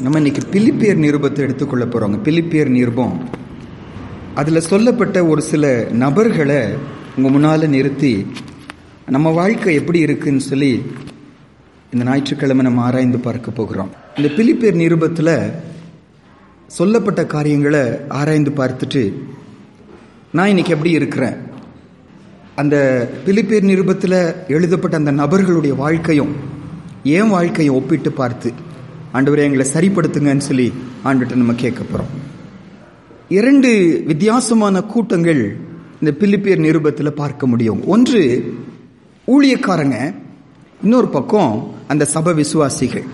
நம்ம இன்னைக்கு பிலிப்பியர் நிருபத்தை எடுத்துக்கொள்ள போறோங்க. பிலிப்பியர் நிருபம், அதில் சொல்லப்பட்ட ஒரு சில நபர்களை உங்கள் முன்னால் நிறுத்தி நம்ம வாழ்க்கை எப்படி இருக்குன்னு சொல்லி இந்த ஞாயிற்றுக்கிழமை நம்ம ஆராய்ந்து பார்க்க போகிறோம். இந்த பிலிப்பியர் நிருபத்தில் சொல்லப்பட்ட காரியங்களை ஆராய்ந்து பார்த்துட்டு நான் இன்னைக்கு எப்படி இருக்கிறேன், அந்த பிலிப்பியர் நிருபத்தில் எழுதப்பட்ட அந்த நபர்களுடைய வாழ்க்கையும் ஏன் வாழ்க்கையை ஒப்பிட்டு பார்த்து ஆண்டவரே எங்களை சரிப்படுத்துங்கன்னு சொல்லி ஆண்டுகிட்ட நம்ம கேட்க போகிறோம். 2 வித்தியாசமான கூட்டங்கள் இந்த பிலிப்பியர் நிருபத்தில் பார்க்க முடியும். ஒன்று ஊழியக்காரங்க, இன்னொரு பக்கம் அந்த சபை விசுவாசிகள்.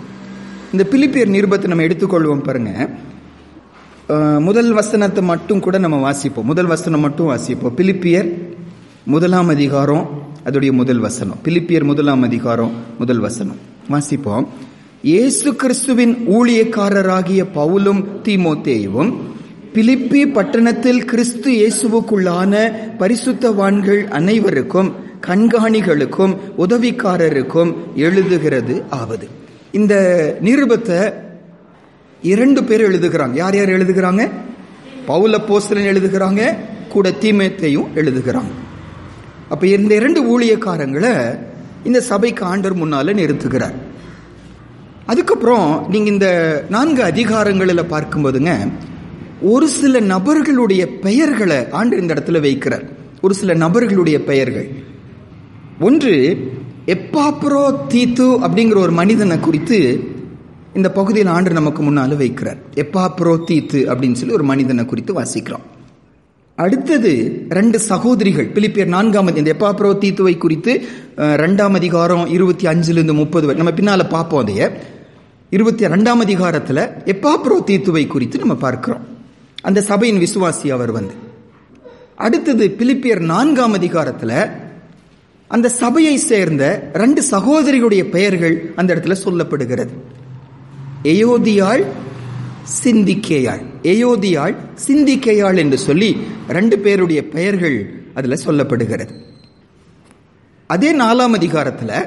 இந்த பிலிப்பியர் நிருபத்தை நம்ம எடுத்துக்கொள்வோம் பாருங்க. முதல் வசனத்தை மட்டும் கூட நம்ம வாசிப்போம். முதல் வசனம் மட்டும் வாசிப்போம். பிலிப்பியர் 1ஆம் அதிகாரம் அதோடைய முதல் வசனம். பிலிப்பியர் 1ஆம் அதிகாரம் முதல் வசனம் வாசிப்போம். இயேசு கிறிஸ்துவின் ஊழியக்காரராகிய பவுலும் தீமோத்தேயுவும் பிலிப்பி பட்டணத்தில் கிறிஸ்து இயேசுவுக்குள்ளான பரிசுத்தவான்கள் அனைவருக்கும் கண்காணிகளுக்கும் உதவிக்காரருக்கும் எழுதுகிறது ஆவது. இந்த நிருபத்தை 2 பேர் எழுதுகிறாங்க. யார் யார் எழுதுகிறாங்க? பவுல் அப்போஸ்தலன் எழுதுகிறாங்க, கூட தீமோத்தேயும் எழுதுகிறாங்க. அப்ப இந்த 2 ஊழியக்காரங்களை இந்த சபைக்கு ஆண்டவர் முன்னால நிறுத்துகிறார். அதுக்கப்புறம் நீங்க இந்த 4 அதிகாரங்களில் பார்க்கும்போதுங்க, ஒரு சில நபர்களுடைய பெயர்களை ஆண்டவர் இந்த இடத்துல வைக்கிறார். ஒரு சில நபர்களுடைய பெயர்கள். ஒன்று எப்பாப்ரோதீத்து அப்படிங்கிற ஒரு மனிதனை குறித்து இந்த பகுதியில் ஆண்டவர் நமக்கு முன்னால வைக்கிறார். எப்பாப்ரோதீத்து அப்படின்னு சொல்லி ஒரு மனிதனை குறித்து வாசிக்கிறோம். அடுத்தது 2 சகோதரிகள். பிலிப்பியர் 4ஆம் இந்த எப்பாப்ரோதீத்துவை குறித்து 2ஆம் அதிகாரம் 25 - 30 நம்ம பின்னால பார்ப்போம். அதைய 22ஆம் அதிகாரத்தில் எப்பாப்ரோதீத்துவை குறித்து நம்ம பார்க்கிறோம். அந்த சபையின் விசுவாசி அவர் அடுத்தது பிலிப்பியர் 4ஆம் அதிகாரத்தில் அந்த சபையை சேர்ந்த 2 சகோதரிகளுடைய பெயர்கள் அந்த இடத்துல சொல்லப்படுகிறது. எயோதியாள், சிந்திக்கேயாள். எயோதியாள், சிந்திக்கேயாள் என்று சொல்லி 2 பேருடைய பெயர்கள் அதுல சொல்லப்படுகிறது. அதே 4ஆம் அதிகாரத்தில்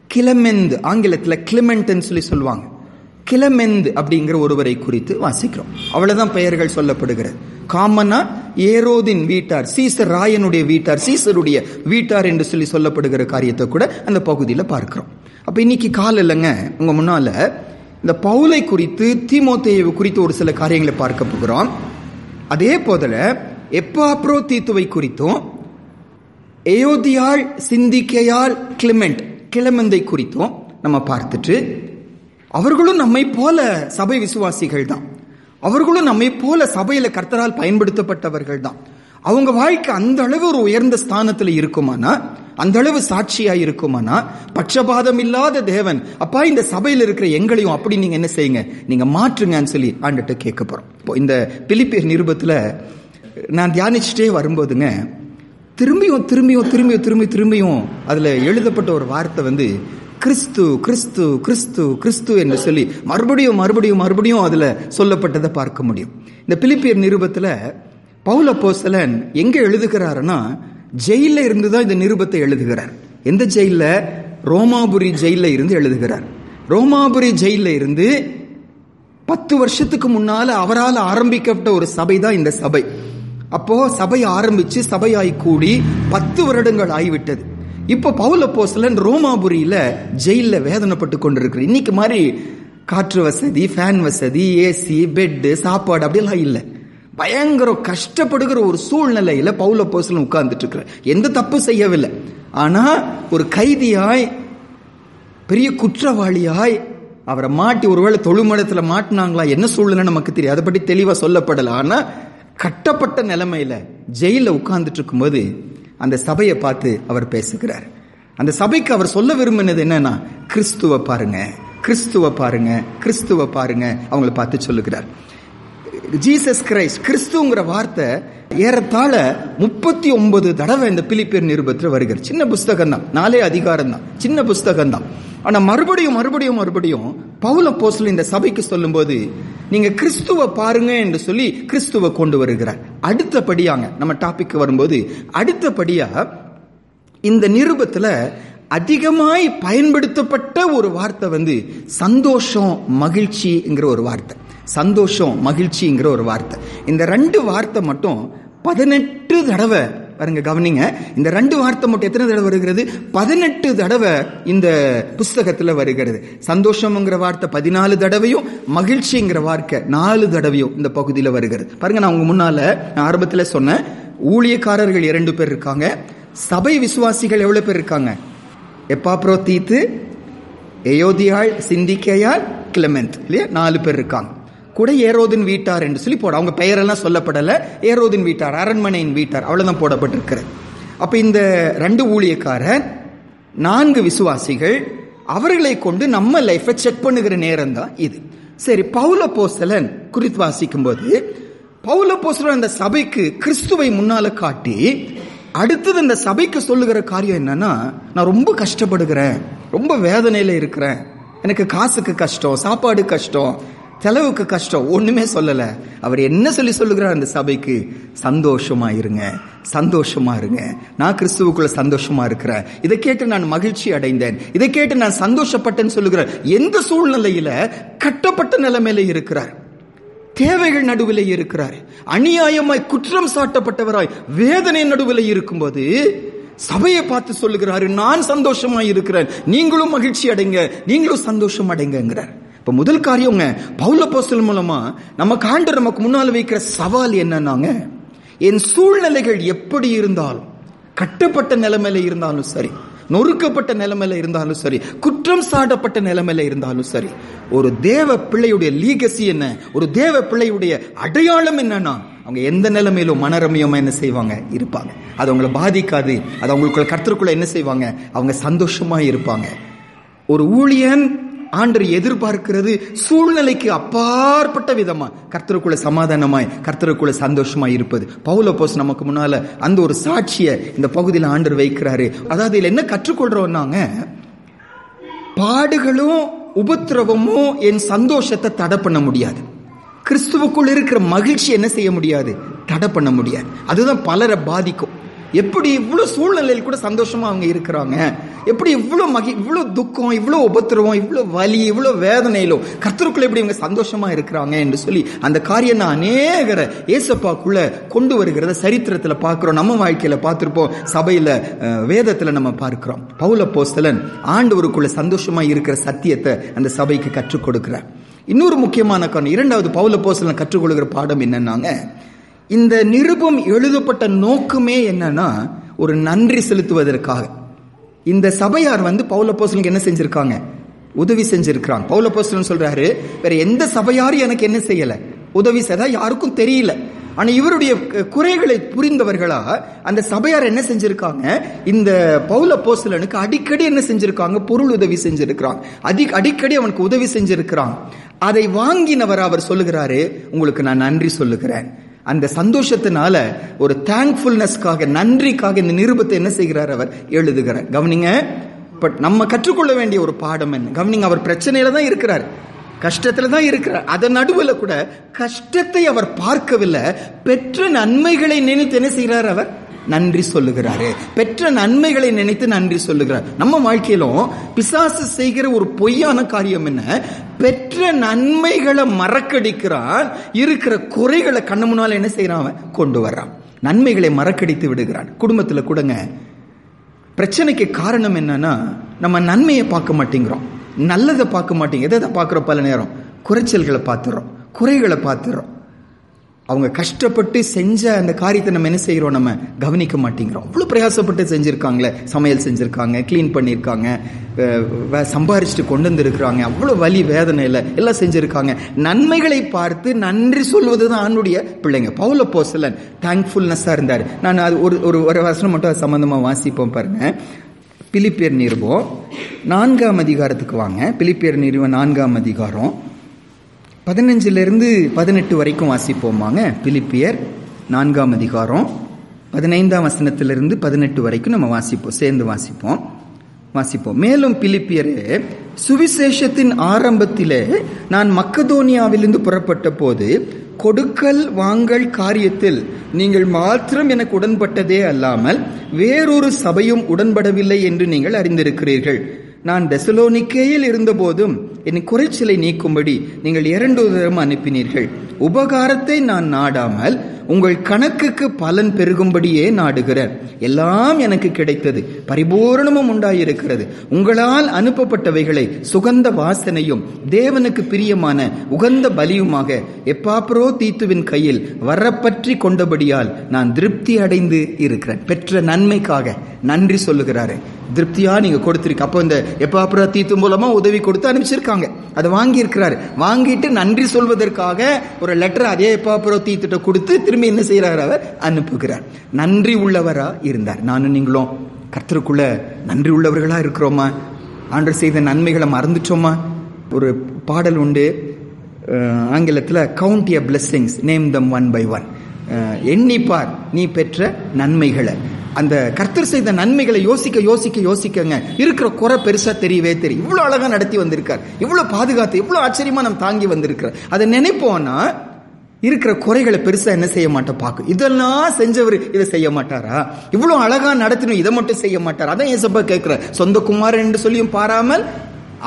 கிளமெந்து, ஆங்கிலத்தில் கிளமெண்ட் சொல்லி சொல்லுவாங்க, கிளமெந்து அப்படிங்கிற ஒருவரை குறித்து வாசிக்கிறோம். அவ்வளவுதான் பெயர்கள் சொல்லப்படுகிறது. காமனா ஏரோதின் வீட்டார், சீசர் ராயனுடைய வீட்டார், சீசருடைய வீட்டார் என்று சொல்லி சொல்லப்படுகிற காரியத்தை கூட அந்த பகுதியில் பார்க்கிறோம். அப்ப இன்னைக்கு காலையிலங்க உங்க முன்னால இந்த பவுலை குறித்து தீமோத்தேயு குறித்து ஒரு சில காரியங்களை பார்க்க போகிறோம். அதே போல எப்பாப்ரோதீத்துவை குறித்தும் எயோதியாள், சிந்திக்கேயாள், கிளமெந்தை குறித்தும் நம்ம பார்த்துட்டு, அவர்களும் நம்மை போல சபை விசுவாசிகள் தான். அவர்களும் நம்மை போல சபையில கர்த்தரால் பயன்படுத்தப்பட்டவர்கள் தான். அவங்க வாழ்க்கை அந்த அளவு ஒரு உயர்ந்த ஸ்தானத்தில் இருக்குமானா, அந்த அளவு சாட்சியா இருக்குமானா, பட்சபாதம் இல்லாத தேவன் அப்பா இந்த சபையில் இருக்கிற எங்களையும் அப்படி நீங்க என்ன செய்யுங்க, நீங்க மாற்றுங்கன்னு சொல்லி ஆண்டுகிட்ட கேட்க போறோம். இப்போ இந்த பிலிப்பியர் நிருபத்துல நான் தியானிச்சுட்டே வரும்போதுங்க, திரும்பியும் திரும்பியும் திரும்பியும் திரும்பி திரும்பியும் அதுல எழுதப்பட்ட ஒரு வார்த்தை கிறிஸ்து கிறிஸ்து கிறிஸ்து கிறிஸ்து என்று சொல்லி மறுபடியும் மறுபடியும் மறுபடியும் அதுல சொல்லப்பட்டதை பார்க்க முடியும். இந்த பிலிப்பியர் நிருபத்துல பவுல் அப்போஸ்தலன் எங்க எழுதுகிறாருன்னா, ஜெயில இருந்துதான் இந்த நிருபத்தை எழுதுகிறார். எந்த ஜெயில? ரோமாபுரி ஜெயில இருந்து எழுதுகிறார். ரோமாபுரி ஜெயில இருந்து 10 வருஷத்துக்கு முன்னால அவரால் ஆரம்பிக்கப்பட்ட ஒரு சபை தான் இந்த சபை. அப்போ சபை ஆரம்பிச்சு சபையாய் கூடி 10 வருடங்கள் ஆகிவிட்டது. இப்ப பவுல் அப்போஸ்தலன் ரோமாபுரியில ஜெயில வேதனைப்பட்டு கொண்டிருக்கிறார். இன்னைக்கு மாதிரி காற்று வசதி, ஃபேன் வசதி, ஏசி, பெட், சாப்பாடு அப்படியெல்லாம் இல்லை. பயங்கர கஷ்டப்படுகிற ஒரு சூழ்நிலையில பவுல் அப்போஸ்தலன் உட்கார்ந்துட்டு இருக்கிறார். எந்த தப்பு செய்யவில்லை, ஆனா ஒரு கைதியாய், பெரிய குற்றவாளியாய் அவரை மாட்டி, ஒருவேளை தொழுமடத்துல மாட்டினாங்களா, என்ன சூழ்நிலை நமக்கு தெரியும், அதை பற்றி தெளிவா சொல்லப்படல. ஆனா கட்டப்பட்ட நிலைமையில ஜெயில உட்கார்ந்துட்டு இருக்கும்போது அந்த சபையை பார்த்து அவர் பேசுகிறார். அந்த சபைக்கு அவர் சொல்ல விரும்பினது என்னன்னா, கிறிஸ்துவ பாருங்க, கிறிஸ்துவ பாருங்க, கிறிஸ்துவ பாருங்க. அவங்களை பார்த்து சொல்லுகிறார். ஜீசஸ் கிரைஸ்ட், கிறிஸ்துங்கிற வார்த்தை ஏறத்தாழ 39 தடவை இந்த பிலிப்பியர் நிருபத்தில் வருகிறது. சின்ன புஸ்தகம் தான், 4 அதிகாரம் தான், சின்ன புஸ்தகம் தான். ஆனா மறுபடியும் மறுபடியும் மறுபடியும் பவுல் அப்போஸ்தலன் இந்த சபைக்கு சொல்லும் போது நீங்க கிறிஸ்துவ பாருங்க என்று சொல்லி கிறிஸ்துவ கொண்டு வருகிறார். அடுத்தபடியாங்க நம்ம டாபிக் வரும்போது, அடுத்தபடியா இந்த நிருபத்துல அதிகமாய் பயன்படுத்தப்பட்ட ஒரு வார்த்தை சந்தோஷம், மகிழ்ச்சிங்கிற ஒரு வார்த்தை. சந்தோஷம், மகிழ்ச்சிங்கிற ஒரு வார்த்தை. இந்த 2 வார்த்தை மட்டும் 18 தடவை பாருங்க, கவனிங்க. இந்த 2 வார்த்தை மட்டும் எத்தனை தடவை வருகிறது? 18 தடவை இந்த புஸ்தகத்துல வருகிறது. சந்தோஷம்ங்கிற வார்த்தை 14 தடவையும், மகிழ்ச்சிங்கிற வார்த்தை 4 தடவையும் இந்த பகுதியில வருகிறது. பாருங்க, நான் உங்க முன்னால ஆரம்பத்துல சொன்ன ஊழியக்காரர்கள் 2 பேர் இருக்காங்க. சபை விசுவாசிகள் எவ்வளவு பேர் இருக்காங்க? எப்பாப்ரோதீத்து, எயோதியாள், சிந்திகேயாள், கிளெமெண்ட், இல்லையா? 4 பேர் இருக்காங்க. கூட ஏரோதின் வீட்டார் என்று சொல்லி போட, அவங்க பெயரெல்லாம் சொல்லப்படல. ஏரோதின் வீட்டார், அரண்மனையின் வீட்டார், அவ்வளவுதான் போடப்பட்டிருக்கிறது. அப்ப இந்த 2 ஊழியக்காரர், 4 விசுவாசிகள், அவர்களை கொண்டு நம்ம லைஃபை செக் பண்ணுகிற நேரம் தான் இது. சரி, பவுல் அப்போஸ்தலன் குறித்து வாசிக்கும் போது, பவுல் அப்போஸ்தலன் அந்த சபைக்கு கிறிஸ்துவை முன்னால காட்டி அடுத்தது அந்த சபைக்கு சொல்லுகிற காரியம் என்னன்னா, நான் ரொம்ப கஷ்டப்படுகிறேன், ரொம்ப வேதனையில இருக்கிறேன், எனக்கு காசுக்கு கஷ்டம், சாப்பாடு கஷ்டம், செலவுக்கு கஷ்டம், ஒண்ணுமே சொல்லல. அவர் என்ன சொல்லுகிறார் அந்த சபைக்கு? சந்தோஷமா இருங்க, சந்தோஷமா இருங்க, நான் கிறிஸ்துவுக்குள்ள சந்தோஷமா இருக்கிறேன், இதை கேட்டு நான் மகிழ்ச்சி அடைந்தேன், இதை கேட்டு நான் சந்தோஷப்பட்டேன்னு சொல்லுகிறார். எந்த சூழ்நிலையில? கட்டப்பட்ட நிலைமையில இருக்கிறார், தேவைகள் நடுவில் இருக்கிறார், அநியாயமாய் குற்றம் சாட்டப்பட்டவராய் வேதனை நடுவில் இருக்கும்போது சபையை பார்த்து சொல்லுகிறாரு, நான் சந்தோஷமா இருக்கிறேன், நீங்களும் மகிழ்ச்சி அடைங்க, நீங்களும் சந்தோஷம் அடைங்கிறார். இப்ப முதல் காரியங்க, பவுல் அப்போஸ்தலன் மூலமா நமக்கு ஆண்டவர் நமக்கு முன்னால் வைக்கிற சவால் என்னன்னாங்க, என் சூழ்நிலைகள் எப்படி இருந்தாலும், கட்டப்பட்ட நிலைமையில இருந்தாலும் சரி, நொறுக்கப்பட்ட நிலைமையில இருந்தாலும் சரி, குற்றம் சாட்டப்பட்ட நிலைமையில இருந்தாலும் சரி, ஒரு தேவ பிள்ளையுடைய லீகசி என்ன, ஒரு தேவ பிள்ளையுடைய அடையாளம் என்னன்னா, அவங்க எந்த நிலைமையிலும் மனரமியமா என்ன செய்வாங்க? இருப்பாங்க. அது அவங்களை பாதிக்காது. அது அவங்களுக்குள்ள கர்த்தருக்குள்ள என்ன செய்வாங்க? அவங்க சந்தோஷமா இருப்பாங்க. ஒரு ஊழியன் ஆண்டவர் எதிர்பார்க்கிறது சூழ்நிலைக்கு அப்பாற்பட்ட விதமா கர்த்தருக்குள்ள சமாதானமாய், கர்த்தருக்குள்ள சந்தோஷமாய் இருப்பது. பவுல் அப்போஸ்தலன் நமக்கு முன்னால அந்த ஒரு சாட்சியை இந்த பகுதியில் ஆண்டவர் வைக்கிறாரு. அதாவது இதுல என்ன கற்றுக்கொள்றோம்னாங்க, பாடுகளும் உபத்திரவமும் என் சந்தோஷத்தை தடை பண்ண முடியாது. கிறிஸ்துவுக்குள் இருக்கிற மகிழ்ச்சி என்ன செய்ய முடியாது? தடை பண்ண முடியாது. அதுதான் பலரை பாதிக்கும். எப்படி இவ்வளவு சூழ்நிலையில் கூட சந்தோஷமா அவங்க இருக்கிறாங்க, எப்படி இவ்வளவு துக்கம், இவ்வளவு உபத்திரவம், இவ்வளவு வலி, இவ்வளவு வேதனையிலும் கர்த்தருக்குள்ள எப்படி இவங்க சந்தோஷமா இருக்கிறாங்க என்று சொல்லி அந்த காரியம் நான் அநேகரை ஏசப்பாக்குள்ள கொண்டு வருகிறத சரித்திரத்துல பார்க்கிறோம், நம்ம வாழ்க்கையில பார்த்திருப்போம், சபையில வேதத்துல நம்ம பார்க்கிறோம். பவுல் அப்போஸ்தலன் ஆண்டவருக்குள்ள சந்தோஷமா இருக்கிற சத்தியத்தை அந்த சபைக்கு கற்றுக் கொடுக்கிறார். இன்னொரு முக்கியமான காரணம், 2வது பவுல் அப்போஸ்தலன் கற்றுக்கொள்கிற பாடம் என்னன்னாங்க, இந்த நிருபம் எழுதப்பட்ட நோக்கமே என்னன்னா, ஒரு நன்றி செலுத்துவதற்காக. இந்த சபையார் பவுல் அப்போஸ்தலனுக்கு என்ன செஞ்சிருக்காங்க? உதவி செஞ்சிருக்காங்க. பவுல் அப்போஸ்தலன் சொல்றாரு, வேற எந்த சபையாரும் எனக்கு என்ன செய்யல, உதவி செய்தா யாருக்கும் தெரியல. ஆனா இவருடைய குறைகளை புரிந்தவர்களா அந்த சபையார் என்ன செஞ்சிருக்காங்க? இந்த பவுல் அப்போஸ்தலனுக்கு அடிக்கடி என்ன செஞ்சிருக்காங்க? பொருள் உதவி செஞ்சிருக்கிறாங்க, அடிக்கடி அவனுக்கு உதவி செஞ்சிருக்கிறாங்க. அதை வாங்கினவர் அவர் சொல்லுகிறாரு, உங்களுக்கு நான் நன்றி சொல்லுகிறேன். அந்த சந்தோஷத்தினால ஒரு தேங்க்ஃபுல்னஸ்க்காக, நன்றிக்காக இந்த நிருபத்தை என்ன செய்கிறார்? அவர் எழுதுகிறார். கவனிங்க, பட் நம்ம கற்றுக்கொள்ள வேண்டிய ஒரு பாடம் என்ன? கவனிங்க, அவர் பிரச்சனையில தான் இருக்கிறார், கஷ்டத்துல தான் இருக்கிறார். அதன் நடுவில் கூட கஷ்டத்தை அவர் பார்க்கவில்லை, பெற்ற நன்மைகளை நினைத்து என்ன செய்கிறார்? அவர் நன்றி சொல்லுகிறாரு. பெற்ற நன்மைகளை நினைத்து நன்றி சொல்லுகிறார். நம்ம வாழ்க்கையிலும் பிசாசு செய்கிற ஒரு பொய்யான காரியம் என்ன? பெற்ற நன்மைகளை மறக்கடிக்கிறான், இருக்கிற குறைகளை கண்ணு முன்னால என்ன செய்யறான்? கொண்டு வர்றான், நன்மைகளை மறக்கடித்து விடுகிறான். குடும்பத்துல கூடங்க பிரச்சனைக்கு காரணம் என்னன்னா, நம்ம நன்மையை பார்க்க மாட்டேங்கிறோம், நல்லதை பார்க்க மாட்டேங்க. எதை பார்க்கிறோம்? பல நேரம் குறைச்சல்களை பார்த்துறோம், குறைகளை பார்த்துறோம். அவங்க கஷ்டப்பட்டு செஞ்ச அந்த காரியத்தை நம்ம என்ன செய்யறோம்? நம்ம கவனிக்க மாட்டேங்கிறோம். அவ்வளவு பிரயாசப்பட்டு செஞ்சிருக்காங்களே, சமையல் செஞ்சிருக்காங்க, கிளீன் பண்ணிருக்காங்க, சம்பாரிச்சுட்டு கொண்டு வந்திருக்கிறாங்க, அவ்வளவு வலி வேதனையில எல்லாம் செஞ்சிருக்காங்க. நன்மைகளை பார்த்து நன்றி சொல்வதுதான் ஆண்டுடைய பிள்ளைங்க. பவுல் அப்போஸ்தலன் தேங்க்ஃபுல்னஸா இருந்தார். நான் அது ஒரு வசனம் மட்டும் அது சம்பந்தமா வாசிப்போம் பாருங்க. பிலிப்பியர் நிருபம் 4ஆம் அதிகாரத்துக்கு வாங்க. பிலிப்பியர் நிருபம் 4ஆம் அதிகாரம் 15 வரைக்கும் வாசிப்போமாங்க. பிலிப்பியர் 4ஆம் அதிகாரம் 15ஆம் வசனத்திலிருந்து 18 வரைக்கும் நம்ம வாசிப்போம், சேர்ந்து வாசிப்போம். வாசிப்போம். மேலும் பிலிப்பியரே, சுவிசேஷத்தின் ஆரம்பத்திலே நான் மக்கதோனியாவிலிருந்து புறப்பட்ட போது கொடுக்கல் வாங்கல் காரியத்தில் நீங்கள் மாத்திரம் எனக்கு உடன்பட்டதே அல்லாமல் வேறொரு சபையும் உடன்படவில்லை என்று நீங்கள் அறிந்திருக்கிறீர்கள். நான் தெசலோனிக்கேயில் இருந்த போதும் என் குறைச்சலை நீக்கும்படி நீங்கள் 2 தரம் அனுப்பினீர்கள். உபகாரத்தை நான் நாடாமல் உங்கள் கணக்குக்கு பலன் பெருகும்படியே நாடுகிறேன். எல்லாம் எனக்கு கிடைத்தது, பரிபூரணமும் உண்டாயிருக்கிறது. உங்களால் அனுப்பப்பட்டவைகளை சுகந்த வாசனையும் தேவனுக்கு பிரியமான உகந்த பலியுமாக எப்பாப்ரோதீத்துவின் கையில் வரப்பற்றி கொண்டபடியால் நான் திருப்தி அடைந்து இருக்கிறேன். பெற்ற நன்மைக்காக நன்றி சொல்லுகிறாரு. திருப்தியா நீங்க கொடுத்திருக்க. அப்போ இந்த எப்பாப்ரோதீத்து மூலமா உதவி கொடுத்து அனுப்பிச்சிருக்காங்க. அதை வாங்கி இருக்கிறாரு. வாங்கிட்டு நன்றி சொல்வதற்காக ஒரு லெட்டர் அதே எப்பாப்ரோதீத்துட்ட கொடுத்து திரும்பி என்ன செய்யறாரு? அவர் அனுப்புகிறார். நன்றி உள்ளவரா இருந்தார். நானும் நீங்களும் கர்த்தருக்குள்ள நன்றி உள்ளவர்களா இருக்கிறோமா? ஆண்டவர் செய்த நன்மைகளை மறந்துட்டோமா? ஒரு பாடல் உண்டு ஆங்கிலத்தில், count your blessings, name them one by one. எண்ணிப்பார் நீ பெற்ற நன்மைகளை. அந்த கர்த்தர் செய்த நன்மைகளை யோசிக்க யோசிக்க யோசிக்கங்க இருக்கிற குறை பெருசா தெரியவே தெரியும். இவ்வளவு அழகா நடத்தி வந்திருக்கார், இவ்வளவு பாதுகாத்து, இவ்வளவு ஆச்சரியமா நம்ம தாங்கி வந்திருக்கிறார். அதை நினைப்போம்னா இருக்கிற குறைகளை பெருசா என்ன செய்ய மாட்டோம் பார்க்கும். இதெல்லாம் செஞ்சவர் இதை செய்ய மாட்டாரா? இவ்வளவு அழகா நடத்தணும், இதை மட்டும் செய்ய மாட்டார். அதான் ஏசப்பா கேட்கிற, சொந்த குமாரன் என்று சொல்லியும் பாராமல்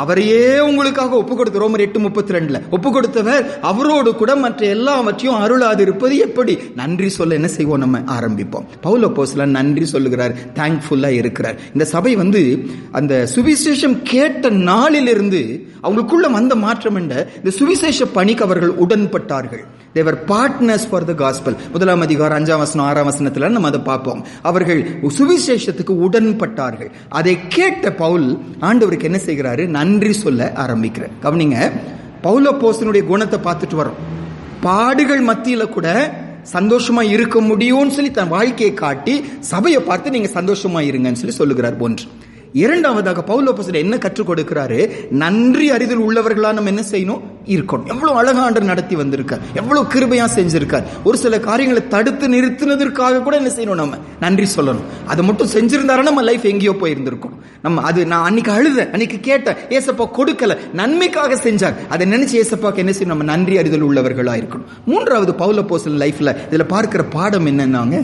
அவரையே உங்களுக்காக ஒப்பு கொடுத்த ரோமர் 8:32 ஒப்பு கொடுத்தவர் அவரோடு கூட மற்ற எல்லாவற்றையும் அருளாது இருப்பது எப்படி? நன்றி சொல்ல என்ன செய்வோம்? நம்ம ஆரம்பிப்போம். பவுல் அப்போஸ்தலன் நன்றி சொல்லுகிறார், தேங்க்ஃபுல்லா இருக்கிறார். இந்த சபை அந்த சுவிசேஷம் கேட்ட நாளிலிருந்து அவங்களுக்குள்ள வந்த மாற்றம் என்ன? இந்த சுவிசேஷ பணிக்கு அவர்கள் உடன்பட்டார்கள். they were partners for the gospel. 1 அதிகாரம் 5 வசனம் 6 வசனத்துல நம்ம அதை பார்ப்போம். அவர்கள் சுவிசேஷத்துக்கு உடன்பட்டார்கள். அதை கேட்ட பவுல் ஆண்டவருக்கு என்ன செய்கிறாரு? நன்றி சொல்ல ஆரம்பிக்கிறார். கவனிங்க, பவுல் அப்போஸ்தலனுடைய குணத்தை பார்த்துட்டு வரோம். பாடுகள் மத்தியில கூட சந்தோஷமா இருக்க முடியும்னு சொல்லி தன் வாழ்க்கையை காட்டி சபையை பார்த்து நீங்க சந்தோஷமா இருங்கன்னு சொல்லி சொல்லுகிறார். ஒன்று. இரண்டாவதாக பவுல் அப்போஸ்தலன் என்ன கற்றுக் கொடுக்கிறாரு? நன்றி அறிதல் உள்ளவர்களா நம்ம என்ன செய்யணும்? இருக்கணும். எவ்வளவு அழகா ஆண்டவர் நடத்தி வந்திருக்கார், எவ்வளவு கிருபையா செஞ்சிருக்கார். ஒரு சில காரியங்களை தடுத்து நிறுத்தினதற்காக கூட என்ன செய்யணும்? நம்ம நன்றி சொல்லணும். அதை மட்டும் செஞ்சிருந்தாரா நம்ம லைஃப் எங்கேயோ போயிருந்திருக்கும். நம்ம அது நான் அன்னைக்கு அழுத, அன்னைக்கு கேட்டேன், ஏசப்பா கொடுக்கல, நன்மைக்காக செஞ்சார். அதை நினைச்சு ஏசப்பாக்கு என்ன செய்யணும்? நம்ம நன்றி அறிதல் உள்ளவர்களா இருக்கணும். மூன்றாவது பவுல் அப்போஸ்தலன் லைஃப்ல இதுல பார்க்கிற பாடம் என்னன்னாங்க,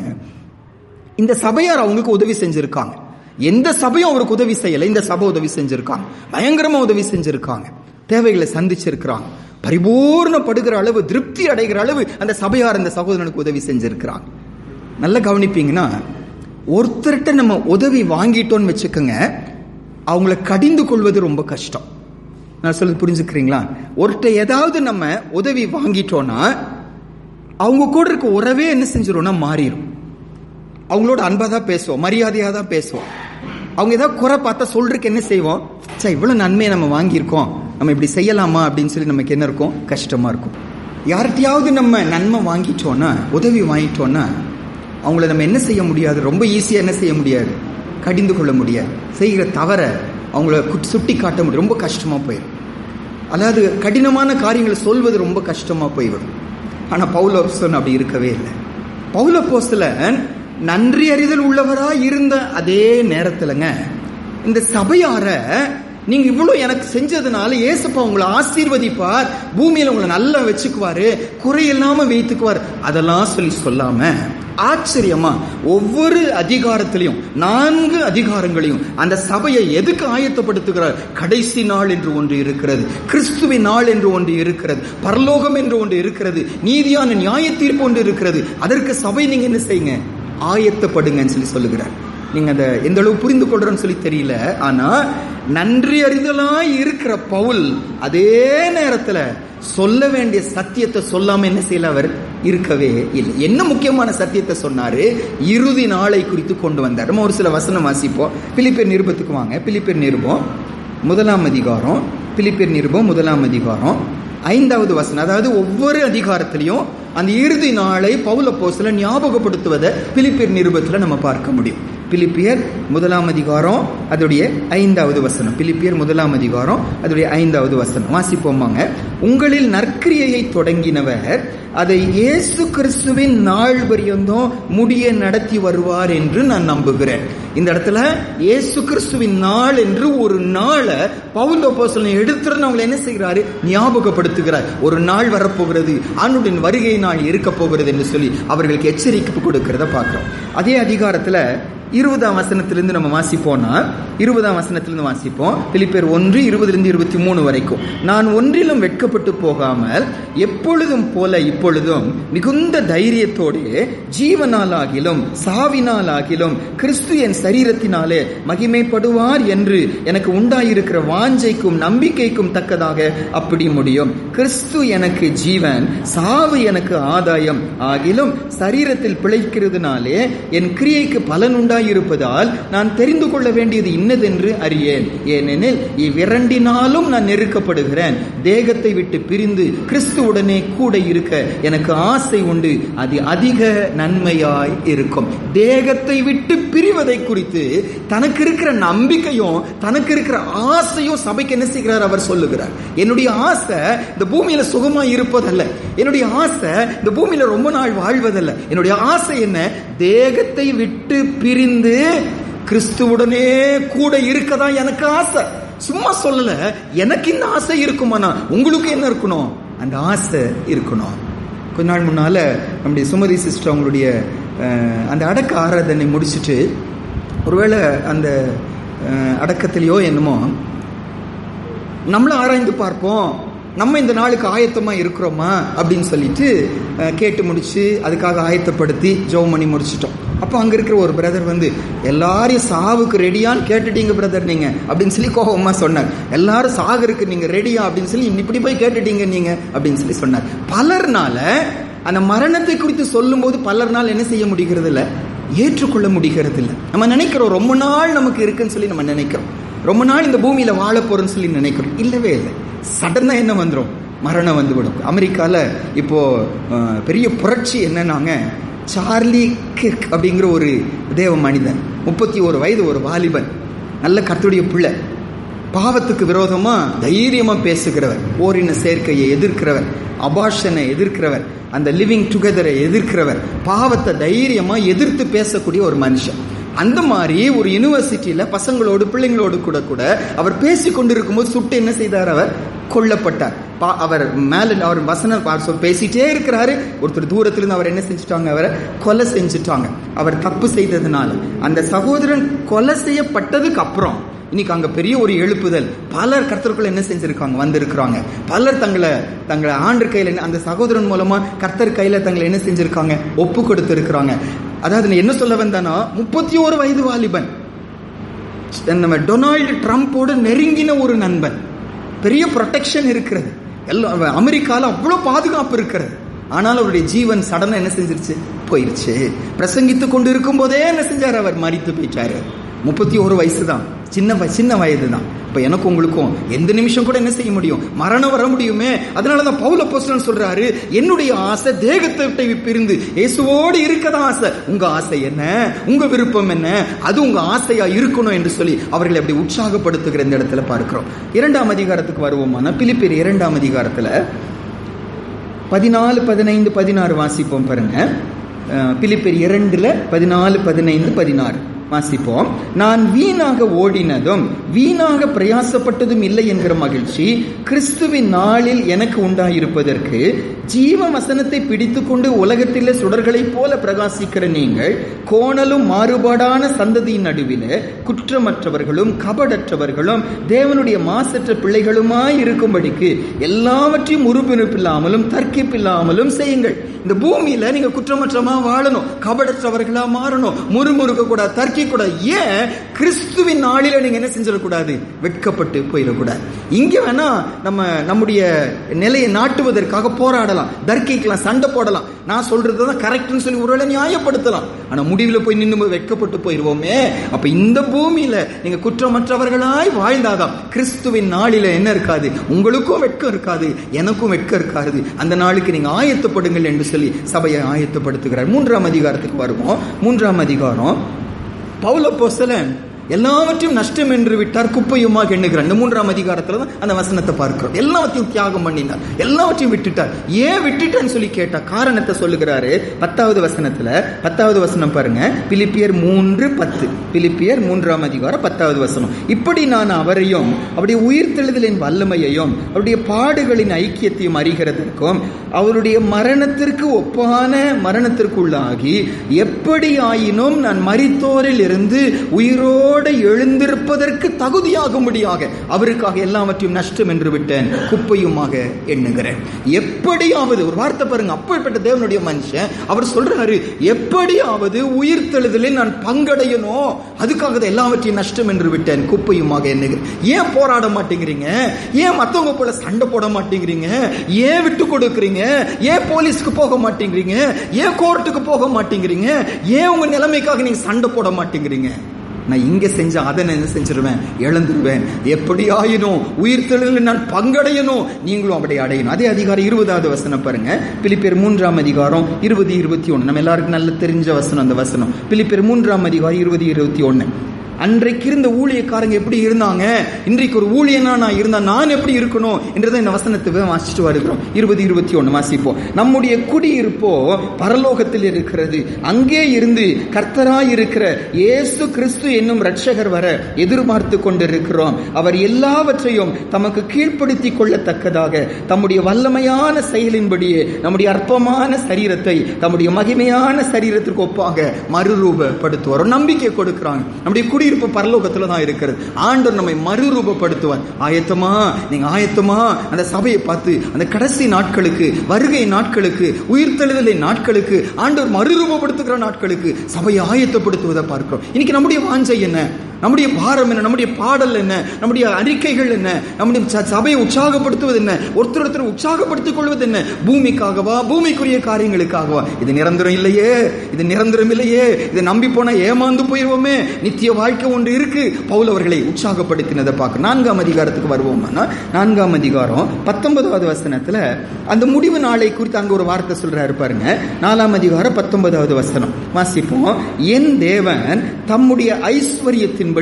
இந்த சபையார் அவங்களுக்கு உதவி செஞ்சிருக்காங்க. எந்த சபையும் அவருக்கு உதவி செய்யல, இந்த சபை உதவி செஞ்சிருக்காங்க. பயங்கரமா உதவி செஞ்சிருக்காங்க. தேவைகளை சந்திச்சிருக்கிறாங்க. பரிபூர்ணப்படுகிற அளவு, திருப்தி அடைகிற அளவு அந்த சபையார் அந்த சகோதரனுக்கு உதவி செஞ்சிருக்கிறாங்க. நல்லா கவனிப்பீங்கன்னா, ஒருத்தர்கிட்ட நம்ம உதவி வாங்கிட்டோம்னு வச்சுக்கோங்க, அவங்கள கடிந்து கொள்வது ரொம்ப கஷ்டம். நான் சொல்றது புரிஞ்சுக்கிறீங்களா? ஒருத்தர் ஏதாவது நம்ம உதவி வாங்கிட்டோம்னா அவங்க கூட இருக்க உறவே என்ன செஞ்சிரும்னா மாறிடும். அவங்களோட அன்பா தான் பேசுவோம், மரியாதையா தான் பேசுவோம். அவங்க ஏதாவது குறை பார்த்தா சொல்றதுக்கு என்ன செய்வோம்? இவ்வளவு நன்மையை நம்ம வாங்கியிருக்கோம், நம்ம இப்படி செய்யலாமா அப்படின்னு சொல்லி நமக்கு என்ன இருக்கும்? கஷ்டமா இருக்கும். யார்கிட்டயாவது நம்ம நன்மை வாங்கிட்டோம்னா, உதவி வாங்கிட்டோம்னா அவங்கள நம்ம என்ன செய்ய முடியாது? ரொம்ப ஈஸியா என்ன செய்ய முடியாது? கடிந்து கொள்ள முடியாது. செய்கிற தவற அவங்கள சுட்டி காட்ட முடியும். ரொம்ப கஷ்டமா போயிடும். அதாவது கடினமான காரியங்களை சொல்வது ரொம்ப கஷ்டமா போய்விடும். ஆனா பவுல் அப்போஸ்தலன் அப்படி இருக்கவே இல்லை. பவுல் அப்போஸ்தலன் நன்றி அறிதல் உள்ளவரா இருந்த அதே நேரத்துலங்க, இந்த சபையார நீங்க இவ்வளவு எனக்கு செஞ்சதுனால ஏசப்பா உங்களை ஆசீர்வதிப்பார், பூமியில உங்களை நல்லா வச்சுக்குவாரு, குறையில்லாம வைத்துக்குவார், அதெல்லாம் சொல்லாம ஆச்சரியமா ஒவ்வொரு அதிகாரத்திலையும் 4 அதிகாரங்களையும் அந்த சபையை எதுக்கு ஆயத்தப்படுத்துகிறார்? கடைசி நாள் என்று ஒன்று இருக்கிறது, கிறிஸ்துவின் நாள் என்று ஒன்று இருக்கிறது, பரலோகம் என்று ஒன்று இருக்கிறது, நீதியான நியாய தீர்ப்பு ஒன்று இருக்கிறது. அதற்கு சபை நீங்க என்ன செய்யுங்க? ஆயத்தப்படுங்கன்னு சொல்லி சொல்லுகிறார். நீங்க அதை எந்த அளவு புரிந்து கொள்றோன்னு சொல்லி தெரியல. ஆனா நன்றி அறிதலாய் இருக்கிற பவுல் அதே நேரத்துல சொல்ல வேண்டிய சத்தியத்தை சொல்லாம என்ன செய்யல? அவர் இருக்கவே இல்லை. என்ன முக்கியமான சத்தியத்தை சொன்னாரு? இறுதி நாளை குறித்து கொண்டு வந்தார். நம்ம ஒரு சில வசனம் வாசிப்போம். பிலிப்பியர் நிருபத்துக்கு வாங்க. பிலிப்பியர் நிருபம் 1 அதிகாரம், பிலிப்பியர் நிருபம் 1 அதிகாரம் 5வது வசனம். அதாவது ஒவ்வொரு அதிகாரத்திலையும் அந்த இறுதி நாளை பவுல் அப்போஸ்தலன் ஞாபகப்படுத்துவதை பிலிப்பியர் நிருபத்துல நம்ம பார்க்க முடியும். பிலிப்பியர் 1 அதிகாரம் அதோடைய 5வது வசனம். பிலிப்பியர் 1 அதிகாரம் அதோடைய 5வது வசனம் வாசிப்போமாங்க. உங்களில் நற்கிரியையை தொடங்கினவர் அதை இயேசு கிறிஸ்துவின் நாள் பரியந்தம் முடிய நடத்தி வருவார் என்று நான் நம்புகிறேன். இந்த இடத்துல இயேசு கிறிஸ்துவின் நாள் என்று ஒரு நாளை பவுல் அப்போஸ்தலன் எடுத்துட்டு அவங்களை என்ன செய்கிறாரு? ஞாபகப்படுத்துகிறார். ஒரு நாள் வரப்போகிறது, ஆண்டுடைய வருகை நாள் இருக்க போகிறது என்று சொல்லி அவர்களுக்கு எச்சரிக்கை கொடுக்கிறத பார்க்கிறோம். அதே அதிகாரத்துல 20ஆம் வசனத்திலிருந்து நம்ம வாசிப்போம்னா, 20ஆம் வசனத்திலிருந்து வாசிப்போம். பிலிப்பியர் 1:20-23 வரைக்கும். நான் ஒன்றிலும் வெட்கப்பட்டு போகாமல் எப்பொழுதும் போல இப்பொழுதும் மிகுந்த தைரியத்தோடு ஜீவனாலாகிலும் சாவினாலாகிலும் கிறிஸ்து என் சரீரத்தினாலே மகிமைப்படுவார் என்று எனக்கு உண்டாயிருக்கிற வாஞ்சைக்கும் நம்பிக்கைக்கும் தக்கதாக அப்படி முடியும். கிறிஸ்து எனக்கு ஜீவன், சாவு எனக்கு ஆதாயம் ஆகிலும் சரீரத்தில் பிழைக்கிறதுனாலே என் கிரியைக்கு பலன் இருப்பதால் நான் தெரிந்து கொள்ள வேண்டியது இன்னதென்று அறியேன். ஏனெனில் இவ்விரண்டினாலும் நான் நெருக்கப்படுகிறேன். தேகத்தை விட்டு பிரிந்து கிறிஸ்துவுடனே கூட இருக்க எனக்கு ஆசை உண்டு, அது அதிக நன்மையாய் இருக்கும். தேகத்தை விட்டு பிரிவதை குறித்து தனக்கு இருக்கிற நம்பிக்கையும் தனக்கு இருக்கிற ஆசையும் சபைக்கு என்ன செய்கிறார்? அவர் சொல்லுகிறார். என்னுடைய ஆசை இந்த பூமியில சுகமாய் இருப்பதல்ல, என்னுடைய ஆசை இந்த பூமியில ரொம்ப நாள் வாழ்வதல்ல. என்னுடைய ஆசை என்ன? தேகத்தை விட்டு பிரிந்து கிறிஸ்துவுடனே கூட இருக்கதான் எனக்கு ஆசை. சும்மா சொல்லல, எனக்கு இந்த ஆசை இருக்குமானா உங்களுக்கு என்ன இருக்கணும்? அந்த ஆசை இருக்கணும். கொஞ்ச நாள் முன்னால நம்முடைய சுமதி சிஸ்டர் அவங்களுடைய அந்த அடக்க ஆராதனை முடிச்சுட்டு, ஒருவேளை அந்த அடக்கத்திலேயோ என்னமோ நம்மள ஆராய்ந்து பார்ப்போம், நம்ம இந்த நாளுக்கு ஆயத்தமா இருக்கிறோமா அப்படின்னு சொல்லிட்டு கேட்டு முடிச்சு அதுக்காக ஆயத்தப்படுத்தி ஜெபம் பண்ணி முடிச்சிட்டோம். அப்போ அங்க இருக்கிற ஒரு பிரதர் வந்து, எல்லாரையும் சாவுக்கு ரெடியான்னு கேட்டுட்டீங்க பிரதர் நீங்க அப்படின்னு சொல்லி கோபமா சொன்னார். எல்லாரும் சாகருக்கு நீங்க ரெடியா அப்படின்னு சொல்லி இப்படி போய் கேட்டுட்டீங்க நீங்க அப்படின்னு சொல்லி சொன்னார். பலர்னால அந்த மரணத்தை குறித்து சொல்லும் போது பலர்னால என்ன செய்ய முடிகிறது இல்லை, ஏற்றுக்கொள்ள முடிகிறது இல்லை. நம்ம நினைக்கிறோம் ரொம்ப நாள் நமக்கு இருக்குன்னு சொல்லி நம்ம நினைக்கிறோம், ரொம்ப நாள் இந்த பூமியில வாழ போறோம்னு சொல்லி நினைக்கிறோம். இல்லவே இல்லை. சடனா என்ன வந்துடும்? மரணம் வந்துவிடும். அமெரிக்கால இப்போ பெரிய புரட்சி என்னன்னாங்க, சார்லி கிர்க் அப்படிங்கிற ஒரு தேவ மனிதன், 31 வயது, ஒரு வாலிபன், நல்ல கர்த்தருடைய பிள்ளை, பாவத்துக்கு விரோதமா தைரியமா பேசுகிறவர், ஓரின சேர்க்கையை எதிர்க்கிறவர், அபார்ஷனை எதிர்க்கிறவர், அந்த லிவிங் டுகெதரை எதிர்க்கிறவர், பாவத்தை தைரியமா எதிர்த்து பேசக்கூடிய ஒரு மனுஷன். அந்த மாதிரி ஒரு யூனிவர்சிட்டியில பசங்களோடு பிள்ளைங்களோடு கூட அவர் பேசி கொண்டிருக்கும் போது சுட்டு என்ன செய்தார்? அவர் கொல்லப்பட்டார். அவர் மேல அவர் வசனம் பேசிட்டே இருக்கிறாரு, ஒருத்தர் தூரத்திலிருந்து அவர் என்ன செஞ்சுட்டாங்க? அவரை கொலை செஞ்சுட்டாங்க. அவர் தப்பு செய்ததுனால. அந்த சகோதரன் கொலை செய்யப்பட்டதுக்கு அப்புறம் இன்னைக்கு அங்க பெரிய ஒரு எழுப்புதல். பலர் கர்த்தருக்குள்ள என்ன செஞ்சிருக்காங்க? வந்திருக்கிறாங்க. பலர் தங்களை ஆண்டு கையில, அந்த சகோதரன் மூலமா கர்த்தர் கையில தங்களை என்ன செஞ்சிருக்காங்க? ஒப்பு கொடுத்து இருக்கிறாங்க. அதாவது என்ன சொல்ல வந்தானா, 31 வயது வாலிபன், நம்ம டொனால்டு ட்ரம்போடு நெருங்கின ஒரு நண்பன், பெரிய ப்ரொடெக்ஷன் இருக்கிறது, எல்லாம் அமெரிக்கால அவ்வளவு பாதுகாப்பு இருக்கிறது. ஆனால் அவருடைய ஜீவன் சடனா என்ன செஞ்சிருச்சு? போயிருச்சு. பிரசங்கித்து கொண்டு இருக்கும் போதே என்ன செஞ்சாரு? அவர் மரித்து போயிட்டாரு. 31 வயசு தான், சின்ன வயது தான். இப்ப எனக்கு உங்களுக்கும் எந்த நிமிஷம் கூட என்ன செய்ய முடியும்? மரணம் வர முடியுமே. அதனாலதான் பவுல் அப்போஸ்தலன் சொல்றாரு, என்னுடைய ஆசை தேகத்தை விட்டு பிரிந்து இயேசுவோடு இருக்கதான் ஆசை. உங்க ஆசை என்ன? உங்க விருப்பம் என்ன? அது உங்க ஆசையா இருக்கணும் என்று சொல்லி அவர்களை அப்படி உற்சாகப்படுத்துகிற இந்த இடத்துல பார்க்கிறோம். 2ஆம் அதிகாரத்துக்கு வருவோமான, பிலிப்பியர் 2ஆம் அதிகாரத்துல 14, 15, 16 வாசிப்போம் பாருங்க. பிலிப்பியர் 2ல 14, 15, 16 வாசிப்போம். நான் வீணாக ஓடினதும் வீணாக பிரயாசப்பட்டதும் இல்லை என்கிற மகிழ்ச்சி கிறிஸ்துவின் நாளில் எனக்கு உண்டாயிருப்பதற்கு ஜீவ வசனத்தை பிடித்துக்கொண்டு உலகத்திலே சுடர்களைப் போல பிரகாசிக்கிற நீங்கள் கோணலும் மாறுபாடான சந்ததியின் நடுவில் குற்றமற்றவர்களும் கபடற்றவர்களும் தேவனுடைய மாசற்ற பிள்ளைகளுமாய் இருக்கும்படிக்கு எல்லாவற்றையும் உறுப்பில்லாமலும் தர்க்கிப்பில்லாமலும் செய்யுங்கள். இந்த பூமியில நீங்க குற்றமற்றமா வாழணும், கபடற்றவர்களா மாறணும், முறுமுறுக்க கூடாது, தர்க்கி கூடாது. ஏன்? கிறிஸ்துவின் நாளில நீங்க என்ன செஞ்சிடக்கூடாது? வெட்கப்பட்டு போயிடக்கூடாது. இங்க வேணா நம்முடைய நிலையை நாட்டுவதற்காக போராடலாம், தர்க்கிக்கலாம், சண்டை போடலாம், நான் சொல்றதுதான் கரெக்ட்னு சொல்லி ஒருவேளை நியாயப்படுத்தலாம். ஆனா முடிவுல போய் நின்று வெட்கப்பட்டு போயிருவோமே. அப்ப இந்த பூமியில நீங்க குற்றமற்றவர்களாய் வாழ்ந்தாதான் கிறிஸ்துவின் நாளில என்ன இருக்காது? உங்களுக்கும் வெட்கம் இருக்காது, எனக்கும் வெட்கம் இருக்காது. அந்த நாளுக்கு நீங்க ஆயத்தப்படுங்கள் என்று சொல்லி சபையை ஆயத்தப்படுத்துகிறார். 3ஆம் அதிகாரத்துக்கு வருவோம். 3ஆம் அதிகாரம் பவுல் அப்போஸ்தலன் எல்லாவற்றையும் நஷ்டம் என்று விட்டார், குப்பையுமாக எண்ணுகிறார். இந்த 3ஆம் அதிகாரத்துல தான் அந்த வசனத்தை பார்க்கிறோம். எல்லாவற்றையும் தியாகம் பண்ணினார், எல்லாவற்றையும் விட்டுட்டார். ஏன் விட்டுட்டான்னு சொல்லி கேட்டா காரணத்தை சொல்லுகிறாரு 10வது வசனத்துல. 10வது வசனம் பாருங்க, பிலிப்பியர் 3:10. பிலிப்பியர் 3ஆம் அதிகாரம் 10வது வசனம். இப்படி நான் அவரையும் அவருடைய உயிர்த்தெழுதலின் வல்லமையையும் அவருடைய பாடுகளின் ஐக்கியத்தையும் அறிகிறதற்கும் அவருடைய மரணத்திற்கு ஒப்பான மரணத்திற்குள்ளாகி எப்படி ஆயினும் நான் மரித்தோரில் இருந்து உயிரோடு எழுந்திருப்பதற்கு தகுதியாகும்படியாக அவருக்காக எல்லாவற்றையும் நஷ்டம் என்று விட்டேன், குப்பையுமாக எண்ணுகிறேன். எப்படியாவது, ஒரு வார்த்தை பாருங்க, அப்படிப்பட்ட தேவனுடைய மனுஷன் அவர் சொல்றாரு, எப்படியாவது உயிர்த்தெழுதலில் நான் பங்கடையணும், அதுக்காக எல்லாவற்றையும் நஷ்டம் என்று விட்டேன், குப்பையுமாக எண்ணுகிறேன். ஏன் போராட மாட்டேங்கிறீங்க? ஏன் மத்தவங்க போல சண்டை போட மாட்டேங்கிறீங்க? ஏன் விட்டு கொடுக்குறீங்க? ஏன் போலீஸ்க்கு போக மாட்டேங்கிறீங்க? ஏன் கோர்ட்டுக்கு போக மாட்டேங்கிறீங்க? ஏன் உங்க நிலைமைக்காக நீங்க சண்டை போட மாட்டேங்கிறீங்க? நான் இங்க செஞ்ச அதை நான் என்ன செஞ்சிருவேன், இழந்துருவேன். எப்படி ஆயினும் உயிர்த்தெழுதலில் நான் பங்கடையணும், நீங்களும் அப்படி அடையணும். அதே அதிகாரம் 20வது வசனம் பாருங்க, பிலிப்பியர் 3ஆம் அதிகாரம் 20-21. நம்ம எல்லாருக்கும் நல்ல தெரிஞ்ச வசனம் அந்த வசனம். பிலிப்பியர் 3ஆம் அதிகாரம் 20-21. அன்றைக்கு இருந்த ஊழியக்காரங்க எப்படி இருந்தாங்க, இன்றைக்கு ஒரு ஊழியனா நான் இருந்தா நான் எப்படி இருக்கணும் என்றதை இந்த வசனத்தை வாசிச்சுட்டு வருகிறோம். 20-21 வாசிப்போம். நம்முடைய குடியிருப்போ பரலோகத்தில் இருக்கிறது, அங்கே இருந்து கர்த்தராய் இருக்கிற இயேசு கிறிஸ்து என்னும் இரட்சகர் வர எதிர்பார்த்து கொண்டிருக்கிறோம். அவர் எல்லாவற்றையும் தமக்கு கீழ்ப்படுத்தி கொள்ளத்தக்கதாக தம்முடைய வல்லமையான செயலின்படியே நம்முடைய அற்பமான சரீரத்தை தம்முடைய மகிமையான சரீரத்திற்கு ஒப்பாக மறுரூபப்படுத்துவார். நம்பிக்கை கொடுக்கிறாங்க. நம்முடைய குடியிருப்பு பரலோகத்துல தான் இருக்கிறது. ஆண்டவர் நம்மை மறுரூபப்படுத்துவார். ஆயத்தமா, நீங்க ஆயத்தமா? அந்த சபையை பார்த்து அந்த கடைசி நாட்களுக்கு, வருகை நாட்களுக்கு, உயிர்த்தெழுதலை நாட்களுக்கு, ஆண்டவர் மறுரூபப்படுத்துகிற நாட்களுக்கு சபையை ஆயத்தப்படுத்துவதை பார்க்கிறோம். இன்னைக்கு நம்முடைய வாஞ்சை என்ன, நம்முடைய பாரம் என்ன, நம்முடைய பாடல் என்ன, நம்முடைய அறிக்கைகள் என்ன, நம்முடைய சபையை உற்சாகப்படுத்துவது என்ன, ஒருத்தர் உற்சாகப்படுத்திக் கொள்வது என்ன? பூமிக்காகவா, பூமிக்குரிய காரியங்களுக்காகவா? இது நிரந்தரம் இல்லையே, இது நிரந்தரம் இல்லையே, இதை நம்பி போனா ஏமாந்து போயிருவோமே. நித்திய வாழ்க்கை ஒன்று இருக்கு. பவுல் அவர்களை உற்சாகப்படுத்தினதை பார்க்க 4ஆம் அதிகாரத்துக்கு வருவோம். 4ஆம் அதிகாரம் 19வது வசனத்துல அந்த முடிவு நாளை குறித்து அங்க ஒரு வார்த்தை சொல்றாரு பாருங்க. 4ஆம் அதிகாரம் 19வது வசனம் வாசிப்போம். என் தேவன் தம்முடைய ஐஸ்வரியத்தின்படி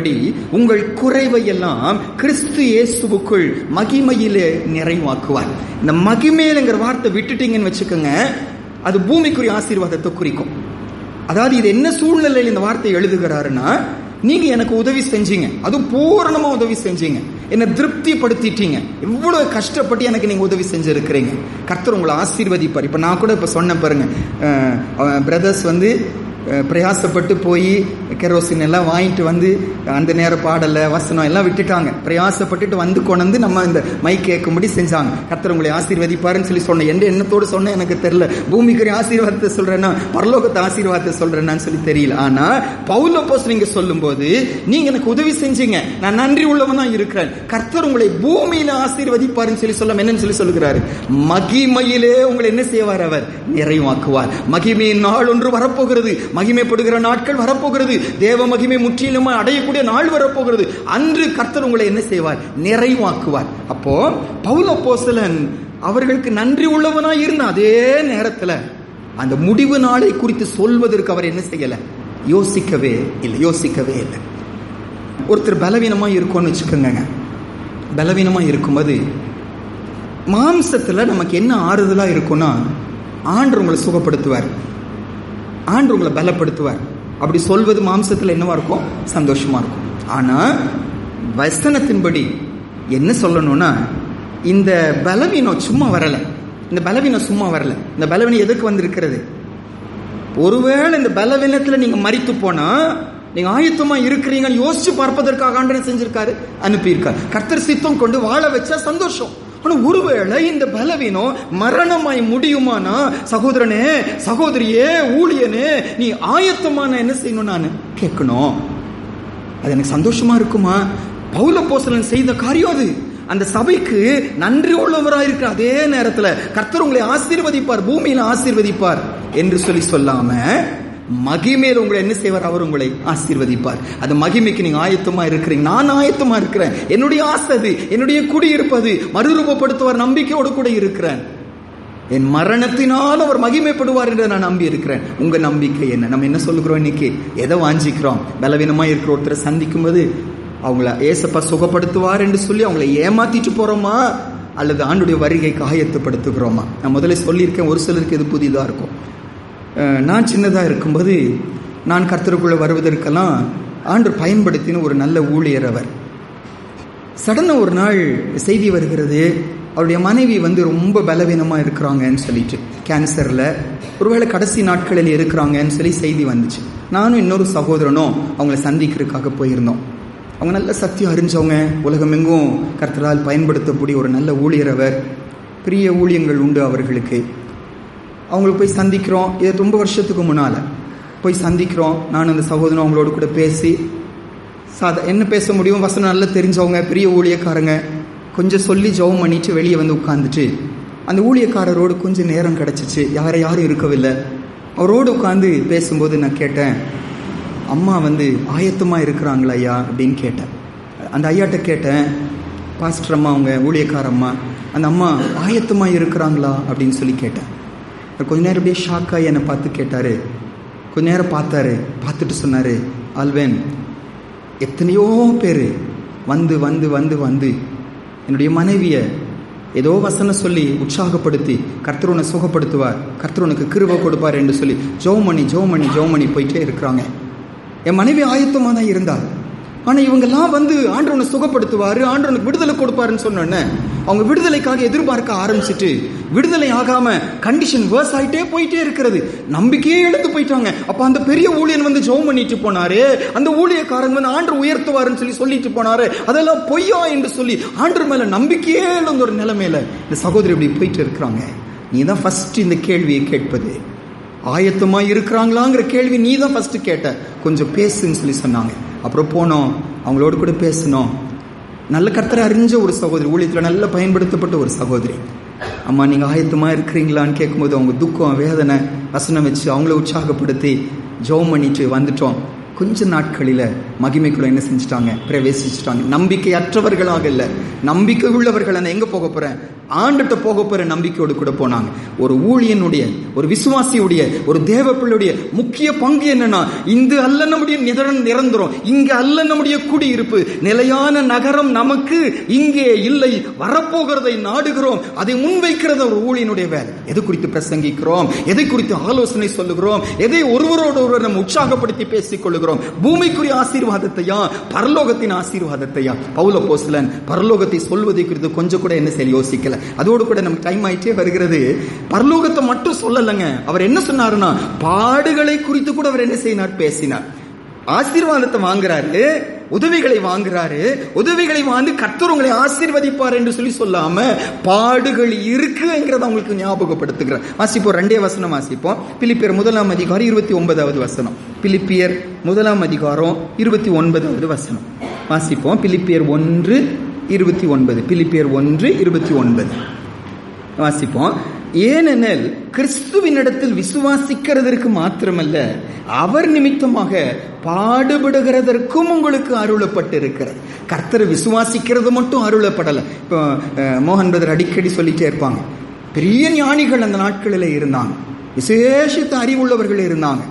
உங்கள் குறைவை எல்லாம் கிறிஸ்து இயேசுவுக்குள் மகிமையிலே நிறைவாக்குவார். இந்த மகிமையிலங்கிற வார்த்தை விட்டுட்டீங்கன்னு வச்சுக்கோங்க, அது பூமிக்குரிய ஆசீர்வாதத்தை குறிக்கும். அதாவது இது என்ன சூழ்நிலையில் இந்த வார்த்தை எழுதுகிறாருன்னா, நீங்க எனக்கு உதவி செஞ்சீங்க, அதுவும் பூரணமா உதவி செஞ்சீங்க, என்ன திருப்திப்படுத்திட்டீங்க, இவ்வளவு கஷ்டப்பட்டு எனக்கு நீங்க உதவி செஞ்சிருக்கிறீங்க, கர்த்தர் உங்களை ஆசீர்வதிப்பார். இப்ப நான் கூட இப்ப சொன்ன பாருங்க, பிரதர்ஸ் வந்து பிரயாசப்பட்டு போய் கெரோசின் எல்லாம் வாங்கிட்டு வந்து அந்த நேர பாடல வசனம் எல்லாம் விட்டுட்டாங்க. பிரயாசப்பட்டுட்டு வந்து கொண்டு நம்ம இந்த மைக் கேட்கும்படி செஞ்சாங்க. கர்த்தர் உங்களை ஆசீர்வதிப்பாருன்னு சொல்லி சொன்னேன். எந்த எண்ணத்தோடு சொன்னேன் எனக்கு தெரியல. பூமிக்குரிய ஆசீர்வாதத்தை சொல்றேன்னா பரலோகத்தை ஆசீர்வாதத்தை சொல்றேன்னு சொல்லி தெரியல. ஆனா பவுல் அப்போஸ்தலன் நீங்க சொல்லும் போது, நீங்க எனக்கு உதவி செஞ்சீங்க, நான் நன்றி உள்ளவனா இருக்கிறேன், கர்த்தர் உங்களை பூமியில ஆசீர்வதிப்பாருன்னு சொல்லி சொல்ல என்னன்னு சொல்லி சொல்லுகிறாரு, மகிமையிலே உங்களை என்ன செய்வார், அவர் நிறைவாக்குவார். மகிமையின் நாள் ஒன்று வரப்போகிறது, மகிமைப்படுகிற நாட்கள் வரப்போகிறது, தேவ மகிமை முற்றிலும் அடையக்கூடிய நாள் வரப்போகிறது. அன்று கர்த்தர் உங்களை என்ன செய்வார், நிறைவாக்குவார். அப்போ பவுல் அப்போஸ்தலன் அவர்களுக்கு நன்றி உள்ளவனாய் இருந்த அதே நேரத்தில் அந்த முடிவு நாளை குறித்து சொல்வதற்கு அவர் என்ன செய்யல, யோசிக்கவே இல்லை. ஒருத்தர் பலவீனமா இருக்கும்னு வச்சுக்கோங்க. பலவீனமா இருக்கும்போது மாம்சத்துல நமக்கு என்ன ஆறுதலா இருக்கும்னா, ஆண்டவர் உங்களை சுகப்படுத்துவார், ஆண்டவர் உங்களை பலப்படுத்துவார். அப்படி சொல்வது மாம்சத்தில் என்னவா இருக்கும், சந்தோஷமா இருக்கும். ஆனா வசனத்தின்படி என்ன சொல்லணும்னா, இந்த பலவீனம் சும்மா வரல. இந்த பலவீனம் சும்மா வரல. இந்த பலவீனம் எதுக்கு வந்திருக்கிறது? ஒருவேளை இந்த பலவீனத்துல நீங்க மரித்து போனா, நீங்க ஆயத்தமா இருக்கிறீங்கன்னு யோசிச்சு பார்ப்பதற்காக ஆண்டவர் செஞ்சிருக்காரு, அனுப்பியிருக்காரு. கர்த்தர் சித்தம் கொண்டு வாழ வச்சா சந்தோஷம். ஆனா ஒருவேளை இந்த பலவீனம் மரணமாய் முடியுமானா, சகோதரனே, சகோதரியே, ஊழியனே, நீ ஆயத்தமான என்ன செய்யணும், நான் கேட்கணும். அது எனக்கு சந்தோஷமா இருக்குமா? பவுல் அப்போஸ்தலன் செய்த காரியம் அது. அந்த சபைக்கு நன்றி உள்ளவராக இருக்கிற அதே நேரத்தில் கர்த்தர் உங்களை ஆசீர்வதிப்பார், பூமியில ஆசீர்வதிப்பார் என்று சொல்லி சொல்லாம, மகிமையில் உங்களை என்ன செய்வார், அவர் உங்களை ஆசீர்வதிப்பார். அந்த மகிமைக்கு நீங்க ஆயத்தமா இருக்கிறீங்க, நான் ஆயத்தமா இருக்கிறேன், என்னுடைய ஆசை அது, என்னுடைய குடி இருப்பது, மறுரூபப்படுத்துவார் நம்பிக்கையோடு கூட இருக்கிறேன். என் மரணத்தினால் அவர் மகிமைப்படுவார் என்று நான் நம்பி இருக்கிறேன். உங்க நம்பிக்கை என்ன? நம்ம என்ன சொல்லுகிறோம் இன்னைக்கு? எதை வாஞ்சிக்கிறோம்? பலவீனமா இருக்கிற ஒருத்தரை சந்திக்கும் போது அவங்கள ஏசப்பா சுகப்படுத்துவார் என்று சொல்லி அவங்கள ஏமாத்திட்டு போறோமா, அல்லது ஆண்டுடைய வருகைக்கு ஆயத்தப்படுத்துகிறோமா? நான் முதல்ல சொல்லியிருக்கேன், ஒரு சிலருக்கு இது புதிதாக இருக்கும். நான் சின்னதாக இருக்கும்போது நான் கர்த்தருக்குள்ளே வருவதற்கெல்லாம் ஆண்டு பயன்படுத்தின ஒரு நல்ல ஊழியர் அவர். சடனாக ஒரு நாள் செய்தி வருகிறது, அவருடைய மனைவி ரொம்ப பலவீனமாக இருக்கிறாங்கன்னு சொல்லிட்டு, கேன்சரில் ஒருவேளை கடைசி நாட்களில் இருக்கிறாங்கன்னு சொல்லி செய்தி வந்துச்சு. நானும் இன்னொரு சகோதரனும் அவங்கள சந்திக்கிறதுக்காக போயிருந்தோம். அவங்க நல்ல சத்தியம் அறிஞ்சவங்க, உலகமெங்கும் கர்த்தரால் பயன்படுத்தக்கூடிய ஒரு நல்ல ஊழியர் அவர். பெரிய ஊழியங்கள் உண்டு அவர்களுக்கு. அவங்களுக்கு போய் சந்திக்கிறோம். இது ரொம்ப வருஷத்துக்கு முன்னால் போய் சந்திக்கிறோம். நான் அந்த சகோதரன் அவங்களோட கூட பேசி என்ன பேச முடியும், வசனம் நல்லா தெரிஞ்சவங்க, பெரிய ஊழியக்காரங்க. கொஞ்சம் சொல்லி ஜெபம் பண்ணிட்டு வெளியே உட்காந்துட்டு அந்த ஊழியக்காரரோடு கொஞ்சம் நேரம் கிடச்சிச்சு. யாரும் இருக்கவில்லை. அவரோடு உட்காந்து பேசும்போது நான் கேட்டேன், அம்மா ஆயத்தமாக இருக்கிறாங்களா ஐயா அப்படின்னு கேட்டேன். அந்த ஐயாட்ட கேட்டேன், பாஸ்டர் அம்மா, அவங்க ஊழியக்காரம்மா, அந்த அம்மா ஆயத்தமாக இருக்கிறாங்களா அப்படின்னு சொல்லி கேட்டேன். கொஞ்ச நேரம் அப்படியே ஷாக்காகி என்னை பார்த்து கேட்டார். கொஞ்ச நேரம் பார்த்தாரு. பார்த்துட்டு சொன்னார், ஆல்வேன், எத்தனையோ பேர் வந்து வந்து வந்து வந்து என்னுடைய மனைவியை ஏதோ வசனம் சொல்லி உற்சாகப்படுத்தி கர்த்தர் உன்னை சுகப்படுத்துவார், கர்த்தர் உனக்கு கிருபை கொடுப்பார் என்று சொல்லி ஜெபம் பண்ணி போயிட்டே இருக்கிறாங்க. என் மனைவி ஆயத்தமாக தான் இருந்தார். ஆனால் இவங்கெல்லாம் ஆண்டவனை சுகப்படுத்துவார், ஆண்டவனுக்கு விடுதலை கொடுப்பாருன்னு சொன்னோன்னே அவங்க விடுதலைக்காக எதிர்பார்க்க ஆரம்பிச்சுட்டு விடுதலை ஆகாம கண்டிஷன் வேர்ஸ் ஆகிட்டே போயிட்டே இருக்கிறது. நம்பிக்கையே எடுத்து போயிட்டாங்க. அப்ப அந்த பெரிய ஊழியன் ஜெபம் பண்ணிட்டு போனாரு, அந்த ஊழியக்காரங்க ஆண்டவர் உயர்த்துவாருன்னு சொல்லிட்டு போனாரு, அதெல்லாம் பொய்யா என்று சொல்லி ஆண்டவர் மேல நம்பிக்கையே இழந்த ஒரு நிலைமையில இந்த சகோதரி இப்படி போயிட்டு இருக்கிறாங்க. நீ தான் ஃபர்ஸ்ட் இந்த கேள்வியை கேட்பது. ஆயத்தமா இருக்கிறாங்களாங்கிற கேள்வி நீ தான் ஃபர்ஸ்ட் கேட்ட. கொஞ்சம் பேசுன்னு சொல்லி சொன்னாங்க. அப்புறம் போனோம், அவங்களோட கூட பேசணும். நல்ல கர்த்தரை அறிஞ்ச ஒரு சகோதரி, ஊழியத்தில் நல்ல பயன்படுத்தப்பட்ட ஒரு சகோதரி. அம்மா நீங்கள் ஆயத்தமாக இருக்கிறீங்களான்னு கேட்கும்போது அவங்க துக்கம், வேதனை, வசனம் வச்சு அவங்கள உற்சாகப்படுத்தி ஜெபம் பண்ணிட்டு வந்துட்டோம். கொஞ்ச நாட்களில் மகிமைக்குள்ள என்ன செஞ்சுட்டாங்க? பிரவேசிச்சுட்டாங்க. நம்பிக்கை அற்றவர்களாக இல்லை, நம்பிக்கை உள்ளவர்கள். நான் எங்கே போக போகிறேன்? ஆண்டுகிட்ட போக போகிற நம்பிக்கையோடு கூட போனாங்க. ஒரு ஊழியனுடைய, ஒரு விசுவாசியுடைய, ஒரு தேவ பிள்ளையுடைய முக்கிய பங்கு என்னன்னா, இங்கு அல்ல நம்முடைய நிரந்தரம், இங்கு அல்ல நம்முடைய குடியிருப்பு, நிலையான நகரம் நமக்கு இங்கே இல்லை, வரப்போகிறதை நாடுகிறோம், அதை முன்வைக்கிறது ஒரு ஊழியனுடைய வேலை. எது குறித்து பிரசங்கிக்கிறோம், எதை குறித்து ஆலோசனை சொல்லுகிறோம், எதை ஒருவரோடு ஒருவர் நம்ம உற்சாகப்படுத்தி பேசிக் கொள்ளுகிறோம், பூமிக்குரிய ஆசீர்வாதத்தையா பரலோகத்தின் ஆசீர்வாதத்தையா? பவுல் அப்போஸ்தலன் பரலோகத்தை சொல்வதை குறித்து கொஞ்சம் கூட என்ன செய்ய யோசிக்கல. அதோடு கூட நம்ம டைம் ஆயிட்டே வருகிறது. பரலோகத்தை மட்டும் சொல்லலங்க, அவர் என்ன சொன்னாருன்னா பாடுகளை குறித்து கூட அவர் என்ன செய்யினார்? பேசினார். ஆசீர்வாதத்தை வாங்குறாரு, உதவிகளை வாங்குறாரு, உதவிகளை வாங்கி கர்த்தர் உங்களை ஆசீர்வதிப்பார் என்று சொல்லி சொல்லாம பாடுகள் இருக்குங்கிறத அவங்களுக்கு ஞாபகப்படுத்துகிறார். வாசிப்போம், 2 வசனம் வாசிப்போம். பிலிப்பியர் 1 அதிகாரம் 29வது வசனம். பிலிப்பியர் 1 அதிகாரம் 29வது வசனம் வாசிப்போம். பிலிப்பியர் 1:29. பிலிப்பியர் 1:29 வாசிப்போம். ஏனெனில் கிறிஸ்துவினிடத்தில் விசுவாசிக்கிறதற்கு மாத்திரமல்ல, அவர் நிமித்தமாக பாடுபடுகிறதற்கும் உங்களுக்கு அருளப்பட்டிருக்கிறது. கர்த்தரை விசுவாசிக்கிறது மட்டும் அருளப்படலை. இப்போ மோகன் பிரதர் அடிக்கடி சொல்லிட்டே இருப்பாங்க, பெரிய ஞானிகள் அந்த நாட்களில் இருந்தாங்க, விசேஷித்த அறிவுள்ளவர்கள் இருந்தாங்க.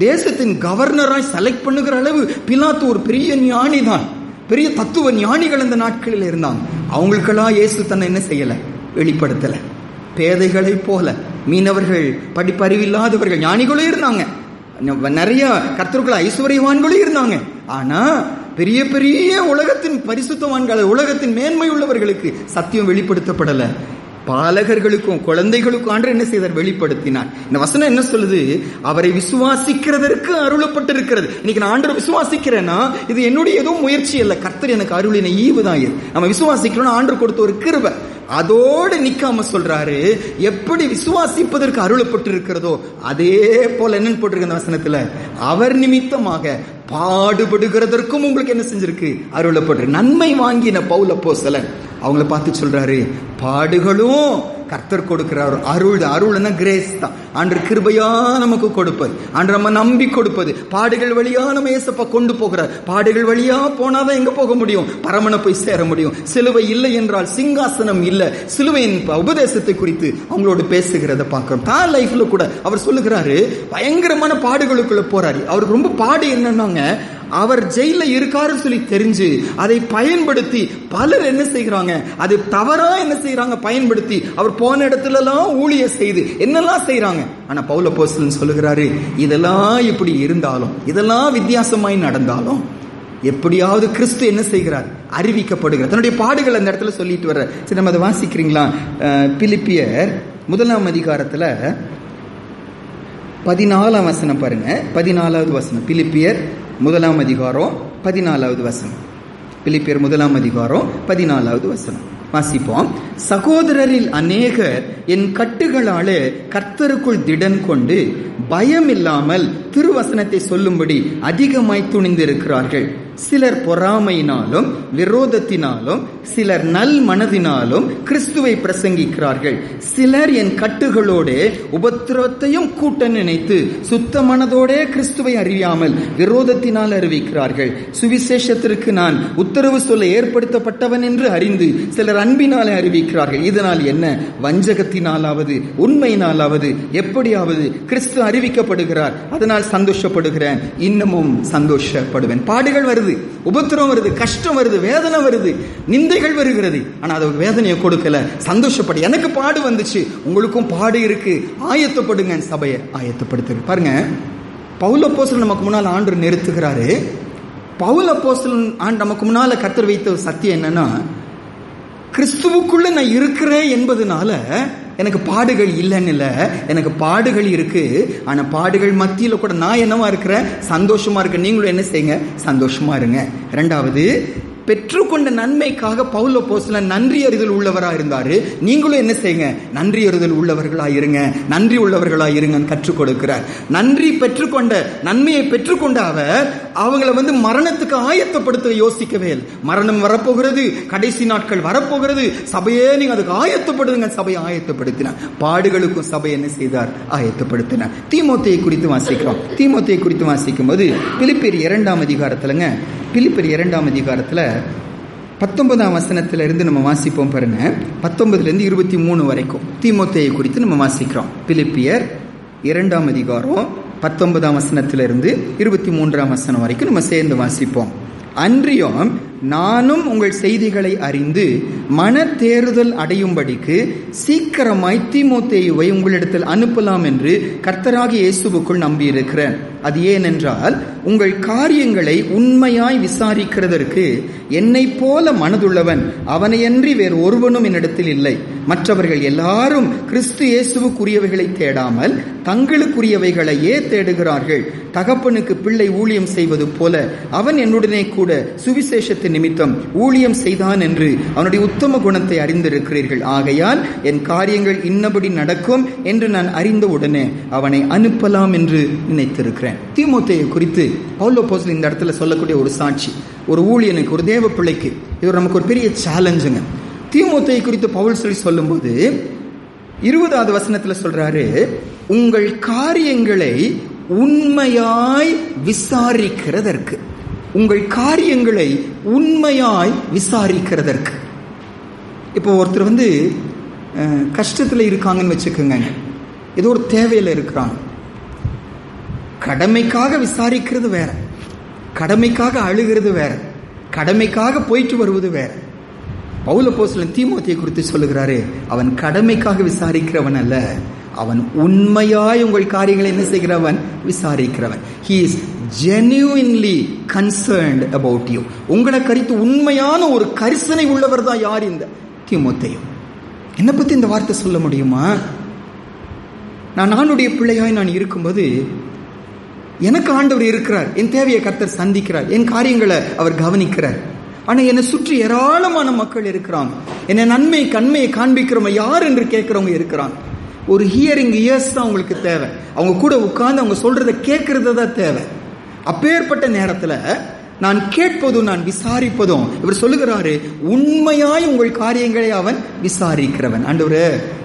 தேசத்தின் கவர்னராய் செலக்ட் பண்ணுகிற அளவு பிலாத்து ஒரு பெரிய ஞானி தான். பெரிய தத்துவ ஞானிகள் அந்த நாட்களில் இருந்தாங்க. அவங்களுக்கெல்லாம் இயேசு தன்னை என்ன செய்யலை? வெளிப்படுத்தலை. பேதைகளை போல, மீனவர்கள், படிப்பறிவில்லாதவர்கள், ஞானிகளும் இருந்தாங்க, நிறைய கர்த்தர்கள் ஐஸ்வர்யவான்களும் இருந்தாங்க. ஆனா பெரிய பெரிய உலகத்தின் பரிசுத்தவான்கள், உலகத்தின் மேன்மை உள்ளவர்களுக்கு சத்தியம் வெளிப்படுத்தப்படலை. பாலகர்களுக்கும் குழந்தைகளுக்கும் ஆண்டவர் என்ன செய்தார்? வெளிப்படுத்தினார். இந்த வசனம் என்ன சொல்லுது? அவரை விசுவாசிக்கிறதற்கு அருளப்பட்டிருக்கிறது. இன்னைக்கு நான் ஆண்டவரை விசுவாசிக்கிறேன்னா இது என்னுடைய ஏதோ முயற்சி அல்ல, கர்த்தர் எனக்கு அருளின ஈவு தான் இது. நம்ம விசுவாசிக்கிறோம், ஆண்டவர் கொடுத்த ஒரு கிருபை. அதோடு நிக்காம சொல்றாரு, எப்படி விசுவாசிப்பதற்கு அருளப்பட்டிருக்கிறதோ அதே போல என்னன்னு போட்டிருக்க அந்த வசனத்துல, அவர் நிமித்தமாக பாடுபடுகிறதற்கும் உங்களுக்கு என்ன செஞ்சிருக்கு? அருளப்பட்டிருக்கு. நன்மை வாங்கின பவுல் அப்போஸ்தலன் அவங்கள பார்த்து சொல்றாரு, பாடுகளும் கர்த்தர் கொடுக்கிறார். அருள்னா கிரேஸ் தான். ஆண்டவர் கிருபையா நமக்கு கொடுப்பது, ஆண்டவர் நம்ம நம்பி கொடுப்பது. பாடுகள் வழியா நம்ம ஏசப்பா கொண்டு போகிறார். பாடுகள் வழியா போனாதான் எங்க போக முடியும்? பரமனை போய் சேர முடியும். சிலுவை இல்லை என்றால் சிங்காசனம் இல்லை. சிலுவையின் உபதேசத்தை குறித்து அவங்களோட பேசுகிறத பார்க்கிறோம். தான் லைஃப்ல கூட அவர் சொல்லுகிறாரு, பயங்கரமான பாடுகளுக்குள்ள போறாரு. அவருக்கு ரொம்ப பாடு என்னன்னாங்க, அவர் ஜெயில இருக்காரு சொல்லி தெரிஞ்சு அதை பயன்படுத்தி பலர் என்ன செய்கிறாங்க, அது தவறா என்ன செய்யறாங்க, பயன்படுத்தி அவர் போன இடத்துல எல்லாம் ஊழிய செய்து என்னெல்லாம் செய்யறாங்க. ஆனா பவுல் அப்போஸ்தலன் சொல்லுகிறாரு, இதெல்லாம் இப்படி இருந்தாலும், இதெல்லாம் வித்தியாசமாய் நடந்தாலும், எப்படியாவது கிறிஸ்து என்ன செய்கிறார், அறிவிக்கப்படுகிறார். தன்னுடைய பாடுகள் அந்த இடத்துல சொல்லிட்டு வர்ற. சரி, நம்ம அதை வாசிக்கிறீங்களா? பிலிப்பியர் 1 அதிகாரத்துல 14 வசனம் பாருங்க. 14வது வசனம். பிலிப்பியர் 1 அதிகாரம் 14வது வசனம். பிலிப்பியர் 1 அதிகாரம் 14வது வசனம் வாசிப்போம். சகோதரரில் அநேகர் என் கட்டுகளாலே கர்த்தருக்குள் திடன் கொண்டு பயம் இல்லாமல் திருவசனத்தை சொல்லும்படி அதிகமாய் துணிந்திருக்கிறார்கள். சிலர் பொறாமையினாலும் விரோதத்தினாலும், சிலர் நல் மனதினாலும் கிறிஸ்துவை பிரசங்கிக்கிறார்கள். சிலர் என் கட்டுகளோட உபத்திரவத்தையும் கூட்ட நினைத்து சுத்த மனதோட கிறிஸ்துவை அறியாமல் விரோதத்தினால் அறிவிக்கிறார்கள். சுவிசேஷத்திற்கு நான் உத்தரவு சொல்ல ஏற்படுத்தப்பட்டவன் என்று அறிந்து சிலர் அன்பினாலே அறிவிக்கிறார்கள். இதனால் என்ன? வஞ்சகத்தினாலாவது உண்மையினாலாவது எப்படியாவது கிறிஸ்து அறிவிக்கப்படுகிறார். அதனால் சந்தோஷப்படுகிறேன், இன்னமும் சந்தோஷப்படுவேன். பாடுகள் வருது, உபத்திரம் வருது, கஷ்டம் வருது, வேதனை வருது, நிந்தைகள் வருகிறது. ஆனா அது வேதனையை கொடுக்கல, சந்தோஷப்படு. எனக்கு பாடு வந்துச்சு, உங்களுக்கும் பாடு இருக்கு, ஆயத்தப்படுங்க. சபையை ஆயத்தப்படுத்து. பாருங்க, பவுல் அப்போஸ்தலன் நமக்கு முன்னால் ஆண்டவர் நிறுத்துகிறாரு. பவுல் அப்போஸ்தலன் நமக்கு முன்னால கர்த்தர் வைத்த சத்தியம் என்னன்னா, கிறிஸ்துவுக்குள்ள நான் இருக்கிறேன் என்பதனால எனக்கு பாடுகள் இல்லைன்னு இல்லை, எனக்கு பாடுகள் இருக்கு. ஆனா பாடுகள் மத்தியில கூட நான் என்னவா இருக்கிறேன்? சந்தோஷமா இருக்கேன். நீங்களும் என்ன செய்யுங்க? சந்தோஷமா இருங்க. இரண்டாவது, பெற்றுக்கொண்ட நன்மைக்காக பவுல் அப்போஸ்தலன் நன்றி அறிதல் உள்ளவரா இருந்தாரு. நீங்களும் என்ன செய்யுங்க? நன்றி அறிதல் உள்ளவர்களாயிருங்க, நன்றி உள்ளவர்களாயிருங்க கற்றுக் கொடுக்கிறார். நன்றி பெற்றுக்கொண்ட, நன்மையை பெற்றுக்கொண்ட அவர் அவங்களை மரணத்துக்கு ஆயத்தப்படுத்த யோசிக்கவே இல்லை. மரணம் வரப்போகிறது, கடைசி நாட்கள் வரப்போகிறது, சபையே நீங்க அதுக்கு ஆயத்தப்படுதுங்க. சபையை ஆயத்தப்படுத்தினார். பாடுகளுக்கும் சபை என்ன செய்தார்? ஆயத்தப்படுத்தினார். தீமோத்தேயை குறித்து வாசிக்கிறோம். தீமோத்தேயை குறித்து வாசிக்கும் போது பிலிப்பியர் 2 அதிகாரத்துலங்க, பிலிப்பியர் 2 அதிகாரத்துல 19 வசனத்துல இருந்து நம்ம வாசிப்போம் பாருங்க. 19 23 வரைக்கும் தீமோத்தேயை குறித்து நம்ம வாசிக்கிறோம். பிலிப்பியர் 2 அதிகாரம் 19 வசனத்திலிருந்து 23 வசனம் வரைக்கும் நம்ம சேர்ந்து வாசிப்போம். அன்றியும் நானும் உங்கள் செய்திகளை அறிந்து மன தேறுதல் அடையும்படிக்கு சீக்கிரமாய் தீமோத்தேயுவை உங்களிடத்தில் அனுப்பலாம் என்று கர்த்தராகிய இயேசுவுக்குள் நம்பியிருக்கிறேன். அது ஏனென்றால் உங்கள் காரியங்களை உண்மையாய் விசாரிக்கிறதற்கு என்னை போல மனதுள்ளவன் அவனையன்றி வேறு ஒருவனும் என்னிடத்தில் இல்லை. மற்றவர்கள் எல்லாரும் கிறிஸ்து இயேசுவுக்குரியவைகளை தேடாமல் தங்களுக்குரியவைகளையே தேடுகிறார்கள். தகப்பனுக்கு பிள்ளை ஊழியம் செய்வது போல அவன் என்னுடனே கூட சுவிசேஷத்தின் நிமித்தம் ஊழியம் செய்தான் என்று அவனுடைய உத்தம குணத்தை அறிந்திருக்கிறீர்கள். ஆகையால் என் காரியங்கள் இன்னபடி நடக்கும் என்று நான் அறிந்தவுடனே அவனை அனுப்பலாம் என்று நினைத்திருக்கிறேன். தீமோத்தேயை குறித்து பவுல் அப்போஸ்தலன் இந்த இடத்துல சொல்லக்கூடிய ஒரு சாட்சி, ஒரு ஊழியனுக்கு, ஒரு தேவ பிள்ளைக்கு இது நமக்கு ஒரு பெரிய சேலஞ்சுங்க. தீமோத்தேயை குறித்து பவுல் சொல்லும்போது 20வது வசனத்துல சொல்றாரு, உங்கள் காரியங்களை உண்மையாய் விசாரிக்கிறதற்கு. உங்கள் காரியங்களை உண்மையாய் விசாரிக்கிறதற்கு. இப்போ ஒருத்தர் கஷ்டத்தில் இருக்காங்கன்னு வச்சுக்கோங்க, ஏதோ ஒரு தேவையில் இருக்கிறாங்க. கடமைக்காக விசாரிக்கிறது வேற, கடமைக்காக அழுகிறது வேற, கடமைக்காக போயிட்டு வருவது வேற. பவுல் அப்போஸ்தலன் தீமோத்தேயை குறித்து சொல்லுகிறாரு, அவன் கடமைக்காக விசாரிக்கிறவன் அல்ல, அவன் உண்மையாய் உங்கள் காரியங்களை என்ன செய்கிறவன்? விசாரிக்கிறவன். He is genuinely concerned about you. உங்களை குறித்து உண்மையான ஒரு கரிசனை உள்ளவர் தான் யார்? இந்த தீமோத்தேயு. என்னை பத்தி இந்த வார்த்தை சொல்ல முடியுமா? நான் ஆண்டுடைய பிள்ளையாய் நான் இருக்கும்போது எனக்கு ஆண்டவர் இருக்கிறார், என் தேவையை கர்த்தர் சந்திக்கிறார், என் காரியங்களை அவர் கவனிக்கிறார். ஆனா என்னை சுற்றி ஏராளமான மக்கள் இருக்கிறாங்க, என்னை நன்மை கண்மையை காண்பிக்கிறவங்க யார் என்று கேட்கிறவங்க இருக்கிறாங்க. ஒரு ஹியரிங் இயர்ஸ் தான் உங்களுக்கு தேவை, அவங்க கூட உட்கார்ந்து அவங்க சொல்றதை கேட்கறது தான் தேவை. அப்பேற்பட்ட நேரத்துல நான் கேட்பதும் நான் விசாரிப்பதும். இவர் சொல்லுகிறாரு, உண்மையாய் உங்கள் காரியங்களை அவன் விசாரிக்கிறவன். ஆண்டவரே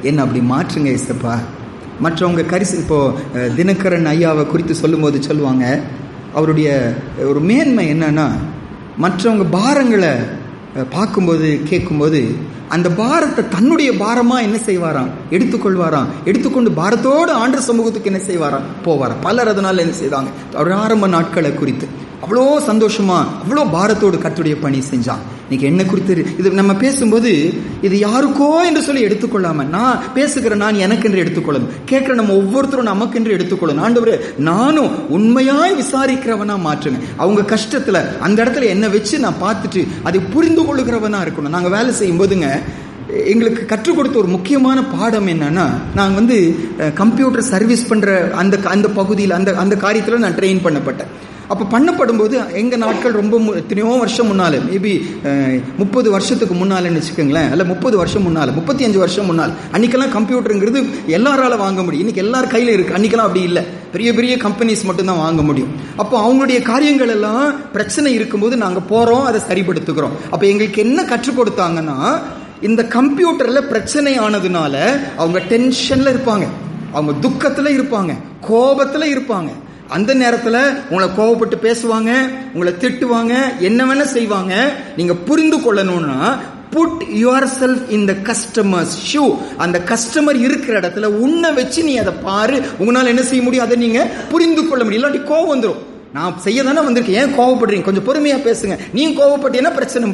என்ன அப்படி மாற்றுங்க இயேசுப்பா. மற்றவங்க இப்போ தினகரன் ஐயாவை குறித்து சொல்லும்போது சொல்லுவாங்க, அவருடைய ஒரு மேன்மை என்னன்னா, மற்றவங்க பாரங்களை பார்க்கும்போது கேட்கும்போது அந்த பாரத்தை தன்னுடைய பாரமா என்ன செய்வாராம், எடுத்துக்கொள்வாராம். எடுத்துக்கொண்டு பாரத்தோடு ஆண்டவர் சமூகத்துக்கு என்ன செய்வாராம், போவாராம். பலர் அதனால என்ன செய்தாங்க, அவர் ஆரம்ப நாட்களை குறித்து அவ்வளோ சந்தோஷமா அவ்வளோ பாரத்தோடு கர்த்தருடைய பணி செஞ்சான். இன்னைக்கு என்ன குறித்து இது நம்ம பேசும்போது இது யாருக்கோ என்று சொல்லி எடுத்துக்கொள்ளாம, நான் பேசுகிற நான் எனக்கென்று எடுத்துக்கொள்ளணும், கேட்கிற நம்ம ஒவ்வொருத்தரும் நமக்கென்று எடுத்துக்கொள்ளணும். ஆண்டவரே நானும் உண்மையாய் விசாரிக்கிறவனா மாற்றுங்க. அவங்க கஷ்டத்துல அந்த இடத்துல என்ன வச்சு நான் பார்த்துட்டு அதை புரிந்து கொள்ளுகிறவனா இருக்கணும். நாங்க வேலை செய்யும் போதுங்க எங்களுக்கு கற்றுக் கொடுத்த ஒரு முக்கியமான பாடம் என்னன்னா, நாங்கள் கம்ப்யூட்டர் சர்வீஸ் பண்ற அந்த பகுதியில் அந்த காரியத்தில் நான் ட்ரெயின் பண்ணப்பட்டேன். அப்போ பண்ணப்படும் போது எங்கள் நாட்கள் ரொம்ப எத்தனையோ வருஷம் முன்னால், மேபி 30 வருஷத்துக்கு முன்னால்னு வச்சுக்கோங்களேன், அல்ல 30 வருஷம் முன்னால், 35 வருஷம் முன்னால், அன்றைக்கெல்லாம் கம்ப்யூட்டருங்கிறது எல்லாரால வாங்க முடியும். இன்றைக்கி எல்லார் கையில் இருக்குது. அன்றைக்கெல்லாம் அப்படி இல்லை, பெரிய பெரிய கம்பெனிஸ் மட்டும்தான் வாங்க முடியும். அப்போ அவங்களுடைய காரியங்கள் எல்லாம் பிரச்சனை இருக்கும்போது நாங்கள் போகிறோம், அதை சரிப்படுத்துகிறோம். அப்போ எங்களுக்கு என்ன கற்றுக் கொடுத்தாங்கன்னா, இந்த கம்ப்யூட்டர்ல பிரச்சனை ஆனதுனால அவங்க டென்ஷன்ல இருப்பாங்க, அவங்க துக்கத்துல இருப்பாங்க, கோபத்துல இருப்பாங்க. அந்த நேரத்துல உங்களை கோபப்பட்டு பேசுவாங்க, உங்களை திட்டுவாங்க, என்ன வேணா செய்வாங்க. நீங்க புரிந்து கொள்ளணும்னா, put yourself in the customer's shoe. அந்த கஸ்டமர் இருக்கிற இடத்துல உன்னை வச்சு நீ அதை பாரு. உங்களால என்ன செய்ய முடியும், அதை நீங்க புரிந்து கொள்ள முடியும். இல்லாட்டி கோபம் வந்துடும். நான் செய்ய தானே வந்திருக்கேன், ஏன் கோவப்படுறீங்க, கொஞ்சம் பொறுமையா பேசுங்க. நீங்க கோவப்பட்டீங்கன்னா பிரச்சனை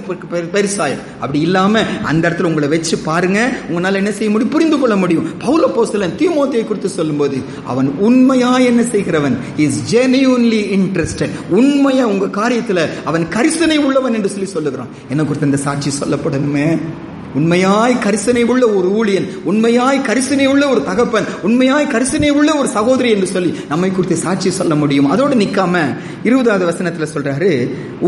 பெருசாயும். அப்படி இல்லாம அந்த இடத்துல உங்களை வச்சு பாருங்க, உங்களால என்ன செய்ய முடியும், புரிந்து கொள்ள முடியும். பவுல் அப்போஸ்தலன் தீமோத்தேயை குறித்து சொல்லும்போது, அவன் உண்மையா என்ன செய்கிறவன், இஸ் ஜெனியூன்லி இன்ட்ரெஸ்டட். உண்மையா உங்க காரியத்துல அவன் கரிசனை உள்ளவன் என்று சொல்லி சொல்லுகிறான். என்ன குறித்து இந்த சாட்சி சொல்லப்படணுமே. உண்மையாய் கரிசனை உள்ள ஒரு ஊழியன், உண்மையாய் கரிசனை உள்ள ஒரு தகப்பன், உண்மையாய் கரிசனை உள்ள ஒரு சகோதரி என்று சொல்லி நம்மை குறித்து சாட்சி சொல்ல முடியும். அதோடு நிக்காம 20வது வசனத்துல சொல்றாரு,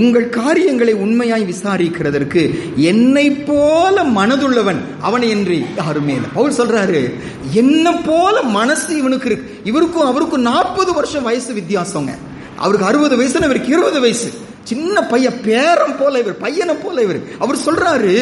உங்கள் காரியங்களை உண்மையாய் விசாரிக்கிறதற்கு என்னை போல மனதுள்ளவன் அவனை என்று யாருமே இல்லை. பவுல் சொல்றாரு, என்ன போல மனசு இவனுக்கு இருக்கு. இவருக்கும் அவருக்கும் 40 வருஷம் வயசு வித்தியாசங்க. அவருக்கு 60 வயசு, இவருக்கு 20 வயசு. சின்ன பையன், பேரம் போல இவர், பையனை போல இவர். அவர் சொல்றாரு,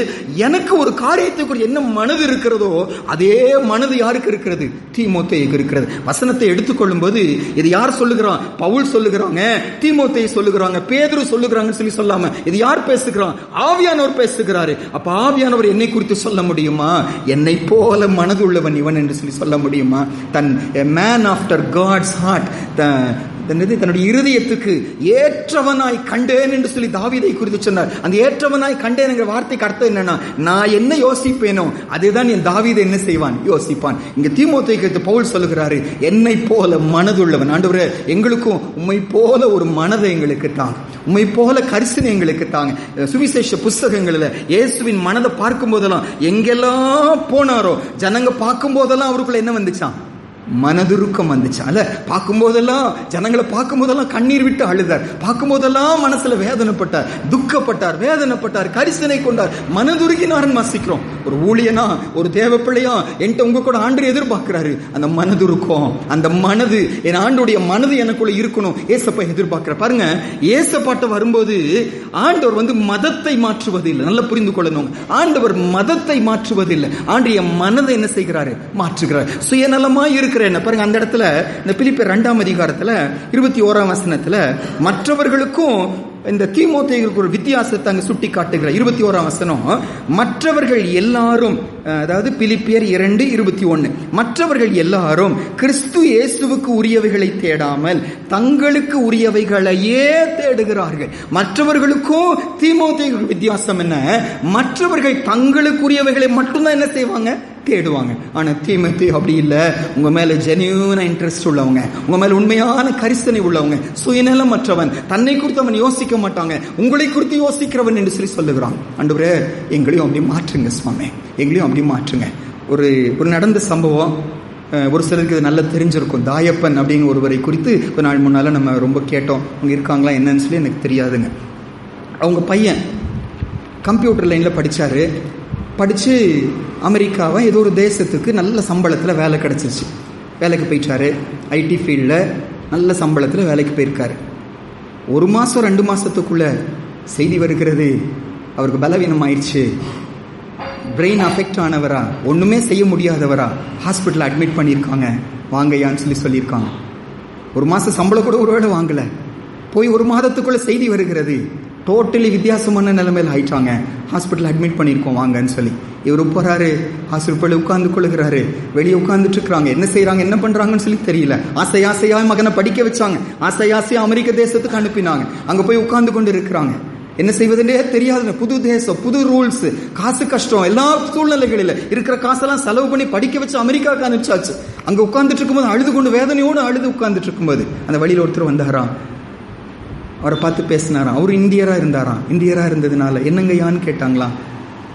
எனக்கு ஒரு காரியத்தை குறித்து என்ன மனது இருக்கிறதோ அதே மனது யாருக்கு இருக்கிறது, தீமோத்தேயுக்கு இருக்கிறது. வசனத்தை எடுத்துக்கொள்ளும் போது இது யார் சொல்லுகிறான், பவுல் சொல்லுகிறாங்க, தீமோத்தேயு சொல்லுகிறாங்க, பேதுரு சொல்லுகிறாங்க சொல்லி சொல்லாம இது யார் பேசுகிறான், ஆவியானவர் பேசுகிறாரு. அப்ப ஆவியானவர் என்னை குறித்து சொல்ல முடியுமா, என்னை போல மனது உள்ளவன் இவன் என்று சொல்லி சொல்ல முடியுமா. தன் மேன் ஆஃப்டர் காட்ஸ் ஹார்ட், தன்னுடைய இருதயத்துக்கு ஏற்றவனாய் கண்டேன் என்று சொல்லி தாவீதை குறித்து சொன்னார். அந்த ஏற்றவனாய் கண்டேன் என்கிற வார்த்தைக்கு அர்த்தம் என்னன்னா, நான் என்ன யோசிப்பேனோ அதுதான் என் தாவீது என்ன செய்வான், யோசிப்பான். இங்க தீமோத்தேயுக்கு குறித்து பவுல் சொல்லுகிறாரு, என்னை போல மனதுள்ளவன். ஆண்டவரே எங்களுக்கும் உம்மை போல ஒரு மனதை எங்களுக்கு தாங்க, உம்மை போல கரிசனை எங்களுக்கு தாங்க. சுவிசேஷ புஸ்தகங்களில் இயேசுவின் மனதை பார்க்கும் போதெல்லாம், எங்கெல்லாம் போனாரோ ஜனங்க பார்க்கும் போதெல்லாம் அவருக்குள்ள என்ன வந்துச்சான், மனதுருக்கம் வந்துச்சு. அல்ல, பார்க்கும் போதெல்லாம் ஜனங்களை பார்க்கும் போதெல்லாம் கண்ணீர் விட்டு அழுதார், பார்க்கும் போதெல்லாம் மனசுல வேதனைப்பட்டார், துக்கப்பட்டார், வேதனைப்பட்டார், கரிசனை கொண்டார், மனதுருகினார்னு வாசிக்கிறோம். ஒரு ஊழியனா, ஒரு தேவ பிள்ளையா என்கிட்ட உங்க கூட ஆண்டு எதிர்பார்க்கிறாரு. அந்த மனதுருக்கம், அந்த மனது, என் ஆண்டுடைய மனது எனக்குள்ள இருக்கணும். ஏசப்பா எதிர்பார்க்கிற பாருங்க. ஏசப்பாட்ட வரும்போது ஆண்டவர் மதத்தை மாற்றுவது இல்லை. நல்லா புரிந்து கொள்ளணும், ஆண்டவர் மதத்தை மாற்றுவது இல்லை. ஆண்டு என் மனதை என்ன செய்கிறாரு, மாற்றுகிறார். சுயநலமா இருக்கிற பாருங்க. அந்த இடத்துல இந்த பிலிப்பியர் 2ஆம் அதிகாரத்துல 21ஆம் வசனத்துல மற்றவர்களுக்கும் இந்த தீமோத்தேயுக்கு ஒரு வித்தியாசத்தை அங்கு சுட்டி காட்டுகிறார். 21ஆம் வசனம், மற்றவர்கள் எல்லாரும், அதாவது பிலிப்பியர் 2:21, மற்றவர்கள் எல்லாரும் கிறிஸ்து இயேசுவுக்கு உரியவைகளை தேடாமல் தங்களுக்கு உரியவைகளையே தேடுகிறார்கள். மற்றவர்களுக்கும் தீமோத்தேயுக்கு வித்தியாசம் என்ன, மற்றவர்கள் தங்களுக்கு உரியவைகளை மட்டும்தான் என்ன செய்வாங்க, தேடுவாங்க. ஆனா தீமோத்தேயு அப்படி இல்ல. உங்க மேல ஜெனியூனா இன்ட்ரெஸ்ட் உள்ளவங்க, உங்க மேல உண்மையான கரிசனை உள்ளவங்க, சுயநலமற்றவன், தன்னை குறித்து அவன் யோசிக்க மாட்டாங்க, உங்களை குறித்து யோசிக்கிறவன் என்று சொல்லி சொல்லுகிறான். ஆண்டவரே எங்களையும் அப்படி மாற்றுங்க சுவாமி, எங்களையும் அப்படி மாற்றுங்க. ஒரு நடந்த சம்பவம், ஒரு சிலருக்கு இது நல்லா தெரிஞ்சிருக்கும். தாயப்பன் அப்படின்னு ஒருவரை குறித்து ஒரு நாள் முன்னால நம்ம ரொம்ப கேட்டோம். அவங்க இருக்காங்களா என்னன்னு சொல்லி எனக்கு தெரியாதுங்க. அவங்க பையன் கம்ப்யூட்டர் லைன்ல படிச்சாரு. படிச்சு அமெரிக்காவை ஏதோ ஒரு தேசத்துக்கு நல்ல சம்பளத்தில் வேலை கிடைச்சிருச்சு. வேலைக்கு போயிட்டாரு. ஐடி ஃபீல்டில் நல்ல சம்பளத்தில் வேலைக்கு போயிருக்காரு. 1 மாசம் 2 மாசத்துக்குள்ள செய்தி வருகிறது, அவருக்கு பலவீனம் ஆயிடுச்சு, பிரெயின் அஃபெக்ட் ஆனவரா, ஒண்ணுமே செய்ய முடியாதவரா, ஹாஸ்பிட்டல் அட்மிட் பண்ணியிருக்காங்க, வாங்கய்யான்னு சொல்லியிருக்காங்க. 1 மாசம் சம்பளம் கூட ஒருவேளை வாங்கல, போய் 1 மாதத்துக்குள்ள செய்தி வருகிறது, டோட்டலி வித்தியாசமான நிலைமையில ஆயிட்டாங்க, ஹாஸ்பிட்டல் அட்மிட் பண்ணியிருக்கோம் வாங்கன்னு சொல்லி. இவரு போறாரு, ஹாஸ்பிட்டல் உட்கார்ந்து கொள்ளுகிறாரு, வெளியே உட்கார்ந்துட்டு இருக்கிறாங்க, என்ன செய்யறாங்க என்ன பண்றாங்கன்னு சொல்லி தெரியல. ஆசையா மகனை படிக்க வச்சாங்க, ஆசையா அமெரிக்க தேசத்துக்கு அனுப்பினாங்க, அங்க போய் உட்கார்ந்து கொண்டு இருக்கிறாங்க, என்ன செய்வதுன்னே தெரியாது, புது தேசம், புது ரூல்ஸ், காசு கஷ்டம், எல்லா சூழ்நிலைகளில இருக்கிற காசெல்லாம் செலவு பண்ணி படிக்க வச்சு அமெரிக்காவுக்கு அனுப்பிச்சாச்சு. அங்க உட்கார்ந்துட்டு இருக்கும்போது அழுது கொண்டு வேதனையோடு அழுது உட்கார்ந்துட்டு இருக்கும்போது அந்த வழியில் ஒருத்தர் வந்தாராம், அவரை பார்த்து பேசினாராம். அவர் இந்தியரா இருந்தாராம். இந்தியரா இருந்ததுனால என்னங்கய்யான்னு கேட்டாங்களாம்.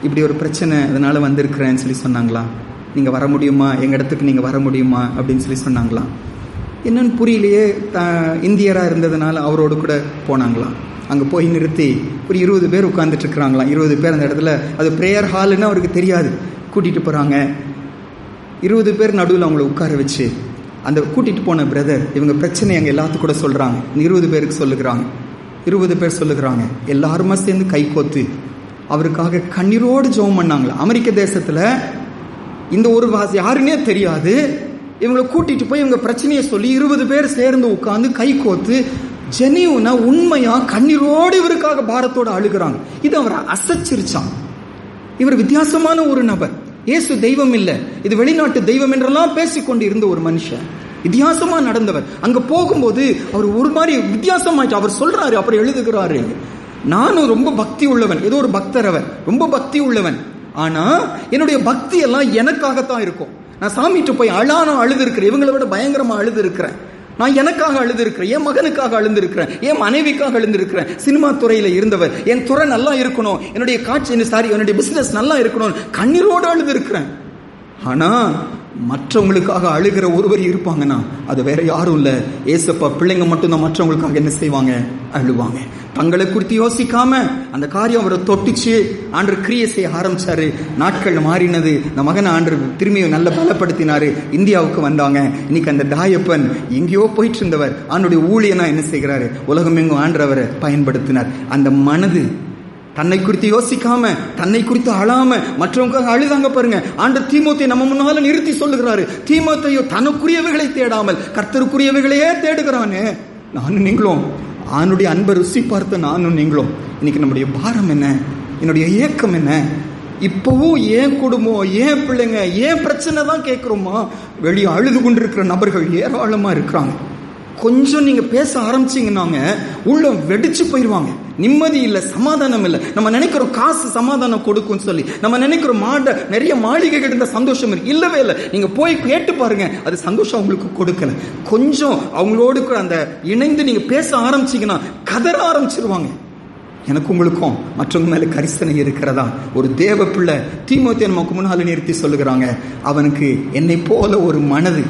இப்படி ஒரு பிரச்சனை, அதனால வந்திருக்கிறேன்னு சொல்லி சொன்னாங்களாம். நீங்க வர முடியுமா, எங்க இடத்துக்கு நீங்க வர முடியுமா அப்படின்னு சொல்லி சொன்னாங்களாம். என்னன்னு புரியலையே, இந்தியரா இருந்ததுனால அவரோடு கூட போனாங்களாம். அங்க போய் நிறுத்தி ஒரு 20 பேர் உட்கார்ந்துட்டு இருக்கிறாங்களாம். 20 பேர் அந்த இடத்துல, அது பிரேயர் ஹால்னு அவருக்கு தெரியாது, கூட்டிட்டு போறாங்க. 20 பேர் நடுவில் அவங்கள உட்கார வச்சு அந்த கூட்டிட்டு போன பிரதர் இவங்க பிரச்சனை எங்க எல்லாத்துக்கும் கூட சொல்றாங்க. 20 பேருக்கு சொல்லுகிறாங்க. 20 பேர் சொல்லுகிறாங்க. எல்லாருமா சேர்ந்து கை கோத்து அவருக்காக கண்ணீரோடு ஜெபம் பண்ணாங்களா. அமெரிக்க தேசத்துல இந்த ஒரு யாருன்னே தெரியாது, இவங்களை கூட்டிட்டு போய் இவங்க பிரச்சனையை சொல்லி 20 பேர் சேர்ந்து உட்கார்ந்து கை கோத்து ஜெனியூனா உண்மையா கண்ணீரோடு இவருக்காக பாரத்தோட அழுகிறாங்க. இது அவரை அசைச்சிருச்சான். இவர் வித்தியாசமான ஒரு நபர், இயேசு தெய்வம் இல்ல, இது வெளிநாட்டு தெய்வம் என்றெல்லாம் பேசிக்கொண்டு இருந்த ஒரு மனுஷன், வித்தியாசமா நடந்தவர். அங்க போகும்போது அவர் ஒரு மாதிரி வித்தியாசமாயிட்டு அவர் சொல்றாரு, அப்புறம் எழுதுகிறாரு, நானும் ரொம்ப பக்தி உள்ளவன், ஏதோ ஒரு பக்தர், அவர் ரொம்ப பக்தி உள்ளவன், ஆனா என்னுடைய பக்தி எல்லாம் எனக்காகத்தான் இருக்கும். நான் சாமிட்டு போய் அழுது இருக்கிறேன், இவங்களை விட பயங்கரமா அழுது இருக்கிறேன். நான் எனக்காக அழுது இருக்கிறேன், என் மகனுக்காக அழுது இருக்கிறேன், என் மனைவிக்காக அழுது இருக்கிறேன். சினிமா துறையில இருந்தவர், என் துறை நல்லா இருக்கணும், என்னுடைய காட்சி என்னுடைய பிசினஸ் நல்லா இருக்கணும், கண்ணீரோடு அழுது இருக்கிறேன். ஆனா மற்றவங்களுக்காக அழுகிற ஒருவர் இருப்பாங்கன்னா அது வேற யாரும் இல்ல, ஏசப்பா. பிள்ளைங்க மட்டும்தான் மற்றவங்களுக்காக என்ன செய்வாங்க, அழுவாங்க. தங்களை குறித்து யோசிக்காம அந்த காரியம் அவரை தொட்டுச்சு. ஆண்டவர் கிரியை செய்ய ஆரம்பிச்சாரு. நாட்கள் மாறினது. இந்த மகனை ஆண்டவர் திரும்பியும் நல்ல பலப்படுத்தினாரு. இந்தியாவுக்கு வந்தாங்க. இன்னைக்கு அந்த தாயப்பன் எங்கேயோ போயிட்டு இருந்தவர் ஆண்டுடைய ஊழியனா என்ன செய்கிறாரு, உலகம் எங்கும் ஆண்டவரை பயன்படுத்தினார். அந்த மனது தன்னை குறித்து யோசிக்காம, தன்னை குறித்து அழாம மற்றவங்க அழுதாங்க பாருங்க. ஆண்டவர் தீமோத்தேயை நம்ம முன்னால நிறுத்தி சொல்லுகிறாரு, தீமோத்தேயோ தனக்குரியவைகளை தேடாமல் கர்த்தருக்குரியவைகளையே தேடுகிறானே. நானும் நீங்களும் ஆணுடைய அன்பை ருசி பார்த்த நானும் நீங்களும் இன்னைக்கு நம்முடைய பாரம் என்ன, என்னுடைய ஏக்கம் என்ன? இப்பவும் ஏன் குடும்பம், ஏன் பிள்ளைங்க, ஏன் பிரச்சனை தான் கேட்கிறோமா? வெளியே அழுது கொண்டிருக்கிற நபர்கள் ஏராளமா இருக்கிறாங்க. கொஞ்சம் நீங்க பேச ஆரம்பிச்சீங்கன்னாங்க உள்ள வெடிச்சு போயிருவாங்க. நிம்மதி இல்ல, சமாதானம் இல்ல. நம்ம நினைக்கிறோம் காசு சமாதானம் கொடுக்கும் சொல்லி, நம்ம நினைக்கிறோம் நிறைய மாளிகைகள் இருந்த சந்தோஷம் இருக்கு, இல்லவே இல்லை. நீங்க போய் கேட்டு பாருங்க, அது சந்தோஷம் உங்களுக்கு கொடுக்கல. கொஞ்சம் அவங்களோடு அந்த இணைந்து நீங்க பேச ஆரம்பிச்சீங்கன்னா கதற ஆரம்பிச்சிருவாங்க. எனக்கு உங்களுக்கும் மற்றவங்க மேல கரிசனை இருக்கிறதா? ஒரு தேவ பிள்ளை தீமோத்தேயை நமக்கு முன்னால நிறுத்தி சொல்லுகிறாங்க, அவனுக்கு என்னை போல ஒரு மனது,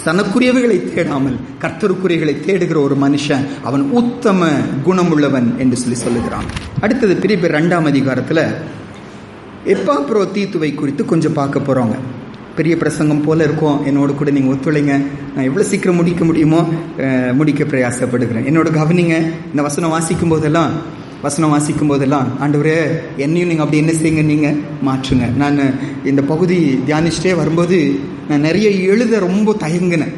தனக்குரியவைகளை தேடாமல் கர்த்தருக்குரியவைகளை தேடுகிற ஒரு மனுஷன், அவன் உத்தம குணமுள்ளவன் என்று சொல்லுகிறான். அடுத்தது பிலிப்பியர் 2ஆம் அதிகாரத்துல எப்பாப்ரோதீத்துவை குறித்து கொஞ்சம் பார்க்க போறோங்க. பெரிய பிரசங்கம் போல இருக்கும். என்னோட கூட நீங்க ஒத்துழைங்க, நான் எவ்வளவு சீக்கிரம் முடிக்க முடியுமோ முடிக்க பிரயாசப்படுகிறேன். என்னோட கவனிங்க. இந்த வசனம் வாசிக்கும் போதெல்லாம் ஆண்டவரே என்னையும் நீங்க அப்படி என்ன செய்யுங்க, நீங்க மாற்றுங்க. நான் இந்த பகுதி தியானிச்சுட்டே வரும்போது நான் நிறைய எழுத ரொம்ப தயங்கினேன்.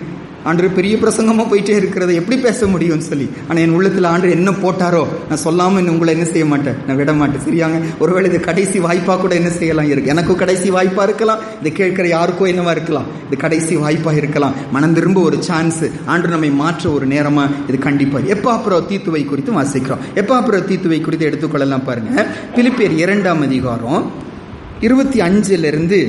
ஆண்டவர் பெரிய பிரசங்கமா போயிட்டே இருக்கிறத எப்படி பேச முடியும்னு சொல்லி. ஆனா என் உள்ளத்துல ஆண்டவர் என்ன போட்டாரோ நான் சொல்லாம உங்களை என்ன செய்ய மாட்டேன், நான் விட மாட்டேன். சரியாங்க? ஒருவேளை இது கடைசி வாய்ப்பா கூட என்ன செய்யலாம் இருக்கு, எனக்கும் கடைசி வாய்ப்பா இருக்கலாம், இதை கேட்கிற யாருக்கோ என்னவா இருக்கலாம், இது கடைசி வாய்ப்பா இருக்கலாம். மனம் திரும்ப ஒரு சான்ஸ், ஆண்டவர் நம்மை மாற்ற ஒரு நேரமா இது கண்டிப்பா. எப்பாப்ரோதீத்துவை குறித்து வாசிக்கிறோம். எப்பாப்ரோதீத்துவை குறித்து எடுத்துக்கொள்ளலாம் பாருங்க. பிலிப்பியர் 2ஆம் அதிகாரம் 25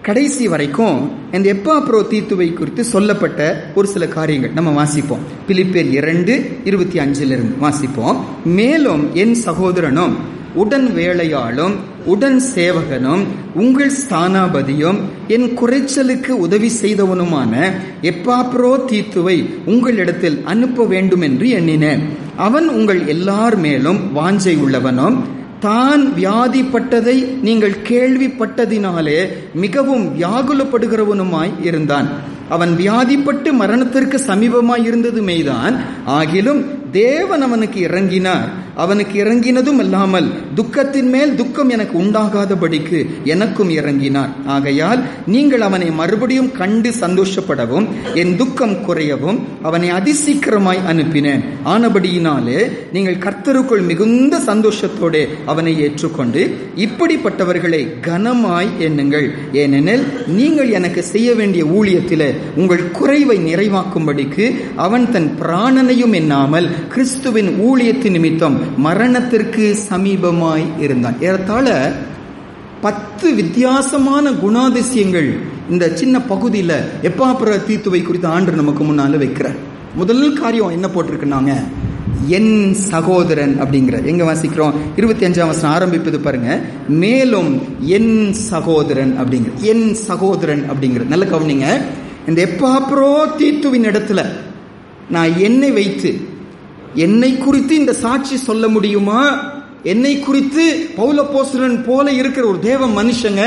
கடைசி வரைக்கும் இந்த எப்பாப்ரோதீத்துவை குறித்து சொல்லப்பட்ட ஒரு சில காரியங்கள் நம்ம வாசிப்போம். பிலிப்பியர் 2:25 வாசிப்போம். மேலும் என் சகோதரனும் உடன் வேலையாளும் உடன் சேவகனும் உங்கள் ஸ்தானாபதியும் என் குறைச்சலுக்கு உதவி செய்தவனுமான எப்பாப்ரோதீத்துவை உங்களிடத்தில் அனுப்ப வேண்டும் என்று எண்ணினேன். அவன் உங்கள் எல்லார் மேலும் வாஞ்சை உள்ளவனும் தான் வியாதிப்பட்டதை நீங்கள் கேள்விப்பட்டதினாலே மிகவும் வியாகுலப்படுகிறவனுமாய் இருந்தான். அவன் வியாதிப்பட்டு மரணத்திற்கு சமீபமாய் இருந்தது மெய்தான், ஆகிலும் தேவன் அவனுக்கு இறங்கினார். அவனுக்கு இறங்கினதும் அல்லாமல் துக்கத்தின் மேல் துக்கம் எனக்கு உண்டாகாதபடிக்கு எனக்கும் இறங்கினார். ஆகையால் நீங்கள் அவனை மறுபடியும் கண்டு சந்தோஷப்படவும் என் துக்கம் குறையவும் அவனை அதிசீக்கிரமாய் அனுப்பினேன். ஆனபடியினாலே நீங்கள் கர்த்தருக்குள் மிகுந்த சந்தோஷத்தோடு அவனை ஏற்றுக்கொண்டு இப்படிப்பட்டவர்களை கனமாய் எண்ணுங்கள். ஏனெனில் நீங்கள் எனக்கு செய்ய வேண்டிய ஊழியத்திலே உங்கள் குறைவை நிறைவாக்கும்படிக்கு அவன் தன் பிராணனையும் எண்ணாமல் கிறிஸ்துவின் ஊழியத்தின் நிமித்தம் மரணத்திற்கு சமீபமாய் இருந்தான். ஏறத்தாழ 10 வித்தியாசமான குணாதிசயங்கள் இந்த சின்ன பகுதியில் எப்பாப்ரோதீத்துவை குறித்து ஆண்டவர் நமக்கு முன்னால வைக்கிறார். முதல் காரியம் என்ன போட்டிருக்குன்னாங்க, என் சகோதரன் அப்படிங்கிற. எங்க வாசிக்கிறோம்? 25ஆம் வசனம் ஆரம்பிப்பது பாருங்க. மேலும் என் சகோதரன் அப்படிங்கிற, என் சகோதரன் அப்படிங்கிற. நல்ல கவனிங்க. இந்த எப்பாப்ரோதீத்துவின் இடத்துல நான் என்னை வைத்து என்னை குறித்து இந்த சாட்சி சொல்ல முடியுமா? என்னை குறித்து பவுல் அப்போஸ்தலன் போல இருக்கிற ஒரு தேவ மனுஷங்க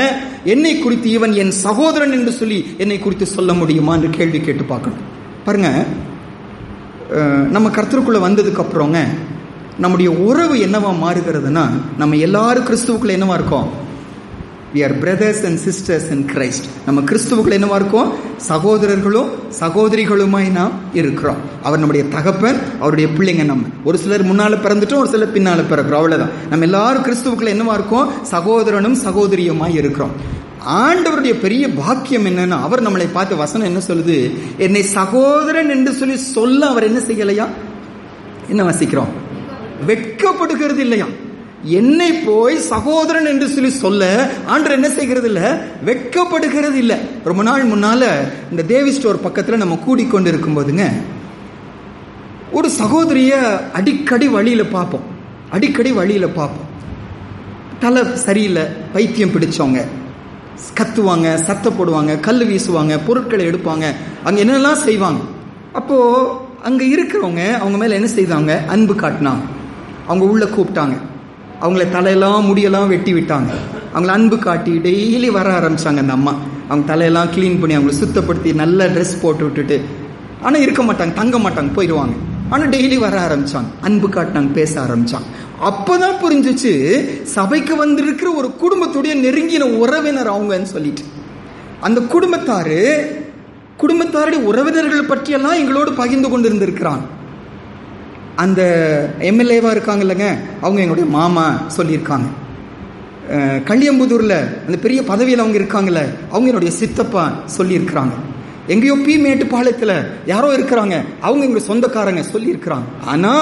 என்னை குறித்து இவன் என் சகோதரன் என்று சொல்லி என்னை குறித்து சொல்ல முடியுமா என்று கேள்வி கேட்டு பார்க்கணும். பாருங்க, நம்ம கர்த்தருக்குள்ள வந்ததுக்கு அப்புறங்க நம்முடைய உறவு என்னவா மாறுகிறதுனா, நம்ம எல்லாரும் கிறிஸ்துவுக்குள்ள என்னவா இருக்கோம்? We are brothers and sisters in Christ. நம்ம கிறிஸ்துவுக்குள்ள என்னவா இருக்கோம்? சகோதரர்களும் சகோதரிகளுமாய் நாம் இருக்கிறோம். அவர் நம்முடைய தகப்பன், அவருடைய பிள்ளைங்க. நம்ம ஒரு சிலர் முன்னால பிறந்துட்டோம், ஒரு சிலர் பின்னால பிறக்கிறோம், அவ்வளவுதான். நம்ம எல்லாரும் கிறிஸ்துவுக்குள்ள என்னவா இருக்கோம்? சகோதரனும் சகோதரியுமாய் இருக்கிறோம். ஆண்டவருடைய பெரிய பாக்கியம் என்னன்னா, அவர் நம்மளை பார்த்து வசனம் என்ன சொல்லுது? என்னை சகோதரன் என்று சொல்லி சொல்ல அவர் என்ன செய்யலையா? என்ன வாசிக்கிறோம்? வெட்கப்படுகிறது இல்லையா? என்னை போய் சகோதரன் என்று சொல்லி சொல்ல ஆண்டவர் என்ன செய்கிறது இல்ல? வெட்கப்படுகிறது இல்ல. ரொம்ப நாள் முன்னால இந்த தேவி ஸ்டோர் பக்கத்துல நம்ம கூடிக்கொண்டு இருக்கும் போதுங்க, ஒரு சகோதரிய அடிக்கடி வழியில பார்ப்போம். தலை சரியில்லை, பைத்தியம் பிடிச்சவங்க, கத்துவாங்க, சத்த போடுவாங்க, கல் வீசுவாங்க, பொருட்களை எடுப்பாங்க, அங்க என்னெல்லாம் செய்வாங்க. அப்போ அங்க இருக்கிறவங்க அவங்க மேல என்ன செய்தாங்க? அன்பு காட்டினாங்க. அவங்க உள்ள கூப்பிட்டாங்க, அவங்கள தலையெல்லாம் முடியெல்லாம் வெட்டி விட்டாங்க, அவங்கள அன்பு காட்டி டெய்லி வர ஆரம்பிச்சாங்க. அந்த அம்மா அவங்க தலையெல்லாம் கிளீன் பண்ணி அவங்களை சுத்தப்படுத்தி நல்ல ட்ரெஸ் போட்டு விட்டுட்டு, ஆனால் இருக்க மாட்டாங்க, தங்க மாட்டாங்க, போயிடுவாங்க. ஆனால் டெய்லி வர ஆரம்பிச்சாங்க, அன்பு காட்டினாங்க, பேச ஆரம்பிச்சாங்க. அப்பதான் புரிஞ்சிச்சு சபைக்கு வந்திருக்கிற ஒரு குடும்பத்துடைய நெருங்கின உறவினர் அவங்கன்னு சொல்லிட்டு. அந்த குடும்பத்தாருடைய உறவினர்கள் பற்றியெல்லாம் எங்களோடு பகிர்ந்து கொண்டு இருந்திருக்கிறாங்க. அந்த எம்எல்ஏவா இருக்காங்க இல்லைங்க, அவங்க என்னுடைய மாமா சொல்லியிருக்காங்க. கள்ளியம்புதூர்ல அந்த பெரிய பதவியில் அவங்க இருக்காங்கல்ல, அவங்க என்னுடைய சித்தப்பா சொல்லியிருக்கிறாங்க. எங்கேயோ பி மேட்டுப்பாளையத்தில் யாரோ இருக்கிறாங்க, அவங்க எங்க சொந்தக்காரங்க சொல்லியிருக்கிறாங்க. ஆனா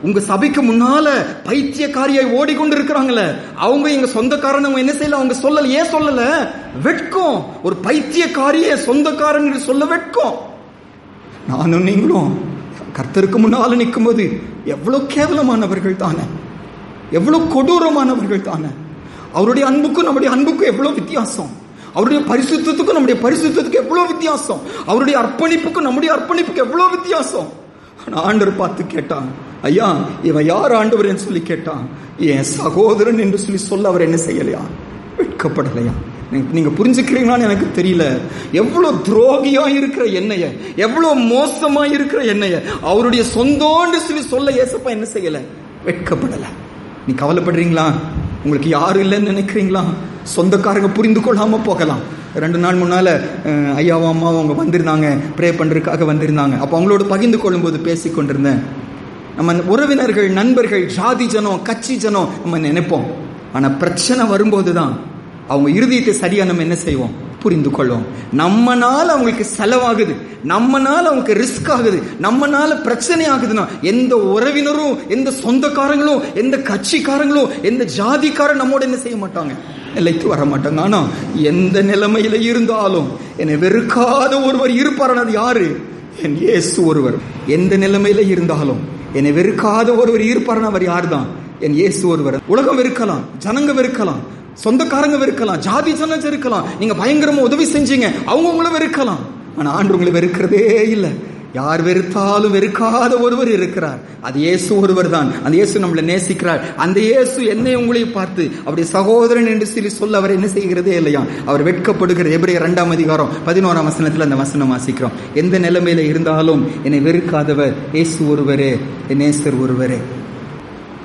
உங்க சபைக்கு முன்னால பைத்தியக்காரியாய் ஓடிக்கொண்டு இருக்கிறாங்கல்ல, அவங்க எங்க சொந்தக்காரன். அவங்க என்ன செய்யல? அவங்க சொல்லல. ஏன் சொல்லல? வெட்கம். ஒரு பைத்தியக்காரிய சொந்தக்காரன் என்று சொல்ல வெட்கம். நானும் நீங்களும் கர்த்தருக்கு முன்னால நிற்கும் போது எவ்வளவு கேவலமானவர்கள் தானே, எவ்வளவு கொடூரமானவர்கள் தானே. அவருடைய அன்புக்கும் நம்முடைய அன்புக்கும் எவ்வளவு வித்தியாசம். அவருடைய பரிசுத்தத்துக்கும் நம்முடைய பரிசுத்தத்துக்கு எவ்வளவு வித்தியாசம். அவருடைய அர்ப்பணிப்புக்கும் நம்முடைய அர்ப்பணிப்புக்கு எவ்வளவு வித்தியாசம். ஆண்டவர் பார்த்து கேட்டான், ஐயா இவன் யார் ஆண்டவர் என்று சொல்லி கேட்டான். என் சகோதரன் என்று சொல்லி சொல்ல அவர் என்ன செய்யலையா? வெட்கப்படலையா? நீங்க புரிஞ்சுக்கிறீங்களான்னு எனக்கு தெரியல. எவ்வளவு துரோகியா இருக்கிற என்னைய, எவ்வளவு மோசமா இருக்கிற என்னைய அவருடைய சொந்தோன்னு சொல்லி சொல்ல ஏசப்பா என்ன செய்யல? வெட்கப்படல. நீ கவலைப்படுறீங்களா? உங்களுக்கு யாரும் இல்லைன்னு நினைக்கிறீங்களா? சொந்தக்காரங்க புரிந்து கொள்ளாம போகலாம். 2 நாள் முன்னால ஐயாவும் அம்மாவும் அவங்க வந்திருந்தாங்க, ப்ரே பண்றதுக்காக வந்திருந்தாங்க. அப்போ அவங்களோட பகிர்ந்து கொள்ளும் போது பேசி கொண்டிருந்தேன். நம்ம உறவினர்கள், நண்பர்கள், ஜாதி ஜனம், கட்சி ஜனம் நம்ம நினைப்போம். ஆனா பிரச்சனை வரும்போதுதான் அவங்க இருதயத்தை சரியா நம்ம என்ன செய்வோம்? புரிந்து கொள்வோம். நம்மனால அவங்களுக்கு செலவாகுது, நம்மனால அவங்களுக்கு ரிஸ்க் ஆகுது, நம்மனால பிரச்சனை ஆகுதுன்னா எந்த உறவினரும், எந்த சொந்தக்காரங்களும், எந்த கட்சிக்காரங்களும், எந்த ஜாதிக்காரன் நம்மோட என்ன செய்ய மாட்டாங்க? நிலைத்து வர மாட்டாங்க. ஆனா எந்த நிலைமையில இருந்தாலும் என்னை வெறுக்காத ஒருவர் இருப்பார். அது யாரு? என் இயேசு ஒருவர். எந்த நிலைமையில இருந்தாலும் என்னை வெறுக்காத ஒருவர் இருப்பார். அவர் யார் தான்? என் இயேசு ஒருவர். உலகம் வெறுக்கலாம், ஜனங்க வெறுக்கலாம், சொந்தக்காரங்க வெறுக்கலாம், ஜாதி ஜனங்க இருக்கலாம், நீங்க பயங்கரமா உதவி செஞ்சீங்க, அவங்க உங்களை வெறுக்கலாம். ஆனா ஆண்டவர் உங்களை வெறுக்கிறதே இல்லை. யார் வெறுத்தாலும் வெறுக்காத ஒருவர் இருக்கிறார். அது இயேசு ஒருவர் தான். அந்த இயேசு நம்மளை நேசிக்கிறார். அந்த இயேசு என்னை உங்களை பார்த்து அவருடைய சகோதரன் என்று சொல்லி சொல்ல அவர் என்ன செய்கிறதே இல்லையா, அவர் வெட்கப்படுகிற. எபிரேயர் 2 அதிகாரம் 11 வசனத்துல அந்த வசனம் வாசிக்கிறோம். எந்த நிலைமையில இருந்தாலும் என்னை வெறுக்காதவர் இயேசு ஒருவரே, என் நேசர் ஒருவரே.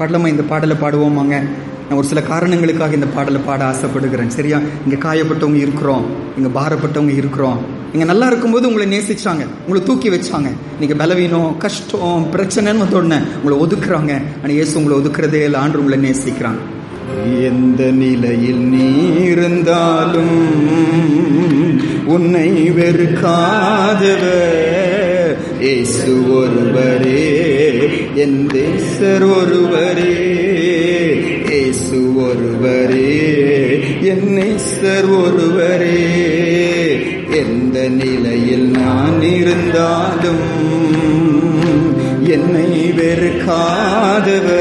பாடலாமா? இந்த பாடலை பாடுவோமாங்க? நான் ஒரு சில காரணங்களுக்காக இந்த பாடலை பாட ஆசைப்படுகிறேன். சரியா? இங்க காயப்பட்டவங்க இருக்கிறோம், இங்க பாரப்பட்டவங்க இருக்கிறோம். நீங்க நல்லா இருக்கும்போது உங்களை நேசிச்சாங்க, உங்களை தூக்கி வச்சாங்க. நீங்க பலவீனம், கஷ்டம், பிரச்சனைன்னு தோணுன உங்களை ஒதுக்குறாங்க. ஆனா இயேசு உங்களை ஒதுக்குறதே இல்லை. ஆண்டு உங்களை நேசிக்கிறாங்க. எந்த நிலையில் நீ இருந்தாலும் உன்னை வெறுக்காதவர் இயேசு ஒருவரே, என் நேசர் ஒருவரே. இயேசு ஒருவரே, என் நேசர் ஒருவரே. எந்த நிலையில் நான் இருந்தாலும் என்னை வெறுக்காதவர்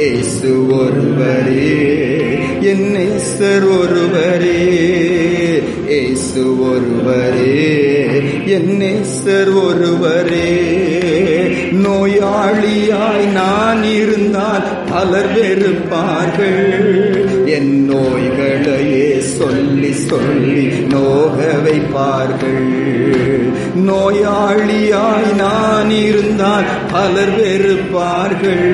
இயேசு ஒருவரே, என் நேசர் ஒருவரே. இயேசு ஒருவரே, என் நேசர் ஒருவரே. நோயாளியாய் நான் இருந்தால் பலர் வெறுப்பார்கள், என் நோய்களையே சொல்லி சொல்லி நோக வைப்பார்கள். நோயாளியாய் நான் இருந்தால் பலர் வெறுப்பார்கள்,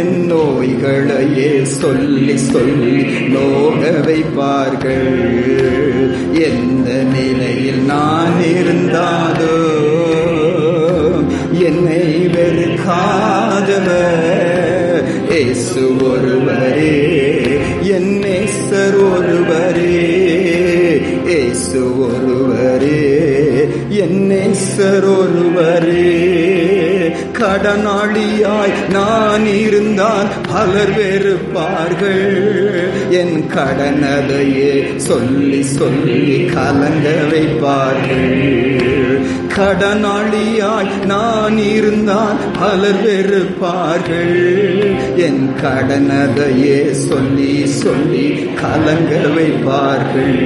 என் நோய்களையே சொல்லி சொல்லி நோக வைப்பார்கள். எந்த நிலையில் நான் இருந்தாலோ என்னை வெறுக்காதவர் இயேசு ஒருவரே, என் நேசர் ஒருவரே. இயேசு ஒருவரே, என் நேசர் ஒருவரே. கடனாளியாய் நான் இருந்தால் பலர் வெறுப்பார்கள், என் கடனதையே சொல்லி சொல்லி கலங்க வைப்பார்கள். கடனாளியாய் நான் இருந்தால் பலர் வெறுப்பார்கள், என் கடனதையே சொல்லி சொல்லி கலங்க வைப்பார்கள்.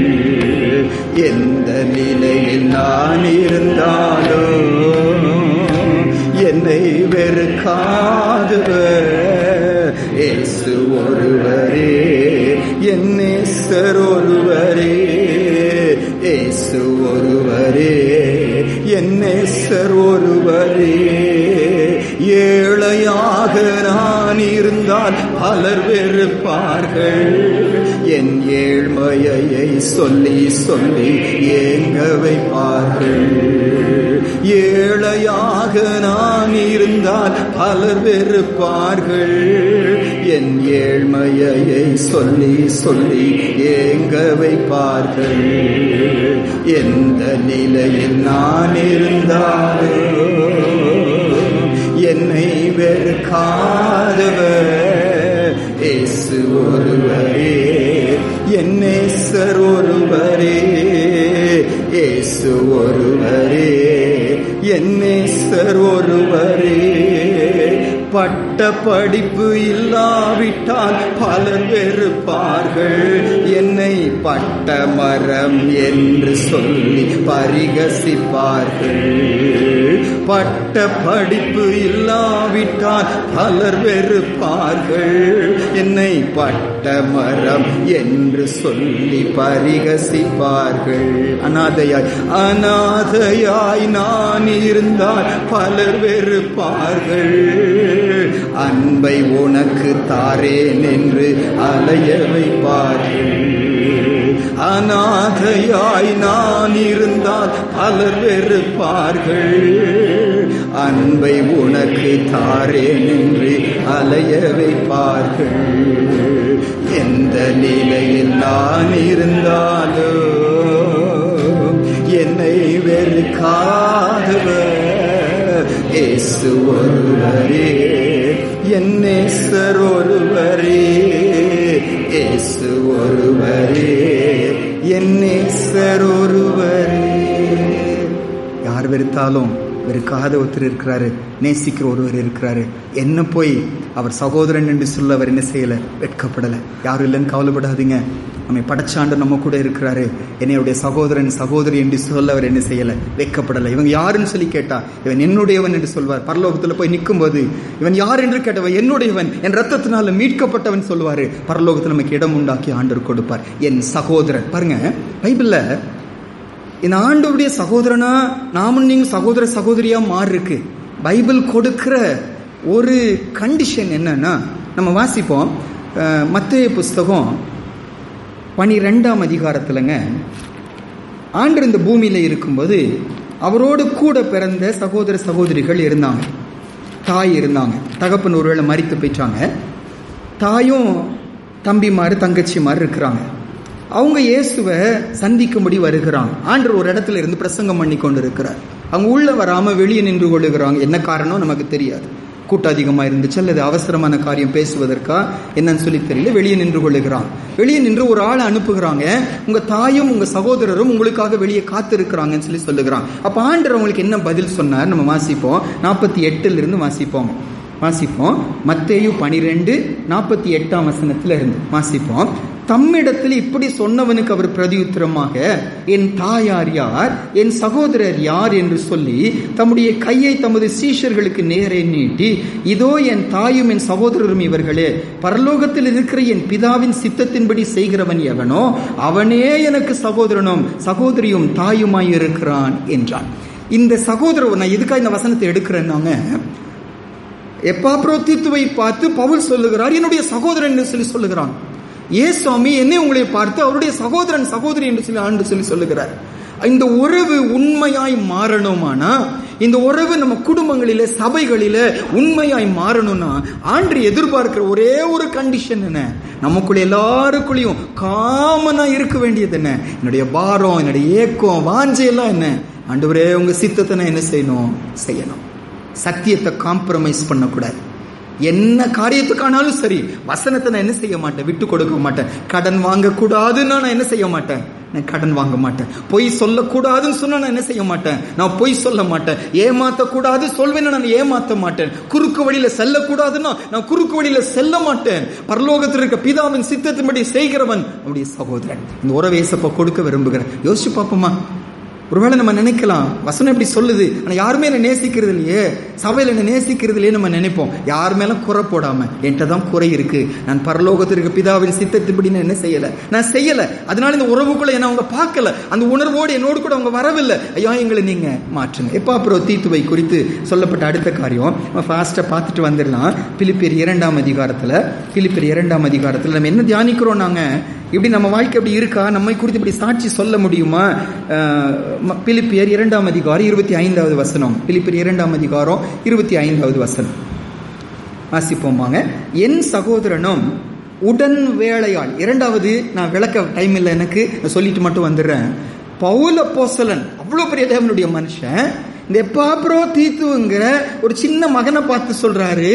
எந்த நிலையில் நான் இருந்தாலோ என்னை வெறுக்காதவர் இயேசு ஒருவரே, என் நேசர் ஒருவரே. இயேசு ஒருவரே, என் நேசர் ஒருவரே. ஏழையாக நான் இருந்தால் பலர் வெறுப்பார்கள், என் ஏழ்மையை சொல்லி சொல்லி ஏங்க வைப்பார்கள். ஏழையாக நான் இருந்தால் பலர் வெறுப்பார்கள், என் ஏழ்மையை சொல்லி சொல்லி ஏங்க வைப்பார்கள். எந்த நிலையில் நான் இருந்தாலும் என்னை வெறுக்காதவர் இயேசு ஒருவரே, என் நேசர் ஒருவரே. இயேசு ஒருவரே, என் நேசர் ஒருவரே. பட்ட படிப்பு இல்லாவிட்டால் பலர் வெறுப்பார்கள், என்னை பட்ட மரம் என்று சொல்லி பரிகசிப்பார்கள். பட்ட படிப்பு இல்லாவிட்டால் பலர் வெறுப்பார்கள், என்னை பட்ட மரம் என்று சொல்லி பரிகசிப்பார்கள். அனாதையாய் நான் இருந்தால் பலர் வெறுப்பார்கள், அன்பை உனக்கு தாரேன் என்று அலைய வைப்பார்கள். அனாதையாய் நான் இருந்தால் பலர் வெறுப்பார்கள், அன்பை உனக்கு தாரேன் என்று அலைய வைப்பார்கள். எந்த நிலையில் நான் இருந்தாலும் என்னை வெறுக்காதவர் இயேசு ஒருவரே, என் நேசர் ஒருவரே. இயேசு ஒருவரே, என் நேசர் ஒருவரே. யார் வெறுத்தாலும் வெறுக்காத ஒருத்தர் இருக்கிறாரு, நேசிக்கிற ஒருவர் இருக்கிறாரு. என்ன போய் அவர் சகோதரன் என்று சொல்ல அவர் என்ன செய்யல, வெட்கப்படலை. யாரும் இல்லைன்னு கவலைப்படாதீங்க. நம்மை படைச்சாண்டு நம்ம கூட இருக்கிறாரு. என்னுடைய சகோதரன் சகோதரி என்று சொல்ல அவர் என்ன செய்யலை, வெட்கப்படலை. இவங்க யாருன்னு சொல்லி கேட்டா இவன் என்னுடையவன் என்று சொல்வார். பரலோகத்தில் போய் நிற்கும் போது இவன் யார் என்று கேட்டவன் என்னுடையவன், என் ரத்தத்தினால மீட்கப்பட்டவன் சொல்லுவாரு. பரலோகத்தில் நமக்கு இடம் உண்டாக்கி ஆண்டவர் கொடுப்பார், என் சகோதரன். பாருங்க, பைபிள்ல இந்த ஆண்டவருடைய சகோதரனா நாமும் நீங்க சகோதர சகோதரியா மாறி இருக்கு. பைபிள் கொடுக்கிற ஒரு கண்டிஷன் என்னன்னா, நம்ம வாசிப்போம் மத்தேயு புஸ்தகம் 12ஆம் அதிகாரத்துலங்க, ஆண்டவர் இந்த பூமியில இருக்கும்போது அவரோடு கூட பிறந்த சகோதர சகோதரிகள் இருந்தாங்க. தாய் இருந்தாங்க, தகப்பன் ஒருவேளை மரித்து போயிட்டாங்க. தாயும் தம்பிமாரு தங்கச்சிமாரு இருக்கிறாங்க. அவங்க இயேசுவை சந்திக்கும்படி வருகிறாங்க. ஆண்டவர் ஒரு இடத்துல இருந்து பிரசங்கம் பண்ணி கொண்டு இருக்கிறார். அவங்க உள்ள வராம வெளியே நின்று கொள்ளுகிறாங்க. என்ன காரணம் நமக்கு தெரியாது. கூட்டம் அதிகமாக இருந்துச்சு அல்லது அவசரமான காரியம் பேசுவதற்கா என்னன்னு சொல்லி தெரியல. வெளியே நின்று கொள்ளுகிறாங்க. வெளியே நின்று ஒரு ஆளை அனுப்புகிறாங்க, உங்க தாயும் உங்க சகோதரரும் உங்களுக்காக வெளியே காத்து இருக்கிறாங்கன்னு சொல்லி சொல்லுகிறாங்க. அப்ப ஆண்டவர் அவங்களுக்கு என்ன பதில் சொன்னார் நம்ம வாசிப்போம். 48 வாசிப்போம். மத்தேயு 12:48 இருந்து வாசிப்போம். தம்மிடத்தில் இப்படி சொன்னவனுக்கு அவர் பிரதியுத்தரமாக, என் தாயார் யார், என் சகோதரர் யார் என்று சொல்லி தம்முடைய கையை தமது சீஷர்களுக்கு நேரே நீட்டி, இதோ என் தாயும் என் சகோதரரும் இவர்களே, பரலோகத்தில் இருக்கிற என் பிதாவின் சித்தத்தின்படி செய்கிறவன் எவனோ அவனே எனக்கு சகோதரனும் சகோதரியும் தாயுமாய் இருக்கிறான் என்றான். இந்த சகோதரர், நான் எதுக்காக இந்த வசனத்தை எடுக்கிறேன்னாங்க, எப்பாப்ரோதீத்துவை பார்த்து பவுல் சொல்லுகிறார் என்னுடைய சகோதரன் என்று சொல்லி சொல்லுகிறான். இயேசுவாமி என்னை உங்களை பார்த்து அவருடைய சகோதரன் சகோதரி என்று சொல்லி ஆண்டு சொல்லி சொல்லுகிறார். இந்த உறவு உண்மையாய் மாறணுமானா, இந்த உறவு நம்ம குடும்பங்களில சபைகளில உண்மையாய் மாறணும்னா ஆண்டு எதிர்பார்க்கிற ஒரே ஒரு கண்டிஷன் என்ன, நமக்குள்ள எல்லாருக்குள்ளயும் காமனா இருக்க வேண்டியது என்ன, என்னுடைய பாரம், என்னுடைய ஏக்கம், வாஞ்சையெல்லாம் என்ன, ஆண்டவரே உங்க சித்தத்தை நான் என்ன செய்யணும். சத்தியத்தை காம்ப்ரமைஸ் பண்ணக்கூடாது. என்ன காரியத்துக்கானாலும் சரி, வசனத்தை நான் என்ன செய்ய மாட்டேன், விட்டு கொடுக்க மாட்டேன். கடன் வாங்கக்கூடாதுன்னா நான் என்ன செய்ய மாட்டேன், நான் கடன் வாங்க மாட்டேன். பொய் சொல்லக்கூடாதுன்னு சொன்னா நான் என்ன செய்ய மாட்டேன், நான் பொய் சொல்ல மாட்டேன். ஏமாத்தக்கூடாது சொல்வேன்னா நான் ஏமாத்த மாட்டேன். குறுக்கு வழியில செல்லக்கூடாதுன்னா நான் குறுக்கு வழியில செல்ல மாட்டேன். பரலோகத்தில் இருக்க பிதாவின் சித்தத்தின்படி செய்கிறவன் அவருடைய சகோதரன். இந்த உறவை ஏசப்பா கொடுக்க விரும்புகிறேன். யோசிச்சு பார்ப்போமா? ஒருவேளை நம்ம நினைக்கலாம், வசனம் எப்படி சொல்லுது, ஆனா யாருமே என்ன நேசிக்கிறது இல்லையே, சபையில என்ன நேசிக்கிறது இல்லையே நம்ம நினைப்போம். யார் மேல குறை போடாம, என்கிட்ட தான் குறை இருக்கு, நான் பரலோகத்திற்கு பிதாவின் சித்தத்தின்படி நான் என்ன செய்யல, நான் செய்யல, அதனால இந்த உறவுக்குள்ள என்ன அவங்க பார்க்கல, அந்த உணர்வோடு என்னோடு கூட அவங்க வரவில்லை. ஐயா எங்களை நீங்க மாற்றுங்க. எப்பாப்ரோதீத்துவை குறித்து சொல்லப்பட்ட அடுத்த காரியம் ஃபாஸ்டா பார்த்துட்டு வந்துடலாம். பிலிப்பியர் 2ஆம் அதிகாரத்துல நம்ம என்ன தியானிக்கிறோம், நாங்க இப்படி நம்ம வாழ்க்கை அப்படி இருக்கா, நம்மை குறித்து இப்படி சாட்சி சொல்ல முடியுமா? பிலிப்பியர் 2ஆம் அதிகாரம் 25வது வசனம். பிலிப்பியர் 2ஆம் அதிகாரம் 25வது வசனம் வாசிப்போமாங்க. என் சகோதரனும் உடன் வேளையாள். இரண்டாவது நான் விளக்க டைம் இல்லை எனக்கு, சொல்லிட்டு மட்டும் வந்துடுறேன். பவுல் அப்போஸ்தலன் அவ்வளவு பெரிய தேவனுடைய மனுஷன், இந்த எப்பாப்ரோதீத்துங்கிற ஒரு சின்ன மகனை பார்த்து சொல்றாரு,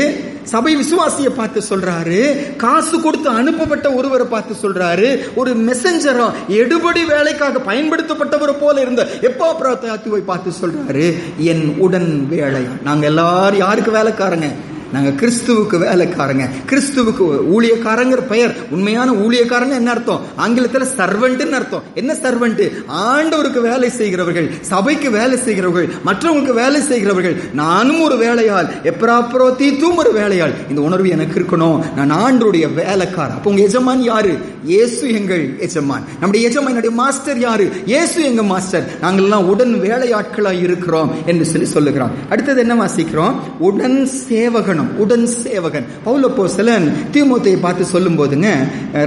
சபை விசுவாசியை பார்த்து சொல்றாரு, காசு கொடுத்து அனுப்பப்பட்ட ஒருவரை பார்த்து சொல்றாரு, ஒரு மெசஞ்சரா எடுபடி வேலைக்காக பயன்படுத்தப்பட்டவர் போல இருந்த எப்பாப்ரோதீத்துவை பார்த்து சொல்றாரு, என் உடன் வேளையா. நாங்க எல்லாரும் யாருக்கு வேலைக்காரங்க, நாங்க கிறிஸ்துவுக்கு வேலைக்காரங்க. கிறிஸ்துவுக்கு ஊழியக்காரங்கிற பெயர், உண்மையான ஊழியக்காரங்க என்ன அர்த்தம், ஆங்கிலத்தில் சர்வெண்ட் அர்த்தம். என்ன சர்வெண்ட்? ஆண்டவருக்கு வேலை செய்கிறவர்கள், சபைக்கு வேலை செய்கிறவர்கள், மற்றவங்களுக்கு வேலை செய்கிறவர்கள். நானும் ஒரு வேலையாள், எப்பாப்ரோதீத்தும் ஒரு வேலையாள். இந்த உணர்வு எனக்கு இருக்கணும், நான் ஆண்டவருடைய வேலைக்காரன். அப்போ உங்க எஜமான் யாரு? இயேசு எங்கள் எஜமான். நம்முடைய எஜமான், என்னுடைய மாஸ்டர் யாரு? இயேசு எங்க மாஸ்டர். நாங்கள் எல்லாம் உடன் வேலையாட்களாய் இருக்கிறோம் என்று சொல்லி சொல்லுகிறோம். அடுத்தது என்ன வாசிக்கிறோம்? உடன் சேவகன். உடன் சேவகன். பவுல் அப்போஸ்தலன் தீமோத்தேயை பார்த்து சொல்லும் போதுங்க,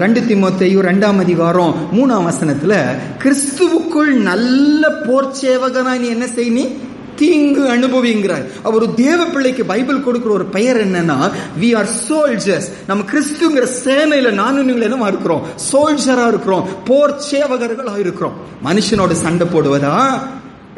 2 தீமோத்தேயு 2ஆம் அதிகாரம் 3ஆம் வசனத்துல, கிறிஸ்துவுக்குள் நல்ல போர் சேவகனா நீ என்ன செய்ய, தீங்கு அனுபவிங்கிறார். அவர் தேவ பிள்ளைக்கு பைபிள் கொடுக்கிற ஒரு பெயர் என்னன்னா, we are soldiers. நம்ம கிறிஸ்துங்கிற சேனையில நானும் நீங்களும் என்னவா இருக்கிறோம், சோல்ஜரா இருக்கிறோம், போர் சேவகர்களா இருக்கிறோம். மனுஷனோட சண்டை போடுவதா,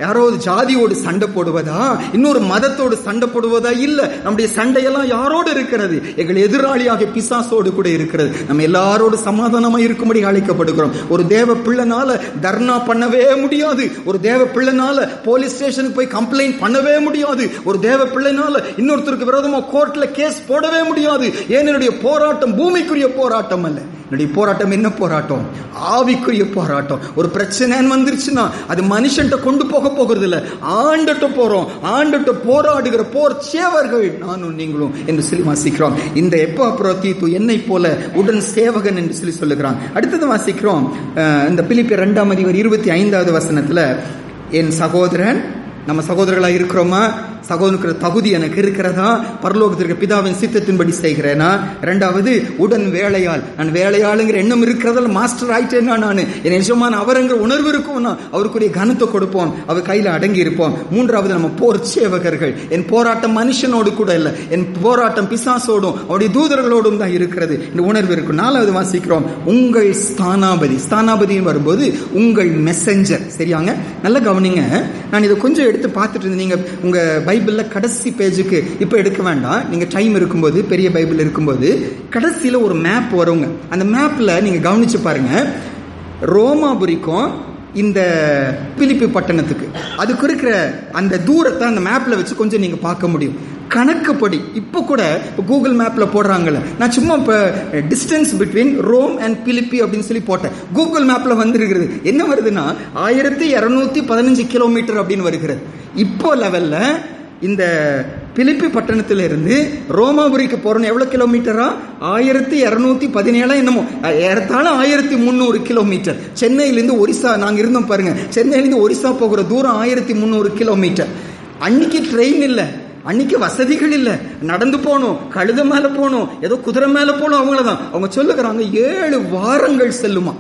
யாரோடு ஜாதியோடு சண்டை போடுவதா, இன்னொரு மதத்தோடு சண்டை போடுவதா? இல்ல. நம்முடைய சண்டையெல்லாம் யாரோடு இருக்கிறது? எங்கள் எதிராளியாக பிசாசோடு கூட இருக்கிறது. நம்ம எல்லாரோடு சமாதானமா இருக்கும்படி அழைக்கப்படுகிறோம். ஒரு தேவ பிள்ளைனால தர்ணா பண்ணவே முடியாது. ஒரு தேவ பிள்ளைனால போலீஸ் ஸ்டேஷனுக்கு போய் கம்ப்ளைண்ட் பண்ணவே முடியாது. ஒரு தேவ பிள்ளைனால இன்னொருத்தருக்கு விரோதமா கோர்ட்ல கேஸ் போடவே முடியாது. ஏன்? என்னுடைய போராட்டம் பூமிக்குரிய போராட்டம் அல்ல. என்னுடைய போராட்டம் என்ன போராட்டம்? ஆவிக்குரிய போராட்டம். ஒரு பிரச்சனை வந்துருச்சுன்னா அது மனுஷன்ட்ட கொண்டு போக போகிறது இல்ல, ஆண்டட்ட போறோம். ஆண்டட்ட போராடுகிற போர் சேவர்கள் நானும் நீங்களும் என்று சொல்லி வாசிக்கிறோம். இந்த எப்பாப்ரோதீத்து என்னை போல உடன் சேவகன் என்று சொல்லி சொல்லுகிறான். அடுத்தது வாசிக்கிறோம் இந்த பிலிப்பியர் 2:25 வசனத்துல, என் சகோதரன், நம்ம சகோதரர்களா இருக்கிறோமா? சகோதரனுக்கு தகுதி எனக்கு இருக்கிறதா? பரலோகத்திற்கு பிதாவின் சித்தத்தின்படி செய்கிறேனா? இரண்டாவது, உடன் வேலையாள். நான் வேலையாளுங்கிற எண்ணம் இருக்கிறதால மாஸ்டர் ஆயிட்டேன்னா நான் என் எஜமான அவருங்கிற உணர்வு இருக்கும். அவருக்குரிய கனத்தை கொடுப்போம், அவர் கையில அடங்கி இருப்போம். மூன்றாவது, நம்ம போர் சேவகர்கள். என் போராட்டம் மனுஷனோடு கூட இல்லை, என் போராட்டம் பிசாசோடும் அவருடைய தூதர்களோடும் தான் இருக்கிறது இந்த உணர்வு இருக்கும். நாலாவது வாசிக்கிறோம், உங்கள் ஸ்தானாபதி. ஸ்தானாபதியும் வரும்போது உங்கள் மெசஞ்சர். சரியாங்க, நல்ல கவனிங்க. நான் இதை கொஞ்சம் எடுத்து பார்த்துட்டு இருந்தேன். நீங்க உங்க பைபிள்ல கடைசி பேஜுக்கு இப்ப எடுக்க வேண்டாம், நீங்க டைம் இருக்கும்போது, பெரிய பைபிள் இருக்கும்போது கடைசியில ஒரு மேப் வருங்க. அந்த மேப்ல நீங்க கவனிச்சு பாருங்க, ரோமாபுரிக்கும் இந்த பிலிப்பி பட்டணத்துக்கு அதுக்கு இருக்கிற அந்த தூரத்தை அந்த மேப்ல வச்சு கொஞ்சம் நீங்க பார்க்க முடியும். கணக்குப்படி இப்ப கூட கூகுள் மேப்ல போடுறாங்கல்ல, நான் சும்மா இப்ப டிஸ்டன்ஸ் பிட்வீன் ரோம் அண்ட் பிலிப்பி அப்படின்னு சொல்லி போட்டேன். கூகுள் மேப்ல வந்திருக்கிறது என்ன வருதுன்னா 1215 கிலோமீட்டர் அப்படின்னு வருகிறது. இப்போ லெவல்ல இந்த பிலிப்பி பட்டணத்திலிருந்து ரோமாபுரிக்கு போறோம் எவ்வளவு கிலோமீட்டரா? 1217 என்னமோ, ஏறத்தாழ 1300 கிலோமீட்டர். சென்னையிலிருந்து ஒரிசா, நாங்க இருந்தோம் பாருங்க, சென்னையிலிருந்து ஒரிசா போகிற தூரம் 1300 கிலோமீட்டர். அன்னைக்கு ட்ரெயின் இல்ல, அன்னைக்கு வசதிகள் இல்ல, நடந்து போனோம், கழுத மேல போனோம், ஏதோ குதிரை மேல போனோம். அவங்களதான் அவங்க சொல்லுகிறாங்க 7 வாரங்கள் செல்லுமா,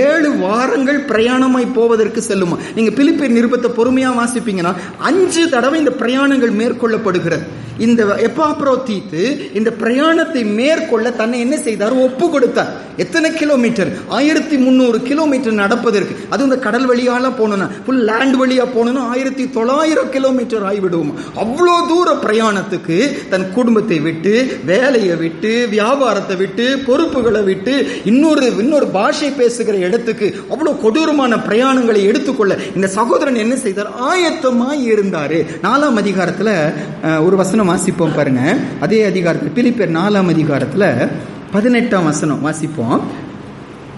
7 வாரங்கள் பிரயாணமாய் போவதற்கு செல்லுமா. நீங்க பிலிப்பியர் நிருபத்தை பொறுமையா வாசிப்பீங்கன்னா 5 தடவை இந்த பிரயாணங்கள் மேற்கொள்ளப்படுகிறது. இந்த எப்பாப்ரோதீத்து இந்த பிரயாணத்தை மேற்கொள்ள தன்னை என்ன செய்தார்? ஒப்பு கொடுத்தார். எத்தனை கிலோமீட்டர்? 1300 கிலோமீட்டர் நடப்பதற்கு. அது இந்த கடல் வழியால போனோம்னா, ஃபுல் லேண்ட் வழியா போனோம்னா 1900 கிலோமீட்டர் ஆகிவிடுவோம். அவ்வளோ தூர பிரயாணத்துக்கு தன் குடும்பத்தை விட்டு, வேலையை விட்டு, வியாபாரத்தை விட்டு, பொறுப்புகளை விட்டு, இன்னொரு பாஷை பேசுகிற இடத்துக்கு அவ்வளவு கொடூரமான பிரயாணங்களை எடுத்துக்கொள்ள இந்த சகோதரன் என்ன செய்தார்? ஆயத்தமாய் இருந்தாரு. 4ஆம் அதிகாரத்துல ஒரு வசனம் வாசிப்போம் பாருங்க. அதே அதிகாரத்தில் பிலிப்பியர் 4ஆம் அதிகாரத்துல 18ஆம் வசனம் வாசிப்போம்.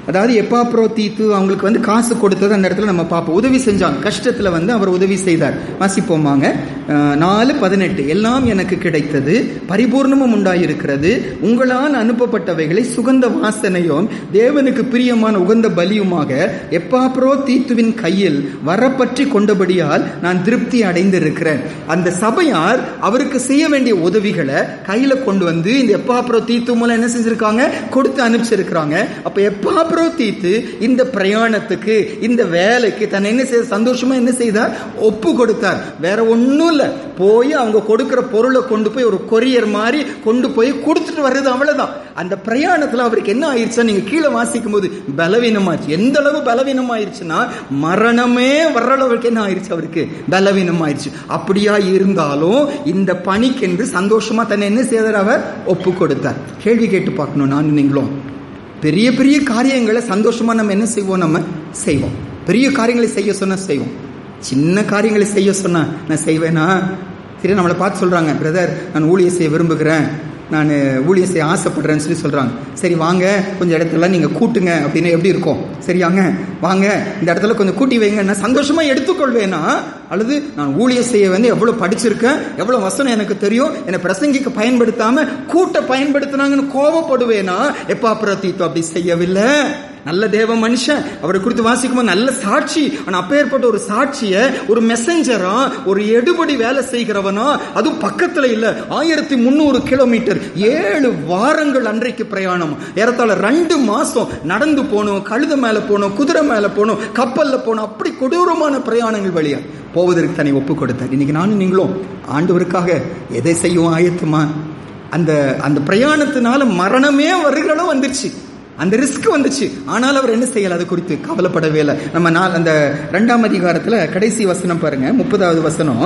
அதாவது எப்பாப்ரோதீத்து அவங்களுக்கு காசு கொடுத்தது அந்த இடத்துல நம்ம பார்ப்போம். உதவி செஞ்சாங்க, கஷ்டத்துல அவர் உதவி செய்தார். வாசிப்போமாங்க 4:18. எல்லாம் எனக்கு கிடைத்தது, பரிபூர்ணமும் உண்டாயிருக்கிறது. உங்களால் அனுப்பப்பட்டவைகளை சுகந்த வாசனையும் தேவனுக்கு பிரியமான உகந்த பலியுமாக எப்பாப்ரோதீத்துவின் கையில் வரப்பற்றி கொண்டபடியால் நான் திருப்தி அடைந்திருக்கிறேன். அந்த சபையார் அவருக்கு செய்ய வேண்டிய உதவிகளை கையில கொண்டு வந்து இந்த எப்பாப்ரோதீத்து மூலம் என்ன செஞ்சிருக்காங்க? கொடுத்து அனுப்பிச்சிருக்கிறாங்க. அப்ப எப்பாப்ரோதீத்து இந்த பிரயாணத்துக்கு, இந்த வேலைக்கு தன்னை என்ன செய்ய சந்தோஷமா என்ன செய்தார்? ஒப்பு கொடுத்தார். வேற ஒண்ணும் இல்ல, போய் அவங்க கொடுக்கிற பொருளை கொண்டு போய் ஒரு கொரியர் மாதிரி கொண்டு போய் கொடுத்துட்டு வர்றது, அவ்வளவுதான். அந்த பிரயாணத்துல அவருக்கு என்ன ஆயிடுச்சா? நீங்க கீழே வாசிக்கும் போது பலவீனமாச்சு. எந்த அளவு பலவீனமாயிருச்சுன்னா மரணமே வர்ற அளவுக்கு என்ன ஆயிடுச்சு? அவருக்கு பலவீனமாயிருச்சு. அப்படியா இருந்தாலும் இந்த பணிக்கென்று சந்தோஷமா தன்னை என்ன செய்தார்? அவர் ஒப்பு கொடுத்தார். கேள்வி கேட்டு பார்க்கணும் நான் நீங்களும். பெரிய பெரிய காரியங்களை சந்தோஷமா நம்ம என்ன செய்வோம்? நம்ம செய்வோம். பெரிய காரியங்களை செய்ய சொன்னா செய்வோம், சின்ன காரியங்களை செய்ய சொன்னா நான் செய்வேனா? சரி, நம்மளை பார்த்து சொல்றாங்க, பிரதர் நான் ஊழியம் செய்ய விரும்புகிறேன், நான் ஊழியம் செய்ய ஆசைப்படுறேன்னு சொல்லி சொல்றாங்க. சரி வாங்க, கொஞ்சம் இடத்துல நீங்க கூட்டுங்க அப்படின்னு எப்படி இருக்கும்? சரியாங்க, வாங்க இந்த இடத்துல கொஞ்சம் கூட்டி வைங்க, நான் சந்தோஷமா எடுத்துக்கொள்வேனா? அல்லது நான் ஊழியம் செய்ய எவ்வளவு படிச்சிருக்கேன், எவ்வளவு வசனம் எனக்கு தெரியும், என்னை பிரசங்கிக்க பயன்படுத்தாம கூட்ட பயன்படுத்தினாங்கன்னு கோபப்படுவேனா? எப்பாப்ரோதீத்து அப்படி செய்யவில்லை. நல்ல தேவ மனுஷன், அவரை குறித்து வாசிக்கும்போது நல்ல சாட்சி. ஆனா அப்பேற்பட்ட ஒரு சாட்சிய, ஒரு மெசஞ்சரா, ஒரு எடுபடி வேலை செய்கிறவனா, அதுவும் பக்கத்துல இல்ல, 1300 கிலோமீட்டர், 7 வாரங்கள் அன்றைக்கு பிரயாணம். ஏறத்தாழ 2 மாசம் நடந்து போனோம், கழுத மேல போனோம், குதிரை மேல போனோம், கப்பல்ல போனோம். அப்படி கொடூரமான பிரயாணங்கள் வழியா போவதற்கு தன்னை ஒப்பு கொடுத்தார். இன்னைக்கு நானும் நீங்களும் ஆண்டவருக்காக எதை செய்யும் ஆயத்தமா? அந்த பிரயாணத்தினால மரணமே வருகிறளவு வந்துருச்சு. அந்த ரிஸ்க் வந்துச்சு. ஆனால் அவர் என்ன செய்யல, அது குறித்து கவலைப்படவே இல்லை. நம்ம அந்த 2ஆம் அதிகாரத்துல கடைசி வசனம் பாருங்க, 30வது வசனம்.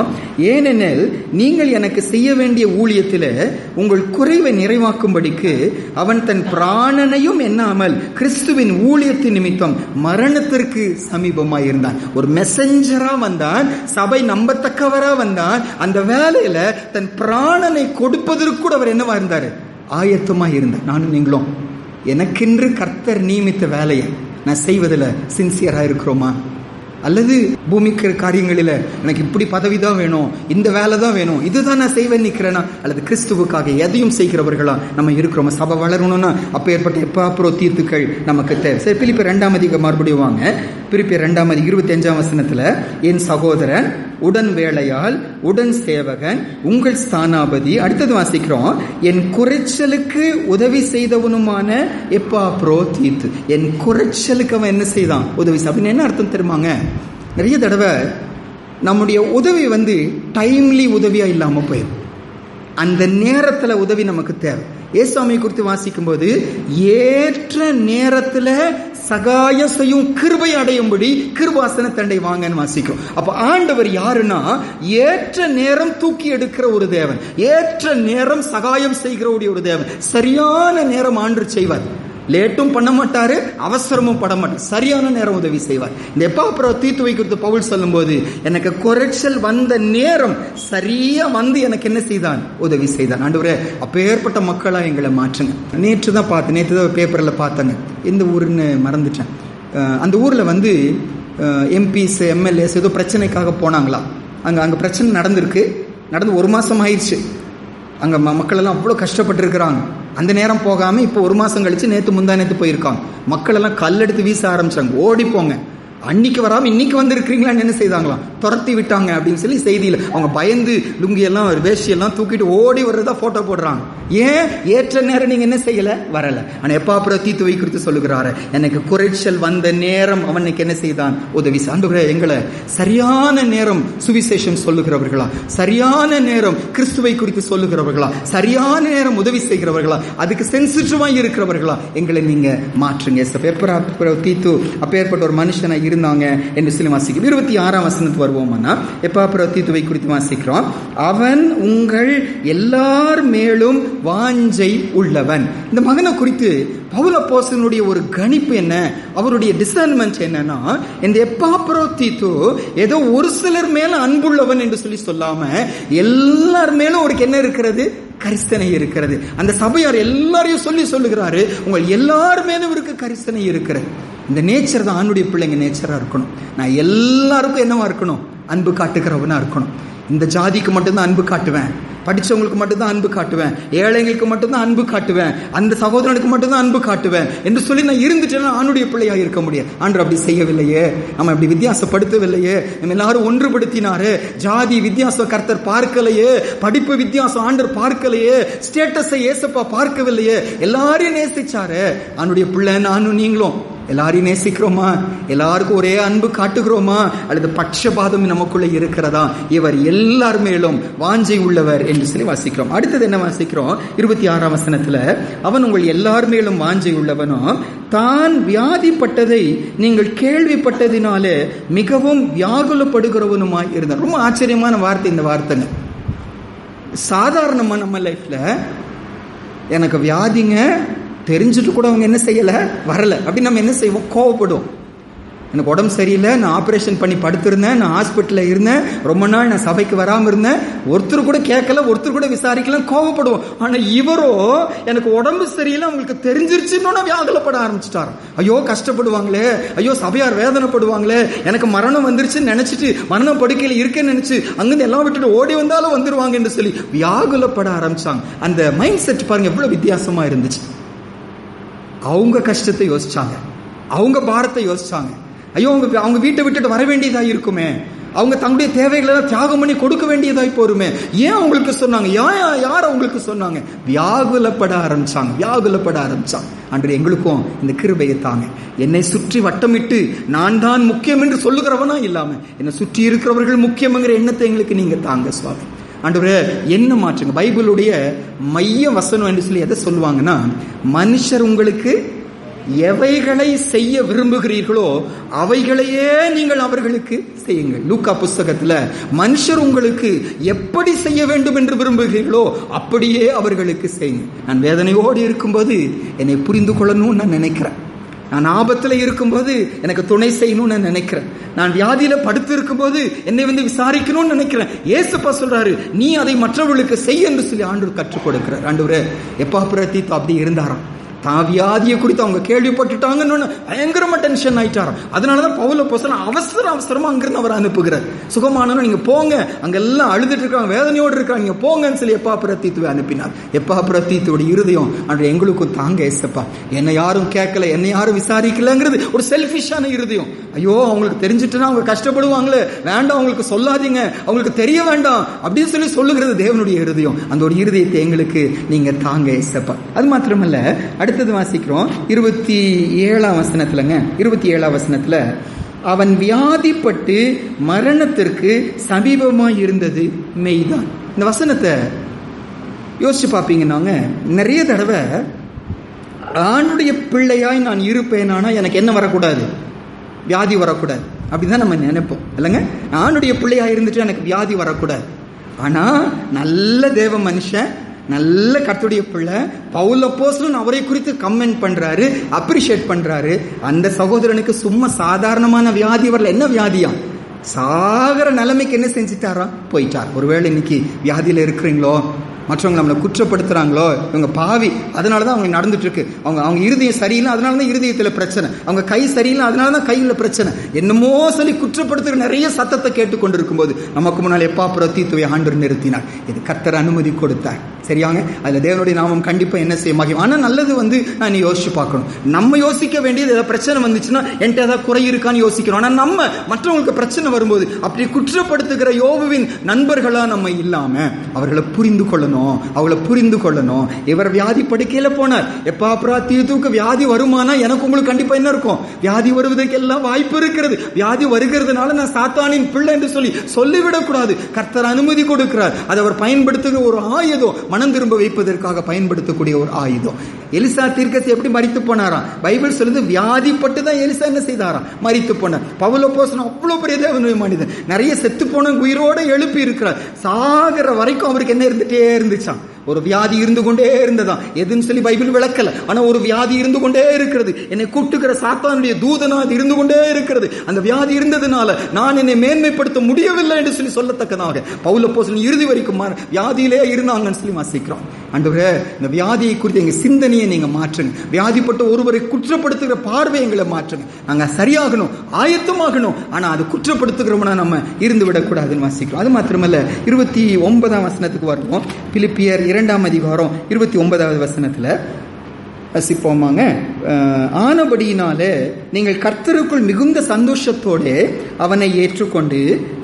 ஏனெனில் நீங்கள் எனக்கு செய்ய வேண்டிய ஊழியத்தில உங்கள் குறைவை நிறைவாக்கும்படிக்கு அவன் தன் பிராணனையும் எண்ணாமல் கிறிஸ்துவின் ஊழியத்தின் நிமித்தம் மரணத்திற்கு சமீபமாய் இருந்தான். ஒரு மெசஞ்சரா வந்தான், சபை நம்பத்தக்கவரா வந்தான். அந்த வேலையில தன் பிராணனை கொடுப்பதற்கு கூட அவர் என்னவா இருந்தாரு, ஆயத்தமாய் இருந்தார். நானும் நீங்களும் எனக்கென்று கர்த்தர் நியமித்த வேலையை நான் செய்வதில் சின்சியரா இருக்கிறோமா? அல்லது பூமிக்கு காரியங்களில் எனக்கு இப்படி பதவி தான் வேணும், இந்த வேலை தான் வேணும், இதுதான் நான் செய்வேன் நிற்கிறேனா? அல்லது கிறிஸ்துவுக்காக எதையும் செய்கிறவர்களா நம்ம இருக்கிறோமா? சபை வளரணும்னா அப்ப ஏற்பட்ட எப்பாப்ரோத்தீத்துக்கள் நமக்கு தேவை. சரி, பிலிப்பியர் 2ஆம் அதிகாரம் மறுபடியும் வாங்க. பிலிப்பியர் 2ஆம் அதிகாரம் 25ஆம் வசனத்துல, என் சகோதரன், உடன் வேலையால், உடன் சேவகன், உங்கள் ஸ்தானாபதி. அடுத்தது வாசிக்கிறோம், என் குறைச்சலுக்கு உதவி செய்தவனுமான எப்பாப்ரோத்தீத்து. என் குறைச்சலுக்கு அவன் என்ன செய்தான், உதவி. அப்படின்னு என்ன அர்த்தம் தெரியுமாங்க? நிறைய தடவை நம்முடைய உதவி டைம்லி உதவியா இல்லாம போயிடும். அந்த நேரத்துல உதவி நமக்கு தேவை. இயேசுவை குறித்து வாசிக்கும் போது, ஏற்ற நேரத்துல சகாயம் செய்யும் கிருபை அடையும்படி கிருபாசன தண்டை வாங்கன்னு வாசிக்கும். அப்ப ஆண்டவர் யாருன்னா, ஏற்ற நேரம் தூக்கி எடுக்கிற ஒரு தேவன், ஏற்ற நேரம் சகாயம் செய்கிற ஒரு தேவன். சரியான நேரம் ஆண்டு செய்வார். லேட்டும் பண்ண மாட்டாரு, அவசரமும் பட மாட்டார். சரியான நேரம் உதவி செய்வார். இந்த எப்பாப்ரோத்தீத்துவை குறித்து பவுல் சொல்லும் போது, எனக்கு குறைச்சல் வந்த நேரம் சரியா எனக்கு என்ன செய்தான், உதவி செய்தான். ஆண்டவரே, அப்பேற்பட்ட மக்களா எங்களை மாற்றுங்க. நேற்று தான் பேப்பர்ல பார்த்தேங்க. எந்த ஊருன்னு மறந்துட்டேன். அந்த ஊர்ல எம்பிஸ் எம்எல்ஏஸ் ஏதோ பிரச்சனைக்காக போனாங்களா. அங்க பிரச்சனை நடந்து 1 மாசம் ஆயிடுச்சு. அங்க மக்கள் எல்லாம் அவ்வளவு கஷ்டப்பட்டு இருக்கிறாங்க. அந்த நேரம் போகாம இப்போ 1 மாசம் கழிச்சு நேத்து முந்தா நேத்து போயிருக்காங்க. மக்கள் எல்லாம் கல்லெடுத்து வீச ஆரம்பிச்சாங்க. ஓடி போங்க, அன்னைக்கு வராம இன்னைக்கு வந்திருக்கிறீங்களான்னு என்ன செய்தாங்களாம், துரத்தி விட்டாங்க அப்படின்னு சொல்லி செய்தியில அவங்க பயந்து லுங்கியெல்லாம் வேஷ்டியெல்லாம் தூக்கிட்டு ஓடி வர்றதா போட்டோ போடுறாங்க. ஏன்? ஏற்ற நேரம் நீங்க என்ன செய்யல, வரல. ஆனா எப்பாப்ரோத்தீத்துவை குறித்து சொல்லுகிறாரு, எனக்கு குறைச்சல் வந்த நேரம் அவனுக்கு என்ன செய்தான், உதவி. ஆண்டவரே, எங்களை சரியான நேரம் சுவிசேஷம் சொல்லுகிறவர்களா, சரியான நேரம் கிறிஸ்துவை குறித்து சொல்லுகிறவர்களா, சரியான நேரம் உதவி செய்கிறவர்களா, அதுக்கு சென்சிட்டிவா இருக்கிறவர்களா எங்களை நீங்க மாற்றுங்க. எப்பாப்ரோத்தீத்து அப்பேற்பட்ட ஒரு மனுஷனை இருந்தாங்க என்று சொல்லி வாசிக்கிறோம். 26ஆம் வசனத்துக்கு வருவோம்னா, எப்பாப்ரோத்தீத்துவை குறித்து வாசிக்கிறோம். அவன் உங்கள் எல்லார் மேலும் வாஞ்சை உள்ளவன். இந்த மகனை குறித்து பவுல் அப்போஸ்தலனுடைய ஒரு கணிப்பு என்ன, அவருடைய டிசர்ன்மென்ட் என்னன்னா, இந்த எப்பாப்ரோத்தீத்து ஏதோ ஒரு சிலர் மேல அன்புள்ளவன் என்று சொல்லி சொல்லாம எல்லார் மேலும் ஒரு என்ன இருக்கிறது, கரிசனை இருக்கிறது. அந்த சபையார் எல்லாரையும் சொல்லுகிறாரு, உங்கள் எல்லார் மேலும் இருக்கு கரிசனை இருக்கிறது. இந்த நேச்சர் தான் ஆணுடைய பிள்ளைங்க நேச்சரா இருக்கணும். நான் எல்லாருக்கும் என்னவா இருக்கணும், அன்பு காட்டுகிறவனா இருக்கணும். இந்த ஜாதிக்கு மட்டும்தான் அன்பு காட்டுவேன், படிச்சவங்களுக்கு மட்டும்தான் அன்பு காட்டுவேன், ஏழைங்களுக்கு மட்டும்தான் அன்பு காட்டுவேன், அந்த சகோதரனுக்கு மட்டும்தான் அன்பு காட்டுவேன் என்று சொல்லி நான் இருந்துட்டேன்னா ஆணுடைய பிள்ளையா இருக்க முடியாது. ஆண்டு அப்படி செய்யவில்லையே, நம்ம அப்படி வித்தியாசப்படுத்தவில்லையே, நம்ம எல்லாரும் ஒன்றுபடுத்தினாரு. ஜாதி வித்தியாசம் கர்த்தர் பார்க்கலையே, படிப்பு வித்தியாசம் ஆண்டர் பார்க்கலையே, ஸ்டேட்டஸை ஏசப்பா பார்க்கவில்லையே, எல்லாரையும் நேசிச்சாரு. ஆணுடைய பிள்ளை நானும் நீங்களும் எல்லாரையும் நேசிக்கிறோமா, எல்லாருக்கும் ஒரே அன்பு காட்டுகிறோமா, அல்லது பட்சபாதம் நமக்குள்ள இருக்கிறதா? இவர் எல்லார் மேலும் வாஞ்சை உள்ளவர் என்று சொல்லி வாசிக்கிறோம். அடுத்தது என்ன வாசிக்கிறோம், 26ஆம் வசனத்துல, அவன் உங்கள் எல்லார் மேலும் வாஞ்சை உள்ளவனும் தான் வியாதிப்பட்டதை நீங்கள் கேள்விப்பட்டதினாலே மிகவும் வியாகுலப்படுகிறவனுமாய் இருந்தார். ரொம்ப ஆச்சரியமான வார்த்தை இந்த வார்த்தைங்க. சாதாரணமா நம்ம லைஃப்ல எனக்கு வியாதிங்க தெரிஞ்சுட்டு கூட அவங்க என்ன செய்யல, வரல அப்படி நம்ம என்ன செய்வோம், கோவப்படுவோம். எனக்கு உடம்பு சரியில்லை, நான் ஆப்ரேஷன் பண்ணி படுத்திருந்தேன், நான் ஹாஸ்பிட்டலில் இருந்தேன், ரொம்ப நாள் நான் சபைக்கு வராமல் இருந்தேன், ஒருத்தர் கூட கேட்கல, ஒருத்தர் கூட விசாரிக்கல, கோவப்படுவோம். ஆனால் இவரோ எனக்கு உடம்பு சரியில்லை அவங்களுக்கு தெரிஞ்சிருச்சுன்னு வியாகுலப்பட ஆரம்பிச்சுட்டாரு. ஐயோ கஷ்டப்படுவாங்களே, ஐயோ சபையார் வேதனைப்படுவாங்களே, எனக்கு மரணம் வந்துருச்சுன்னு நினைச்சிட்டு மரண படுக்கையில் இருக்கேன்னு நினைச்சு அங்கிருந்து எல்லாம் விட்டுட்டு ஓடி வந்தாலும் வந்துருவாங்க என்று சொல்லி வியாகுலப்பட ஆரம்பிச்சாங்க. அந்த மைண்ட் செட் பாருங்க எவ்வளவு வித்தியாசமா இருந்துச்சு. அவங்க கஷ்டத்தை யோசிச்சாங்க, அவங்க பாரத்தை யோசிச்சாங்க. ஐயோ அவங்க வீட்டை விட்டுட்டு வர வேண்டியதா இருக்குமே, அவங்க தங்களுடைய தேவைகளை தியாகம் பண்ணி கொடுக்க வேண்டியதாய் போருமே, ஏன் அவங்களுக்கு சொன்னாங்க, யார் அவங்களுக்கு சொன்னாங்க, வியாகுலப்பட ஆரம்பிச்சாங்க. அன்று எங்களுக்கும் இந்த கிருபையை தாங்க. என்னை சுற்றி வட்டமிட்டு நான் தான் முக்கியம் என்று சொல்லுகிறவனா இல்லாம என்னை சுற்றி இருக்கிறவர்கள் முக்கியம்ங்கிற எண்ணத்தை எங்களுக்கு நீங்க தாங்க சுவாமி. ஆண்டவரே, என்ன மாற்றுங்க. பைபிளுடைய மைய வசனம் என்று சொல்லி எதை சொல்லுவாங்கன்னா, மனுஷர் உங்களுக்கு எவைகளை செய்ய விரும்புகிறீர்களோ அவைகளையே நீங்கள் அவர்களுக்கு செய்யுங்கள். லூக்கா புஸ்தகத்துல மனுஷர் உங்களுக்கு எப்படி செய்ய வேண்டும் என்று விரும்புகிறீர்களோ அப்படியே அவர்களுக்கு செய்யுங்க. நான் வேதனையோடு இருக்கும்போது என்னை புரிந்து கொள்ளணும்னு நான் நினைக்கிறேன். நான் ஆபத்துல இருக்கும்போது எனக்கு துணை செய்யணும்னு நான் நினைக்கிறேன். நான் வியாதியில படுத்து இருக்கும்போது என்னை வந்து விசாரிக்கணும்னு நினைக்கிறேன். ஏசப்பா சொல்றாரு, நீ அதை மற்றவர்களுக்கு செய்ய என்று சொல்லி ஆண்டவர் கற்றுக் கொடுக்கிறார். ஆண்டவரே, எப்பாப்ரோதீத்து அப்படி இருந்தாராம். தான் வியாதியை குறித்து அவங்க கேள்விப்பட்டுட்டாங்கன்னு பயங்கரமா டென்ஷன் ஆயிட்டாராம். அதனாலதான் பவுல் அப்போஸ்தலன் அவசரமா அங்கிருந்து அவர் அனுப்புகிறார். சுகமானவங்க நீங்க போங்க, அங்கெல்லாம் அழுதுட்டு இருக்காங்க, வேதனையோடு இருக்காங்க, நீங்க போங்கன்னு சொல்லி எப்பாப்ரோதீத்துவை அனுப்பினார். எப்பாப்ரோதீத்துவோட இருதயம் அன்று எங்களுக்கும் தாங்க ஏசப்பா, என்னை யாரும் கேட்கல, என்னை யாரும் விசாரிக்கலங்கிறது ஒரு செல்ஃபிஷான இருதயம். ஐயோ அவங்களுக்கு தெரிஞ்சிட்டுனா அவங்க கஷ்டப்படுவாங்களே, வேண்டாம் அவங்களுக்கு சொல்லாதீங்க, அவங்களுக்கு தெரிய வேண்டாம் அப்படின்னு சொல்லி சொல்லுகிறது தேவனுடைய இருதயம். அந்த ஒரு இருதயத்தை எங்களுக்கு நீங்க தாங்க ஏசப்பா. அது மாத்திரமல்ல, அடுத்தது வாசிக்கிறோம் 27ஆம் வசனத்துலங்க. 27ஆம் வசனத்துல, அவன் வியாதிப்பட்டு மரணத்திற்கு சமீபமாய் இருந்தது மெய்தான். இந்த வசனத்தை யோசிச்சு பார்ப்பீங்கன்னாங்க, நிறைய தடவை ஆணுடைய பிள்ளையாய் நான் இருப்பேனானா எனக்கு என்ன வரக்கூடாது, வியாதி வரக்கூடாது அப்படிதான் நம்ம நினைப்போம் இல்லைங்க. ஆணுடைய பிள்ளையா இருந்துட்டு எனக்கு வியாதி வரக்கூடாது. ஆனா நல்ல தேவ மனுஷன், நல்ல கர்த்தருடைய பிள்ளை பவுல் அப்போஸ்தலன் அவரை குறித்து கமெண்ட் பண்றாரு, அப்ரிஷியேட் பண்றாரு. அந்த சகோதரனுக்கு சும்மா சாதாரணமான வியாதி வரல. என்ன வியாதியா? சாகர நிலைமைக்கு என்ன செஞ்சுட்டாரா? போயிட்டார். ஒருவேளை இன்னைக்கு வியாதியில இருக்கிறீங்களோ, மற்றவங்க நம்மளை குற்றப்படுத்துறாங்களோ, இவங்க பாவி, அதனாலதான் அவங்க நடந்துட்டு இருக்கு, அவங்க இருதயம் சரியில்லை, அதனாலதான் இருதயத்துல பிரச்சனை, அவங்க கை சரியில்லை, அதனாலதான் கையில பிரச்சனை, என்னமோ சொல்லி குற்றப்படுத்துற நிறைய சத்தத்தை கேட்டுக்கொண்டிருக்கும் போது நமக்கு முன்னால் எப்பாப்ரோதீத்துவை ஆண்டவர் நிறுத்தினார். இது கர்த்தர் அனுமதி கொடுத்தார். சரியாங்க? அதுல தேவனுடைய நாமம் கண்டிப்பா என்ன செய்ய மாட்டோம். ஆனா நல்லது வந்து நான் யோசிச்சு பார்க்கணும். நம்ம யோசிக்க வேண்டியது, ஏதாவது பிரச்சனை வந்துச்சுன்னா என்கிட்ட ஏதாவது குறை இருக்கான்னு யோசிக்கிறோம். ஆனா நம்ம மற்றவங்களுக்கு பிரச்சனை வரும்போது அப்படி குற்றப்படுத்துகிற யோபுவின் நண்பர்களா நம்ம இல்லாம அவர்களை புரிந்து கொள்ளணும், அவளை புரிந்து கொள்ளணும். இவர் வியாதி படுக்கையில போனார். எப்பாப்ரோதீத்துவுக்கு வியாதி வருமானா எனக்கு உங்களுக்கு கண்டிப்பா என்ன இருக்கும்? வியாதி வருவதற்கு எல்லாம் வாய்ப்பு இருக்கிறது. வியாதி வருகிறதுனால நான் சாத்தானின் பிள்ளை என்று சொல்லிவிடக் கூடாது. கர்த்தர் அனுமதி கொடுக்கிறார். அதை அவர் பயன்படுத்துகிற ஒரு ஆயுதம், மனம் திரும்ப வைப்பதற்காக பயன்படுத்தக்கூடிய ஒரு ஆயுதம். எலிசா தீர்க்கதரிசி எப்படி மரித்து போனாராம்? பைபிள் சொல்லுது, வியாதிப்பட்டு தான் எலிசா என்ன செய்தாராம்? மரித்து போனார். பவுல் அப்போஸ்தலன் அவ்வளவு பெரிய தேவனுடைய மனிதன், நிறைய செத்து போன உயிரோட எழுப்பி இருக்கிறார். சாகிற வரைக்கும் அவருக்கு என்ன இருந்துட்டே இருந்துச்சாம்? ஒரு வியாதி இருந்து கொண்டே இருந்ததான். எதுன்னு சொல்லி பைபிள் விளக்கல, ஆனா ஒரு வியாதி இருந்து கொண்டே இருக்கிறது. என்னை கூட்டுகிற சாத்தானுடைய தூதனா அது இருந்து கொண்டே இருக்கிறது. அந்த வியாதி இருந்ததுனால நான் என்னை மேன்மைப்படுத்த முடியவில்லை என்று சொல்லி சொல்லத்தக்கதாக பவுல் அப்போஸ்தலன் இறுதி வரைக்கும் வியாதியிலே இருந்தாங்கன்னு சொல்லி வாசிக்கிறோம். ஆண்டவரே, இந்த வியாதியை குறித்து எங்க சிந்தனையை நீங்க மாற்றுங்க. வியாதிப்பட்ட ஒருவரை குற்றப்படுத்துகிற பார்வை எங்களை மாற்றுங்க. நாங்க சரியாகணும், ஆயத்தமாகணும். ஆனா அது குற்றப்படுத்துகிறோம்னா நம்ம இருந்து விடக்கூடாதுன்னு வாசிக்கிறோம். அது மாத்திரமல்ல, 29ஆம் வசனத்துக்கு வருவோம். பிலிப்பியர் 2ஆம் அதிகாரம் 29வது வசனத்துல வசிப்போமாங்க. ஆனபடியினாலே நீங்கள் கர்த்தருக்குள் மிகுந்த சந்தோஷத்தோட அவனை ஏற்றுக்கொண்டு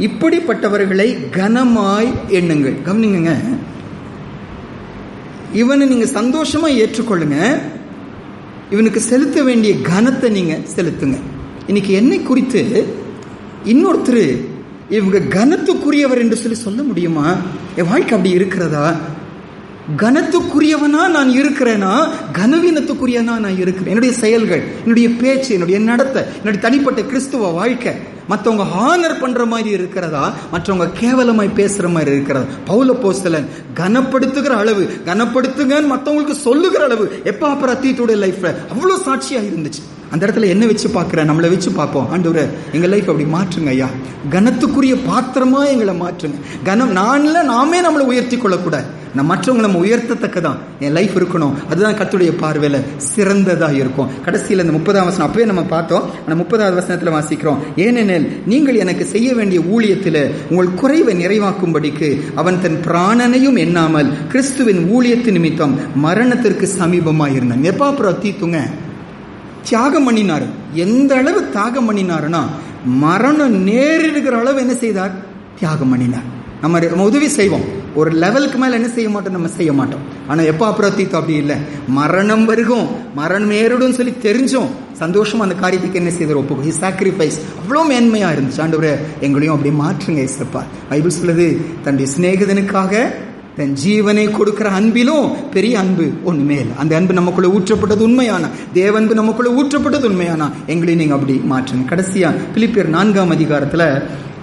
இப்படிப்பட்டவர்களை கனமாய் எண்ணுங்கள். கவனிங்க, இவனை நீங்க சந்தோஷமா ஏற்றுக்கொள்ளுங்க, இவனுக்கு செலுத்த வேண்டிய கனத்தை நீங்க செலுத்துங்க. இன்னைக்கு என்னை குறித்து இன்னொருத்தர் இவங்க கனத்துக்குரியவர் என்று சொல்லி சொல்ல முடியுமா? என் வாழ்க்கை அப்படி இருக்கிறதா? கனத்துக்குரியவனா நான் இருக்கிறேனா, கனவீனத்துக்குரியனா நான் இருக்கிறேன்? என்னுடைய செயல்கள், என்னுடைய பேச்சு, என்னுடைய நடத்தை, என்னுடைய தனிப்பட்ட கிறிஸ்துவ வாழ்க்கை மற்றவங்க ஹானர் பண்ற மாதிரி இருக்கிறதா, மற்றவங்க கேவலமாய் பேசுற மாதிரி இருக்கிறதா? பவுல் அப்போஸ்தலன் கனப்படுத்துகிற அளவு, கனப்படுத்துங்கன்னு மற்றவங்களுக்கு சொல்லுகிற அளவு எப்பாப்ரோதீத்துடைய லைஃப்ல அவ்வளவு சாட்சியா இருந்துச்சு. அந்த இடத்துல என்ன வச்சு பார்க்கிறேன்? நம்மளை வச்சு பார்ப்போம். ஆண்டவரே, எங்க லைஃப் அப்படி மாற்றுங்க ஐயா, கனத்துக்குரிய பாத்திரமா எங்களை மாற்றுங்க. கனம் நாமே நம்மளை உயர்த்தி கொள்ளக்கூடாது, மற்றவங்க நம்ம உயர்த்தத்தக்கதான் என் லைஃப் இருக்கணும். அதுதான் கர்த்தருடைய பார்வையில சிறந்ததா இருக்கும். கடைசியில் இந்த 30ஆம் வசனம் அப்பவே நம்ம பார்த்தோம். ஆனா 30வது வசனத்துல வாசிக்கிறோம், ஏனெனில் நீங்கள் எனக்கு செய்ய வேண்டிய ஊழியத்தில் உங்கள் குறைவை நிறைவாக்கும்படிக்கு அவன் தன் பிராணனையும் எண்ணாமல் கிறிஸ்துவின் ஊழியத்து நிமித்தம் மரணத்திற்கு சமீபமாக இருந்தான். எப்பாப்ரோதீத்துங்க தியாகம் பண்ணினாரு. எந்த அளவு தியாகம் பண்ணினாருன்னா, மரணம் நேரிடுகிற அளவு என்ன செய்தார்? தியாகம் பண்ணினார். நம்ம உதவி செய்வோம், ஒரு லெவலுக்கு மேல என்ன செய்ய மாட்டோம்? நம்ம செய்ய மாட்டோம். ஆனா எப்பாப்ரோதீத்து அப்படி இல்லை. மரணம் வருகும், மரணம் நேரிடும் சொல்லி தெரிஞ்சோம், சந்தோஷமா அந்த காரியத்துக்கு என்ன செய்தார்? ஒப்புக்கொண்டு சாக்ரிஃபைஸ் அவ்வளோ மேன்மையா இருந்துச்சு. ஆண்டவரே, எங்களையும் அப்படி மாற்றுங்க இயேசுப்பா. பைபிள் சொல்லுது, தன்னுடைய சிநேகிதனுக்காக தன் ஜீவனை கொடுக்கிற அன்பிலும் பெரிய அன்பு ஒண்ணுமே இல்லை. அந்த அன்பு நமக்குள்ள ஊற்றப்பட்டது உண்மையானா, தேவன்பு நமக்குள்ள ஊற்றப்பட்டது உண்மையானா, எங்களையும் நீங்க அப்படி மாற்றணும். கடைசியா பிலிப்பியர் 4ஆம் அதிகாரத்துல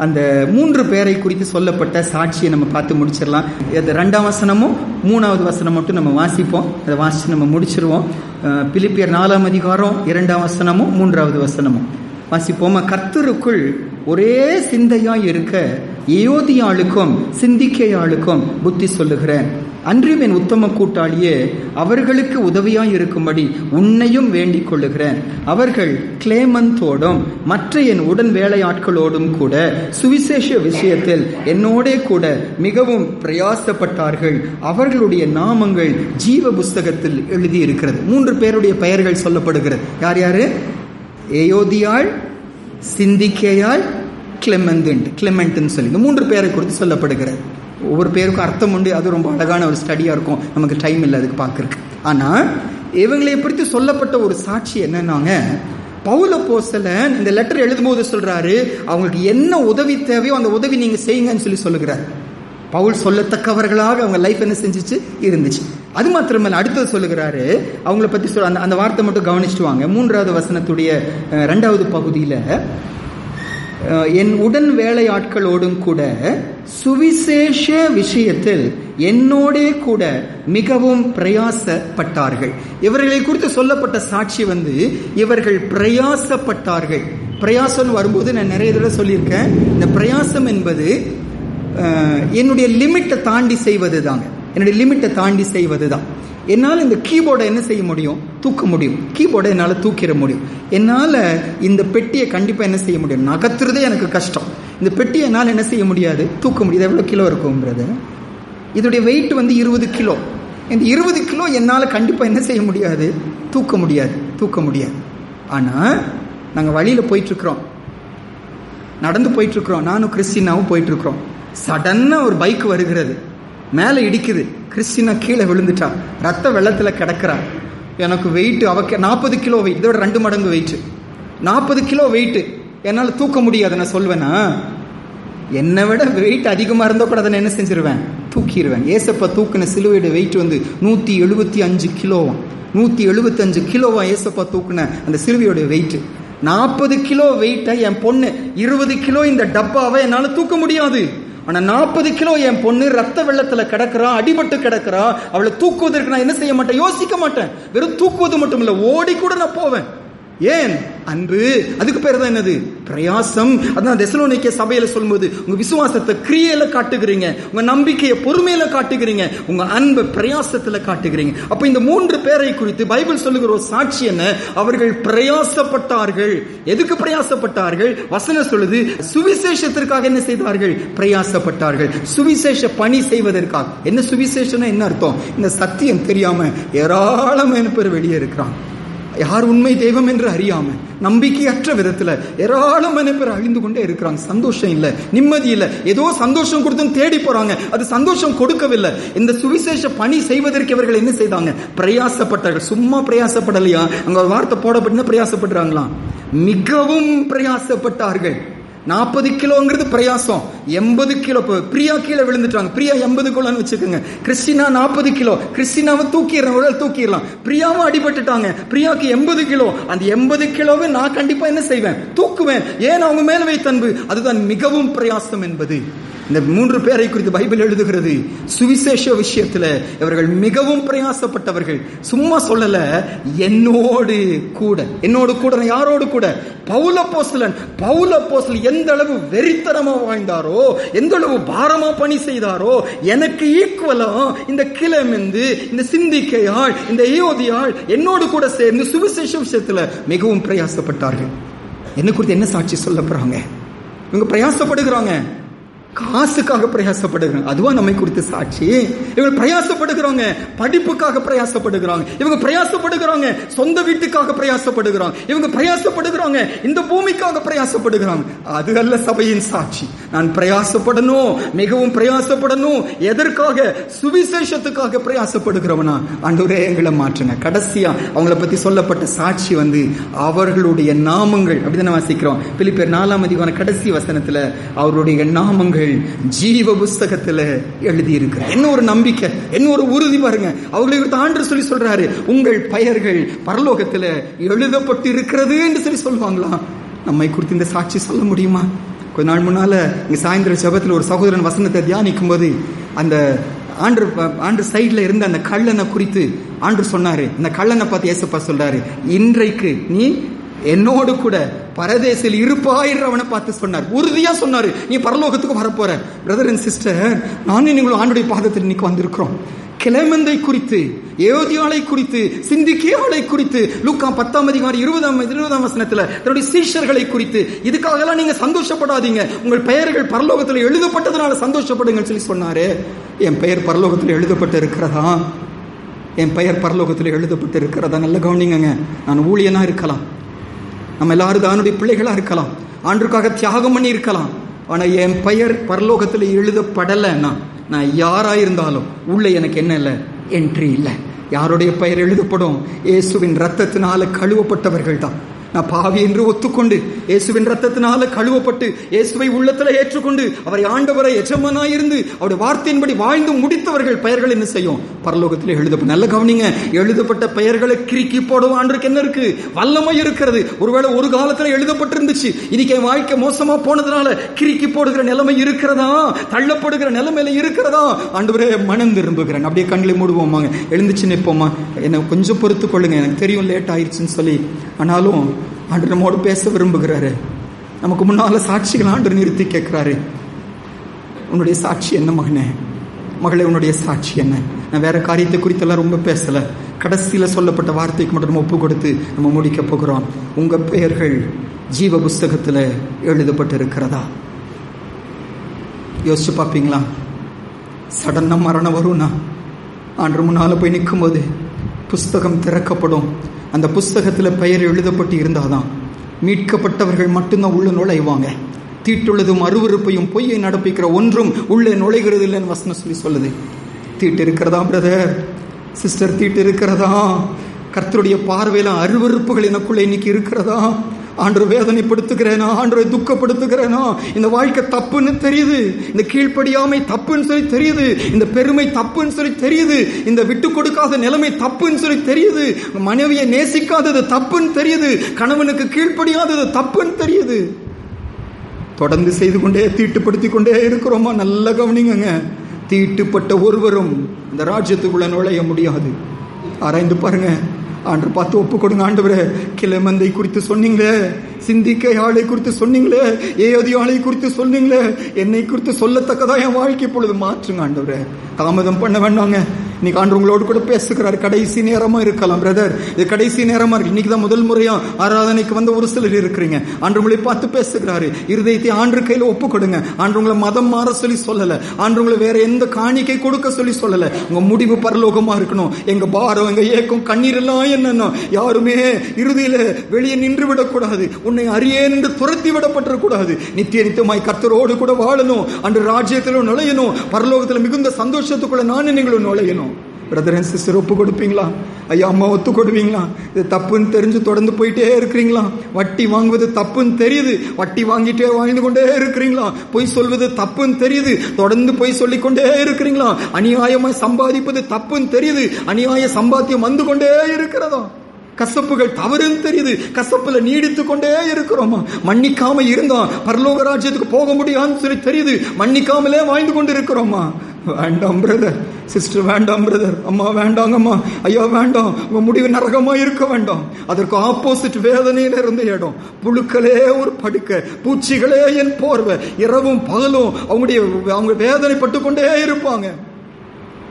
அந்த 3 பேரை குறித்து சொல்லப்பட்ட சாட்சியை நம்ம பார்த்து முடிச்சிடலாம். 2ஆம் வசனமும் 3வது வசனம் மட்டும் நம்ம வாசிப்போம். அதை வாசிச்சு நம்ம முடிச்சிருவோம். பிலிப்பியர் 4ஆம் அதிகாரம் 2ஆம் வசனமும் 3வது வசனமும் வாசிப்போமா. கர்த்தருக்குள் ஒரே சிந்தையாய் இருக்க ஏயோதியாளுக்கும் சிந்திக்கையாளுக்கும் புத்தி சொல்லுகிறேன். அன்றும் என் உத்தம கூட்டாளியே, அவர்களுக்கு உதவியாய் இருக்கும்படி உன்னையும் வேண்டிக் கொள்ளுகிறேன். அவர்கள் கிளேமந்தோடும் மற்ற என் உடன் வேலையாட்களோடும் கூட சுவிசேஷ விஷயத்தில் என்னோடே கூட மிகவும் பிரயாசப்பட்டார்கள். அவர்களுடைய நாமங்கள் ஜீவ புஸ்தகத்தில் எழுதியிருக்கிறது. 3 பேருடைய பெயர்கள் சொல்லப்படுகிறது. யார் யாரு? ஏயோதியாள், சிந்திக்கையாள், கிளெமெண்ட் சொல்லி இந்த 3 பேரை குறித்து சொல்லப்படுகிறது. ஒவ்வொரு பேருக்கும் அர்த்தம் உண்டு. அது ரொம்ப அழகான ஒரு ஸ்டடியா இருக்கும். நமக்கு டைம் இல்லை அதுக்கு பார்க்கறதுக்கு. ஆனா இவங்களை குறித்து சொல்லப்பட்ட ஒரு சாட்சி என்னன்னாங்க, பவுல் அப்போஸ்தலன் இந்த லெட்டர் எழுதும் போது சொல்றாரு, அவங்களுக்கு என்ன உதவி தேவையோ அந்த உதவி நீங்க செய்யுங்கன்னு சொல்லுகிறார். பவுல் சொல்லத்தக்கவர்களாக அவங்க லைஃப் என்ன செஞ்சிச்சு இருந்துச்சு. அது மாத்திரமல்ல, அடுத்தது சொல்லுகிறாரு, அவங்கள பத்தி சொல்ல அந்த வார்த்தை மட்டும் கவனிச்சுட்டு வாங்க. 3வது வசனத்துடைய 2வது பகுதியில, என் உடன் வேலையாட்களோடும் கூட சுவிசேஷ விஷயத்தில் என்னோடே கூட மிகவும் பிரயாசப்பட்டார்கள். இவர்களை குறித்து சொல்லப்பட்ட சாட்சி இவர்கள் பிரயாசப்பட்டார்கள். பிரயாசம் வரும்போது நான் நிறைய தடவை சொல்லியிருக்கேன். இந்த பிரயாசம் என்பது என்னுடைய லிமிட்டை தாண்டி செய்வது தாங்க. என்னுடைய லிமிட்டை தாண்டி செய்வது தான். என்னால் இந்த கீபோர்டை என்ன செய்ய முடியும்? தூக்க முடியும். கீபோர்டை என்னால் தூக்கிட முடியும். என்னால் இந்த பெட்டியை கண்டிப்பாக என்ன செய்ய முடியும்? நகர்த்துறதே எனக்கு கஷ்டம். இந்த பெட்டியை என்னால் என்ன செய்ய முடியாது? தூக்க முடியாது. எவ்வளோ கிலோ இருக்கும்ன்றது, இதோடைய வெயிட் 20 கிலோ. இந்த 20 கிலோ என்னால் கண்டிப்பாக என்ன செய்ய முடியாது? தூக்க முடியாது. ஆனால் நாங்கள் வழியில் போயிட்டுருக்குறோம், நடந்து போயிட்டுருக்குறோம், நானும் கிறிஸ்டினாவும் போயிட்டுருக்குறோம். சடனாக ஒரு பைக் வருகிறது, மேலே இடிக்குது. கிறிஸ்டினா கீழே விழுந்துட்டா, ரத்த வெள்ளத்தில் கிடக்கிறா. எனக்கு வெயிட் அவக்கு 40 கிலோ வெயிட், இதோட 2 மடங்கு வெயிட். 40 கிலோ வெயிட் என்னால் தூக்க முடியாது. நான் சொல்வேனா, என்னை விட வெயிட் அதிகமாக இருந்தால் கூட அதை என்ன செஞ்சிருவேன்? தூக்கிடுவேன். ஏசப்பா தூக்கின சிலுவையோட வெயிட் 175 கிலோவாம். 175 கிலோவா ஏசப்பா தூக்குன அந்த சிலுவையோட வெயிட். 40 கிலோ வெயிட்டை என் பொண்ணு 20 கிலோ இந்த டப்பாவை என்னால் தூக்க முடியாது. ஆனா 40 கிலோ என் பொண்ணு ரத்த வெள்ளத்துல கிடக்குறா, அடிபட்டு கிடக்குறா. அவளை தூக்குவதற்கு நான் என்ன செய்ய மாட்டேன்? யோசிக்க மாட்டேன். வெறும் தூக்குவது மட்டும் இல்ல, ஓடி கூட நான் போவேன். ஏன்? அன்பு. அதுக்கு பேர் தான் என்னது? பிரயாசம். அதான் தெசலோனிக்கே சபையில சொல்லும்போது, உங்க விசுவாசத்தை கிரியையில காட்டுகிறீங்க, உங்க நம்பிக்கையை பொறுமையில காட்டுகிறீங்க, உங்க அன்பை பிரயாசத்துல காட்டுகிறீங்க. அப்ப இந்த 3 பேரை குறித்து பைபிள் சொல்லுகிற ஒரு சாட்சி என்ன? அவர்கள் பிரயாசப்பட்டார்கள். எதுக்கு பிரயாசப்பட்டார்கள்? வசனம் சொல்லுது, சுவிசேஷத்திற்காக என்ன செய்தார்கள்? பிரயாசப்பட்டார்கள். சுவிசேஷ பணி செய்வதற்காக. என்ன சுவிசேஷம்? என்ன அர்த்தம்? இந்த சத்தியம் தெரியாம ஏராளமான பேர் வெளியே இருக்கிறான். யார் உண்மை தெய்வம் என்று அறியாம நம்பிக்கையற்ற விதத்துல ஏராளமான பேர் அழிந்து கொண்டே இருக்கிறாங்க. சந்தோஷம் இல்ல, நிம்மதி இல்ல. ஏதோ சந்தோஷம் கொடுத்து தேடி போறாங்க, அது சந்தோஷம் கொடுக்கவில்லை. இந்த சுவிசேஷ பணி செய்வதற்கு இவர்கள் என்ன செய்தாங்க? பிரயாசப்பட்டார்கள். சும்மா பிரயாசப்படலையா? அங்க வார்த்தை போடப்பட்டு பிரயாசப்படுறாங்களா? மிகவும் பிரயாசப்பட்டார்கள். 40 கிலோங்கிறது பிரயாசம். 80 கிலோ. பிரியா கீழே விழுந்துட்டாங்க. பிரியா 80 கிலோன்னு வச்சுக்கோங்க. Christina 40 kilo. கிறிஸ்டினாவை தூக்கிடலாம். பிரியாவும் அடிபட்டுட்டாங்க. பிரியாவுக்கு 80 கிலோ. அந்த 80 கிலோவை நான் கண்டிப்பா என்ன செய்வேன்? தூக்குவேன். ஏன்? அவங்க மேல வைத்த அன்பு. அதுதான் மிகவும் பிரயாசம் என்பது. இந்த 3 பேரை குறித்து பைபிள் எழுதுகிறது. சுவிசேஷ விஷயத்துல இவர்கள் மிகவும் பிரயாசப்பட்டவர்கள். சும்மா சொல்லல, என்னோடு கூட. யாரோடு கூட? பவுல் அப்போஸ்தலன் எந்த அளவு வெறித்தனமா வாழ்ந்தாரோ, எந்த அளவு பாரமா பணி செய்தாரோ, எனக்கு ஈக்குவலா இந்த கிளமெந்து, இந்த சிந்திக்கையாள், இந்த ஏயோதியாள் என்னோடு கூட சேர்ந்து சுவிசேஷ விஷயத்துல மிகவும் பிரயாசப்பட்டார்கள். என்ன குறித்து என்ன சாட்சி சொல்ல போறாங்க? இவங்க பிரயாசப்படுகிறாங்க, காசுக்காக பிரயாசப்படுகிறாங்க. அதுவா நம்மை குறித்து சாட்சி. இவங்க பிரயாசப்படுகிறாங்க, படிப்புக்காக பிரயாசப்படுகிறாங்க. இவங்க பிரயாசப்படுகிறாங்க, சொந்த வீட்டுக்காக பிரயாசப்படுகிறாங்க. இவங்க பிரயாசப்படுகிறாங்க, இந்த பூமிக்காக பிரயாசப்படுகிறாங்க. அது அல்ல சபையின் சாட்சி. நான் பிரயாசப்படணும், மிகவும் பிரயாசப்படணும். எதற்காக? சுவிசேஷத்துக்காக பிரயாசப்படுகிறவனா? ஆண்டவரே எங்களை மாற்றுங்க. கடைசியா அவங்கள பத்தி சொல்லப்பட்ட சாட்சி அவர்களுடைய நாமங்கள். அப்படிதான் வாசிக்கிறோம். பிலிப்பியர் 4ஆம் அதிகாரம் கடைசி வசனத்துல அவருடைய நாமங்கள் பெயர்கள் ஜீவ புஸ்தகத்துல எழுதி இருக்கிற. என்ன ஒரு நம்பிக்கை, என்ன ஒரு உறுதி பாருங்க. அவர்களை ஆண்டு சொல்லி சொல்றாரு, உங்கள் பெயர்கள் பரலோகத்துல எழுதப்பட்டு இருக்கிறது என்று சொல்லி சொல்லுவாங்களா? நம்மை குறித்து இந்த சாட்சி சொல்ல முடியுமா? கொஞ்ச நாள் முன்னால இங்க சாயந்தர ஜெபத்தில் ஒரு சகோதரன் வசனத்தை தியானிக்கும் போது அந்த ஆண்டு சைட்ல இருந்த அந்த கள்ளனை குறித்து ஆண்டு சொன்னாரு. அந்த கள்ளனை பார்த்து இயேசுப்பா சொல்றாரு, இன்றைக்கு நீ என்னோடு கூட பரதேசில் இருப்பாயிரு அவனை பார்த்து சொன்னார். உறுதியா சொன்னாரு, நீ பரலோகத்துக்கு வரப்போற. பிரதர் அண்ட் சிஸ்டர், நானும் நீங்களும் ஆண்டுடைய பாதத்தில் இன்னைக்கு வந்திருக்கிறோம். கிளேமந்தை குறித்து, ஏயோதியாளை குறித்து, சிந்திக்கியாளை குறித்து லூக்கா 10:20 வசனத்துல தன்னுடைய சீஷர்களை குறித்து, இதுக்காக எல்லாம் நீங்க சந்தோஷப்படாதீங்க, உங்கள் பெயர்கள் பரலோகத்தில் எழுதப்பட்டதுனால சந்தோஷப்படுங்க சொல்லி சொன்னாரு. என் பெயர் பரலோகத்தில் எழுதப்பட்டு இருக்கிறதா? என் பெயர் பரலோகத்தில் எழுதப்பட்டு இருக்கிறதா? நல்ல கவனிங்க. நான் ஊழியனா இருக்கலாம், நம்ம எல்லாரும் தானுடைய பிள்ளைகளா இருக்கலாம், ஆண்டுக்காக தியாகம் பண்ணி இருக்கலாம். ஆனா என் பெயர் பரலோகத்தில் எழுதப்படலைன்னா நான் யாராயிருந்தாலும் உள்ள எனக்கு என்ன இல்லை, என்ட்ரி இல்லை. யாருடைய பெயர் எழுதப்படும்? இயேசுவின் ரத்தத்தினால கழுவப்பட்டவர்கள் தான். நான் பாவி என்று ஒத்துக்கொண்டு இயேசுவின் ரத்தத்தினால கழுவப்பட்டு இயேசுவை உள்ளத்துல ஏற்றுக்கொண்டு அவரை ஆண்டவரை எஜமானாயிருந்து அவருடைய வார்த்தையின்படி வாழ்ந்து முடித்தவர்கள் பெயர்கள் என்ன செய்யும்? பரலோகத்தில் எழுதப்படும். நல்ல கவனிங்க, எழுதப்பட்ட பெயர்களை கிறுக்கி போடும் ஆண்டுக்கு என்ன இருக்கு? வல்லமை இருக்கிறது. ஒருவேளை ஒரு காலத்துல எழுதப்பட்டிருந்துச்சு, இன்னைக்கு என் வாழ்க்கை மோசமா போனதுனால கிறுக்கி போடுகிற நிலைமை இருக்கிறதா? தள்ளப்படுகிற நிலைமையில இருக்கிறதா? ஆண்டவரே மனம் திரும்புகிறேன். அப்படியே கண்களை மூடுவோமாங்க, எழுந்துச்சு நிற்போமா. என்ன கொஞ்சம் பொறுத்து கொள்ளுங்க, எனக்கு தெரியும் லேட் ஆயிடுச்சுன்னு சொல்லி. ஆனாலும் ஆண்டவர் நம்மோடு பேச விரும்புகிறாரு. நமக்கு முன்னால சாட்சிகள் ஆண்டவர் நிறுத்தி கேட்கிறாரு, உன்னுடைய சாட்சி என்ன மகனே, மகளே, உன்னுடைய சாட்சி என்ன? நான் வேற காரியத்தை குறித்தெல்லாம் ரொம்ப பேசல, கடைசியில சொல்லப்பட்ட வார்த்தைக்கு மட்டும் நம்ம ஒப்பு கொடுத்து நம்ம முடிக்க போகிறோம். உங்க பெயர்கள் ஜீவ புஸ்தகத்துல எழுதப்பட்டு இருக்கிறதா? யோசிச்சு பார்ப்பீங்களா? சடனா மரணம் வரும்னா ஆண்டவர் முன்னால போய் நிற்கும் போது புஸ்தகம் திறக்கப்படும். அந்த புஸ்தகத்தில் பெயர் எழுதப்பட்டு இருந்தாதான் மீட்கப்பட்டவர்கள் மட்டும்தான் உள்ள நுழைவாங்க. தீட்டுள்ளதும் அருவருப்பையும் பொய்யை நடப்பிக்கிற ஒன்றும் உள்ளே நுழைகிறது இல்லைன்னு வசனம் சொல்லி சொல்லுது. தீட்டு இருக்கிறதா பிரதர், சிஸ்டர்? தீட்டு இருக்கிறதா? கர்த்தருடைய பார்வையில அருவருப்புகள் எனக்குள்ள இன்னைக்கு இருக்கிறதா? ஆண்டவர் வேதனைப்படுத்துகிறேனா? ஆண்டவரை துக்கப்படுத்துகிறேனா? இந்த வாழ்க்கை தப்புன்னு தெரியுது, இந்த கீழ்ப்படியாமை தப்புன்னு சொல்லி தெரியுது, இந்த பெருமை தப்புன்னு சொல்லி தெரியுது, இந்த விட்டு கொடுக்காத நிலைமை தப்புன்னு சொல்லி தெரியுது, மனைவியை நேசிக்காதது தப்புன்னு தெரியுது, கணவனுக்கு கீழ்ப்படியாதது தப்புன்னு தெரியுது. தொடர்ந்து செய்து கொண்டே தீட்டுப்படுத்தி கொண்டே இருக்கிறோமா? நல்ல கவனிங்க. தீட்டுப்பட்ட ஒருவரும் இந்த ராஜ்யத்துக்குள்ள நுழைய முடியாது. ஆராய்ந்து பாருங்க. ஆண்டவர் பார்த்து ஒப்பு கொடுங்க. ஆண்டவரே, கிளமந்தை குறித்து சொன்னீங்களே, சிந்திக்கை ஆளை குறித்து சொன்னீங்களே, ஏயோதி ஆளை குறித்து சொன்னீங்களே, என்னை குறித்து சொல்லத்தக்கதா என் வாழ்க்கை இப்பொழுது மாற்றுங்க ஆண்டவரே. தாமதம் பண்ண வேண்டாங்க. இன்னைக்கு ஆண்டு உங்களோடு கூட பேசுகிறார். கடைசி நேரமா இருக்கலாம் பிரதர், இது கடைசி நேரமா இருக்கு. இன்னைக்கு தான் முதல் முறையா ஆராதனைக்கு வந்த ஒரு சிலர் இருக்கிறீங்க. ஆண்டு உங்களை பார்த்து பேசுகிறாரு. இருதயத்தை ஆண்டு கையில ஒப்பு கொடுங்க. ஆண்டு உங்களை மதம் மாற சொல்லி சொல்லல, ஆண்டு உங்களை வேற எந்த காணிக்கை கொடுக்க சொல்லி சொல்லல. உங்க முடிவு பரலோகமா இருக்கணும். எங்க பாரம், எங்க ஏக்கம், கண்ணீர் எல்லாம் என்னன்னா யாருமே இறுதியில வெளியே நின்று விடக்கூடாது, உன்னை அறியேன் என்று துரத்தி விடப்படக்கூடாது. நித்திய நித்தியமாய் கர்த்தரோடு கூட வாழணும். அன்று ராஜ்யத்தில் நுழையணும். பரலோகத்தில் மிகுந்த சந்தோஷத்துக்குள்ள நானும் நீங்களும் நுழையணும். பிரதர் அண்ட் சிஸ்டர், ஒப்பு கொடுப்பீங்களா? ஐயா அம்மா ஒத்து கொடுப்பீங்களா? இது தப்புன்னு தெரிஞ்சு தொடர்ந்து போயிட்டே இருக்கிறீங்களா? வட்டி வாங்குவது தப்புன்னு தெரியுது, வட்டி வாங்கிட்டே வாழ்ந்து கொண்டே இருக்கிறீங்களா? பொய் சொல்வது தப்புன்னு தெரியுது, தொடர்ந்து பொய் சொல்லிக் கொண்டே இருக்கிறீங்களா? அநியாயமாய் சம்பாதிப்பது தப்புன்னு தெரியுது, அநியாய சம்பாத்தியம் வந்து கொண்டே இருக்கிறதா? கசப்புகள் தவறுன்னு தெரியுது, கசப்புல நீடித்து கொண்டே இருக்கிறோமா? மன்னிக்காம இருந்தா பரலோக ராஜ்யத்துக்கு போக முடியாதுன்னு சொல்லி தெரியுது, மன்னிக்காமலே வாழ்ந்து கொண்டு இருக்கிறோமா? வேண்டாம் பிரதர், சிஸ்டர் வேண்டாம் பிரதர், அம்மா வேண்டாங்கம்மா, ஐயா வேண்டாம். உங்க முடிவு நரகமா இருக்க வேண்டாம். அதற்கு ஆப்போசிட் வேதனையில இருந்த இடம். புழுக்களே ஒரு படுக்கை, பூச்சிகளே என் போர்வை, இரவும் பகலும் அவங்க வேதனைப்பட்டு கொண்டே இருப்பாங்க.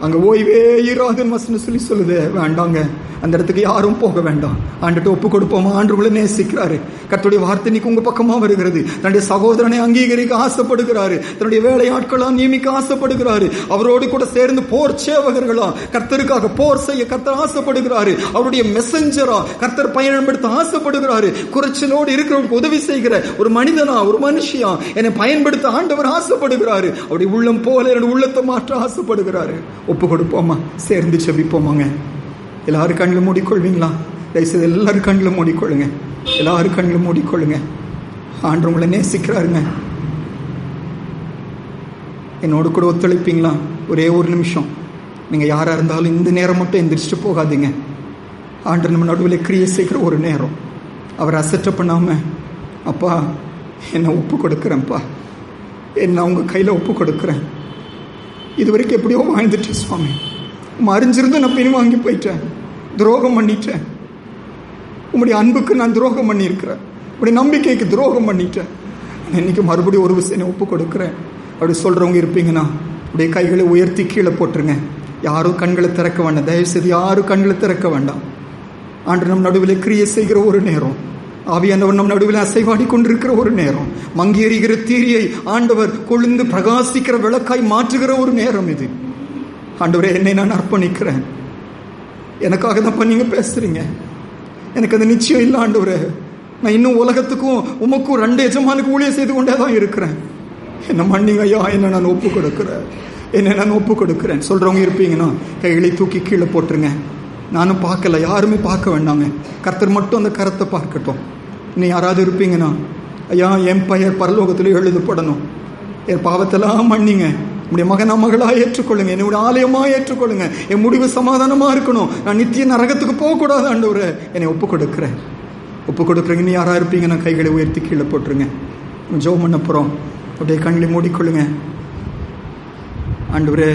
அங்க ஓய்வே இராதுன்னு வசனம் சொல்லி சொல்லுது. வேண்டாங்க, அந்த இடத்துக்கு யாரும் போக வேண்டாம். ஆண்டுட்டு ஒப்பு கொடுப்போமா? ஆண்டு உங்களை நேசிக்கிறாரு. கர்த்தருடைய வார்த்தை இன்னைக்கு உங்க பக்கமா வருகிறது. தன்னுடைய சகோதரனை அங்கீகரிக்க ஆசைப்படுகிறாரு. தன்னுடைய வேலையாட்களா நியமிக்க ஆசைப்படுகிறாரு. அவரோடு கூட சேர்ந்து போர் சேவகர்களா கர்த்தருக்காக போர் செய்ய கர்த்தர் ஆசைப்படுகிறாரு. அவருடைய மெசஞ்சரா கர்த்தர் பயன்படுத்த ஆசைப்படுகிறாரு. குறைச்சலோடு இருக்கிறவருக்கு உதவி செய்கிற ஒரு மனிதனா, ஒரு மனுஷியா என்னை பயன்படுத்த ஆண்டவர் ஆசைப்படுகிறாரு. அவருடைய உள்ளம் போல என்னுடைய உள்ளத்தை மாற்ற ஆசைப்படுகிறாரு. ஒப்பு கொடுப்போமா? சேர்ந்து செபிப்போமாங்க. எல்லாரும் கண்ணில் மூடிக்கொள்வீங்களா? தயவுசெய்து எல்லாரும் கண்ணில் மூடிக்கொள்ளுங்க. எல்லாரும் கண்ணில் மூடிக்கொள்ளுங்க. ஆண்டவர் உங்களை நேசிக்கிறாருங்க. என்னோடு கூட ஒத்துழைப்பீங்களா? ஒரே ஒரு நிமிஷம். நீங்கள் யாராக இருந்தாலும் இந்த நேரம் மட்டும் எந்திரிச்சிட்டு போகாதீங்க. ஆண்டவர் நம்ம நடுவில் கிரியை செய்கிற ஒரு நேரம். அவர் அசட்டை பண்ணாமல், அப்பா என்னை ஒப்பு கொடுக்குறேன்ப்பா, என்ன உங்கள் கையில் ஒப்பு கொடுக்குறேன். இது வரைக்கும் எப்படியோ வாழ்ந்துட்டு சுவாமி, மறைஞ்சிருந்து நான் பின் வாங்கி போயிட்டேன், துரோகம் பண்ணிட்டேன், உங்களுடைய அன்புக்கு நான் துரோகம் பண்ணியிருக்கிறேன், உங்களுடைய நம்பிக்கைக்கு துரோகம் பண்ணிட்டேன். இன்னைக்கு மறுபடியும் ஒரு விஷயம் ஒப்பு கொடுக்குறேன் அப்படி சொல்கிறவங்க இருப்பீங்கன்னா அப்படியே கைகளை உயர்த்தி கீழே போட்டுருங்க. யாரும் கண்களை திறக்க வேண்டாம், தயவுசெய்து யாரும் கண்களை திறக்க வேண்டாம். ஆண்டவர் நம் நடுவில் கிரியை செய்கிற ஒரு நேரம், ஆவியானவர் நம் நடுவில் அசைவாடி கொண்டிருக்கிற ஒரு நேரம், மங்கி எறிகிற தீரியை ஆண்டவர் கொழுந்து பிரகாசிக்கிற விளக்காய் மாற்றுகிற ஒரு நேரம் இது. ஆண்டவரே, என்னை நான் அர்ப்பணிக்கிறேன். எனக்காக தான் நீங்க பேசுறீங்க, எனக்கு அந்த நிச்சயம் இல்லை ஆண்டவரே. நான் இன்னும் உலகத்துக்கும் உமக்கும் 2 எஜமானுக்கு ஊழியம் செய்து கொண்டே தான் இருக்கிறேன். என்ன மன்னிங்க ஐயா, என்ன நான் ஒப்பு கொடுக்குறேன், என்ன நான் ஒப்பு கொடுக்குறேன் சொல்றவங்க இருப்பீங்கன்னா கைகளை தூக்கி கீழே போட்டுருங்க. நானும் பார்க்கல, யாருமே பார்க்க வேண்டாங்க, கர்த்தர் மட்டும் அந்த கரத்தை பார்க்கட்டும். இன்னும் யாராவது இருப்பீங்கன்னா, ஐயா என் பெயர் பரலோகத்தில் எழுதப்படணும், என் பாவத்தெல்லாம் மன்னிங்க, என்னுடைய மகனா மகளா ஏற்றுக்கொள்ளுங்க, என்னுடைய ஆலயமா ஏற்றுக்கொள்ளுங்க, என் முடிவு சமாதானமா இருக்கணும், நான் நித்திய நரகத்துக்கு போகக்கூடாது ஆண்டவரே, என்னை ஒப்பு கொடுக்குறேன். ஒப்பு கொடுக்குறீங்க. நீ யாரா இருப்பீங்கன்னா கைகளை உயர்த்தி கீழே போட்டுருங்க. ஜெபம் பண்ண போறோம். அப்படியே கண்களை மூடிக்கொள்ளுங்க. ஆண்டவரே,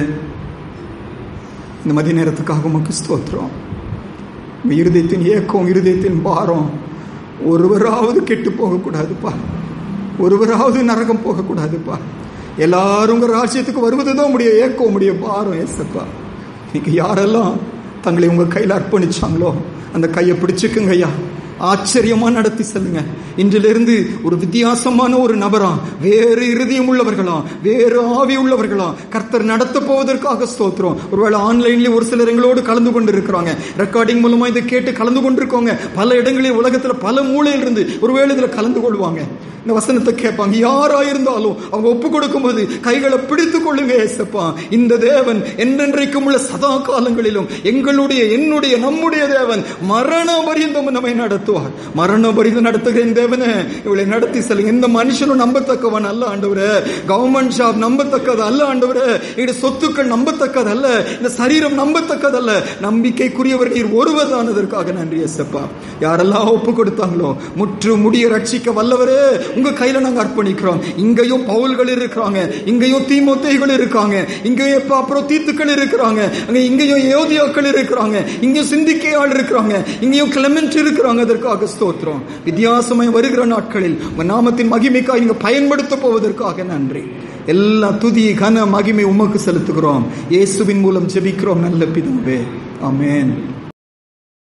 இந்த மதிய நேரத்துக்காக உமக்கு ஸ்தோத்திரம். இருதயத்தின் ஏக்கம், இருதயத்தின் பாரம், ஒருவராவது கெட்டு போகக்கூடாதுப்பா, ஒருவராவது நரகம் போகக்கூடாதுப்பா. எல்லாரும் உங்க ராஜ்யத்துக்கு வருவதுதான் உடைய ஏக்கம், உடைய பாரம். ஏசப்பா, இன்னைக்கு யாரெல்லாம் தங்களை உங்க கையில் அர்ப்பணிச்சாங்களோ அந்த கையை பிடிச்சுக்குங்க ஐயா, ஆச்சரியமா நடத்தி செல்லுங்க. இன்றிலிருந்து ஒரு வித்தியாசமான ஒரு நபரா, வேறு இருதயம் உள்ளவர்களா, வேறு ஆவி உள்ளவர்களா கர்த்தர் நடத்த போவதற்காக ஸ்தோத்திரம். ஒருவேளை ஆன்லைன்ல ஒரு சிலர் எங்களோடு கலந்து கொண்டு இருக்கிறாங்க, ரெக்கார்டிங் மூலமா இதை கேட்டு கலந்து கொண்டிருக்கோங்க. பல இடங்களில் உலகத்துல பல மூலையில் இருந்து ஒருவேளை இதுல கலந்து கொள்வாங்க, இந்த வசனத்தை கேட்பாங்க. யாரா இருந்தாலும் அவங்க ஒப்பு கொடுக்கும் போது கைகளை பிடித்துக் கொள்ளுங்க. ஏசப்பா, இந்த தேவன் என்றென்றைக்கும் உள்ள சதா காலங்களிலும் எங்களுடைய, என்னுடைய, நம்முடைய தேவன் மரண பரியந்தம் நம்மை நடத்துவார். மரண பரியந்தம் நடத்துகிற தேவனே, இவளை நடத்தி செல்லுங்க. இந்த மனுஷனும் நம்பத்தக்கவன் அல்ல ஆண்டவரே, கவர்மெண்ட் ஜாப் நம்பத்தக்கது அல்ல ஆண்டவரே, இந்த சொத்துக்கள் நம்பத்தக்கது அல்ல, இந்த சரீரம் நம்பத்தக்கது அல்ல, நம்பிக்கைக்குரியவர் நீர் ஒருவர் தானதற்காக நன்றி ஏசப்பா. யாரெல்லாம் ஒப்பு கொடுத்தாங்களோ முற்று முடிய ரட்சிக்க வல்லவரே, உங்க கையில நாங்க அர்ப்பணிக்கிறோம். இங்கேயும் பவுல்கள் இருக்கிறாங்க, இங்கேயும் தீமோத்தேயுகள் இருக்காங்க, இங்கேயும் அப்புறம் தீத்துக்கள் இருக்கிறாங்க, இங்கேயும் யோதியாக்கள் இருக்கிறாங்க, இங்கேயும் சிந்திக்கையாள் இருக்கிறாங்க, இங்கேயும் கிளமெண்ட் இருக்கிறாங்க. அதற்காக ஸ்தோத்திரம். வித்தியாசமாய் வருகிற நாட்களில் உங்க நாமத்தின் மகிமைக்காக நீங்க பயன்படுத்த போவதற்காக நன்றி. எல்லா துதி கன மகிமை உமக்கு செலுத்துகிறோம். இயேசுவின் மூலம் ஜெபிக்கிறோம் நல்ல பிதாவே, ஆமென்.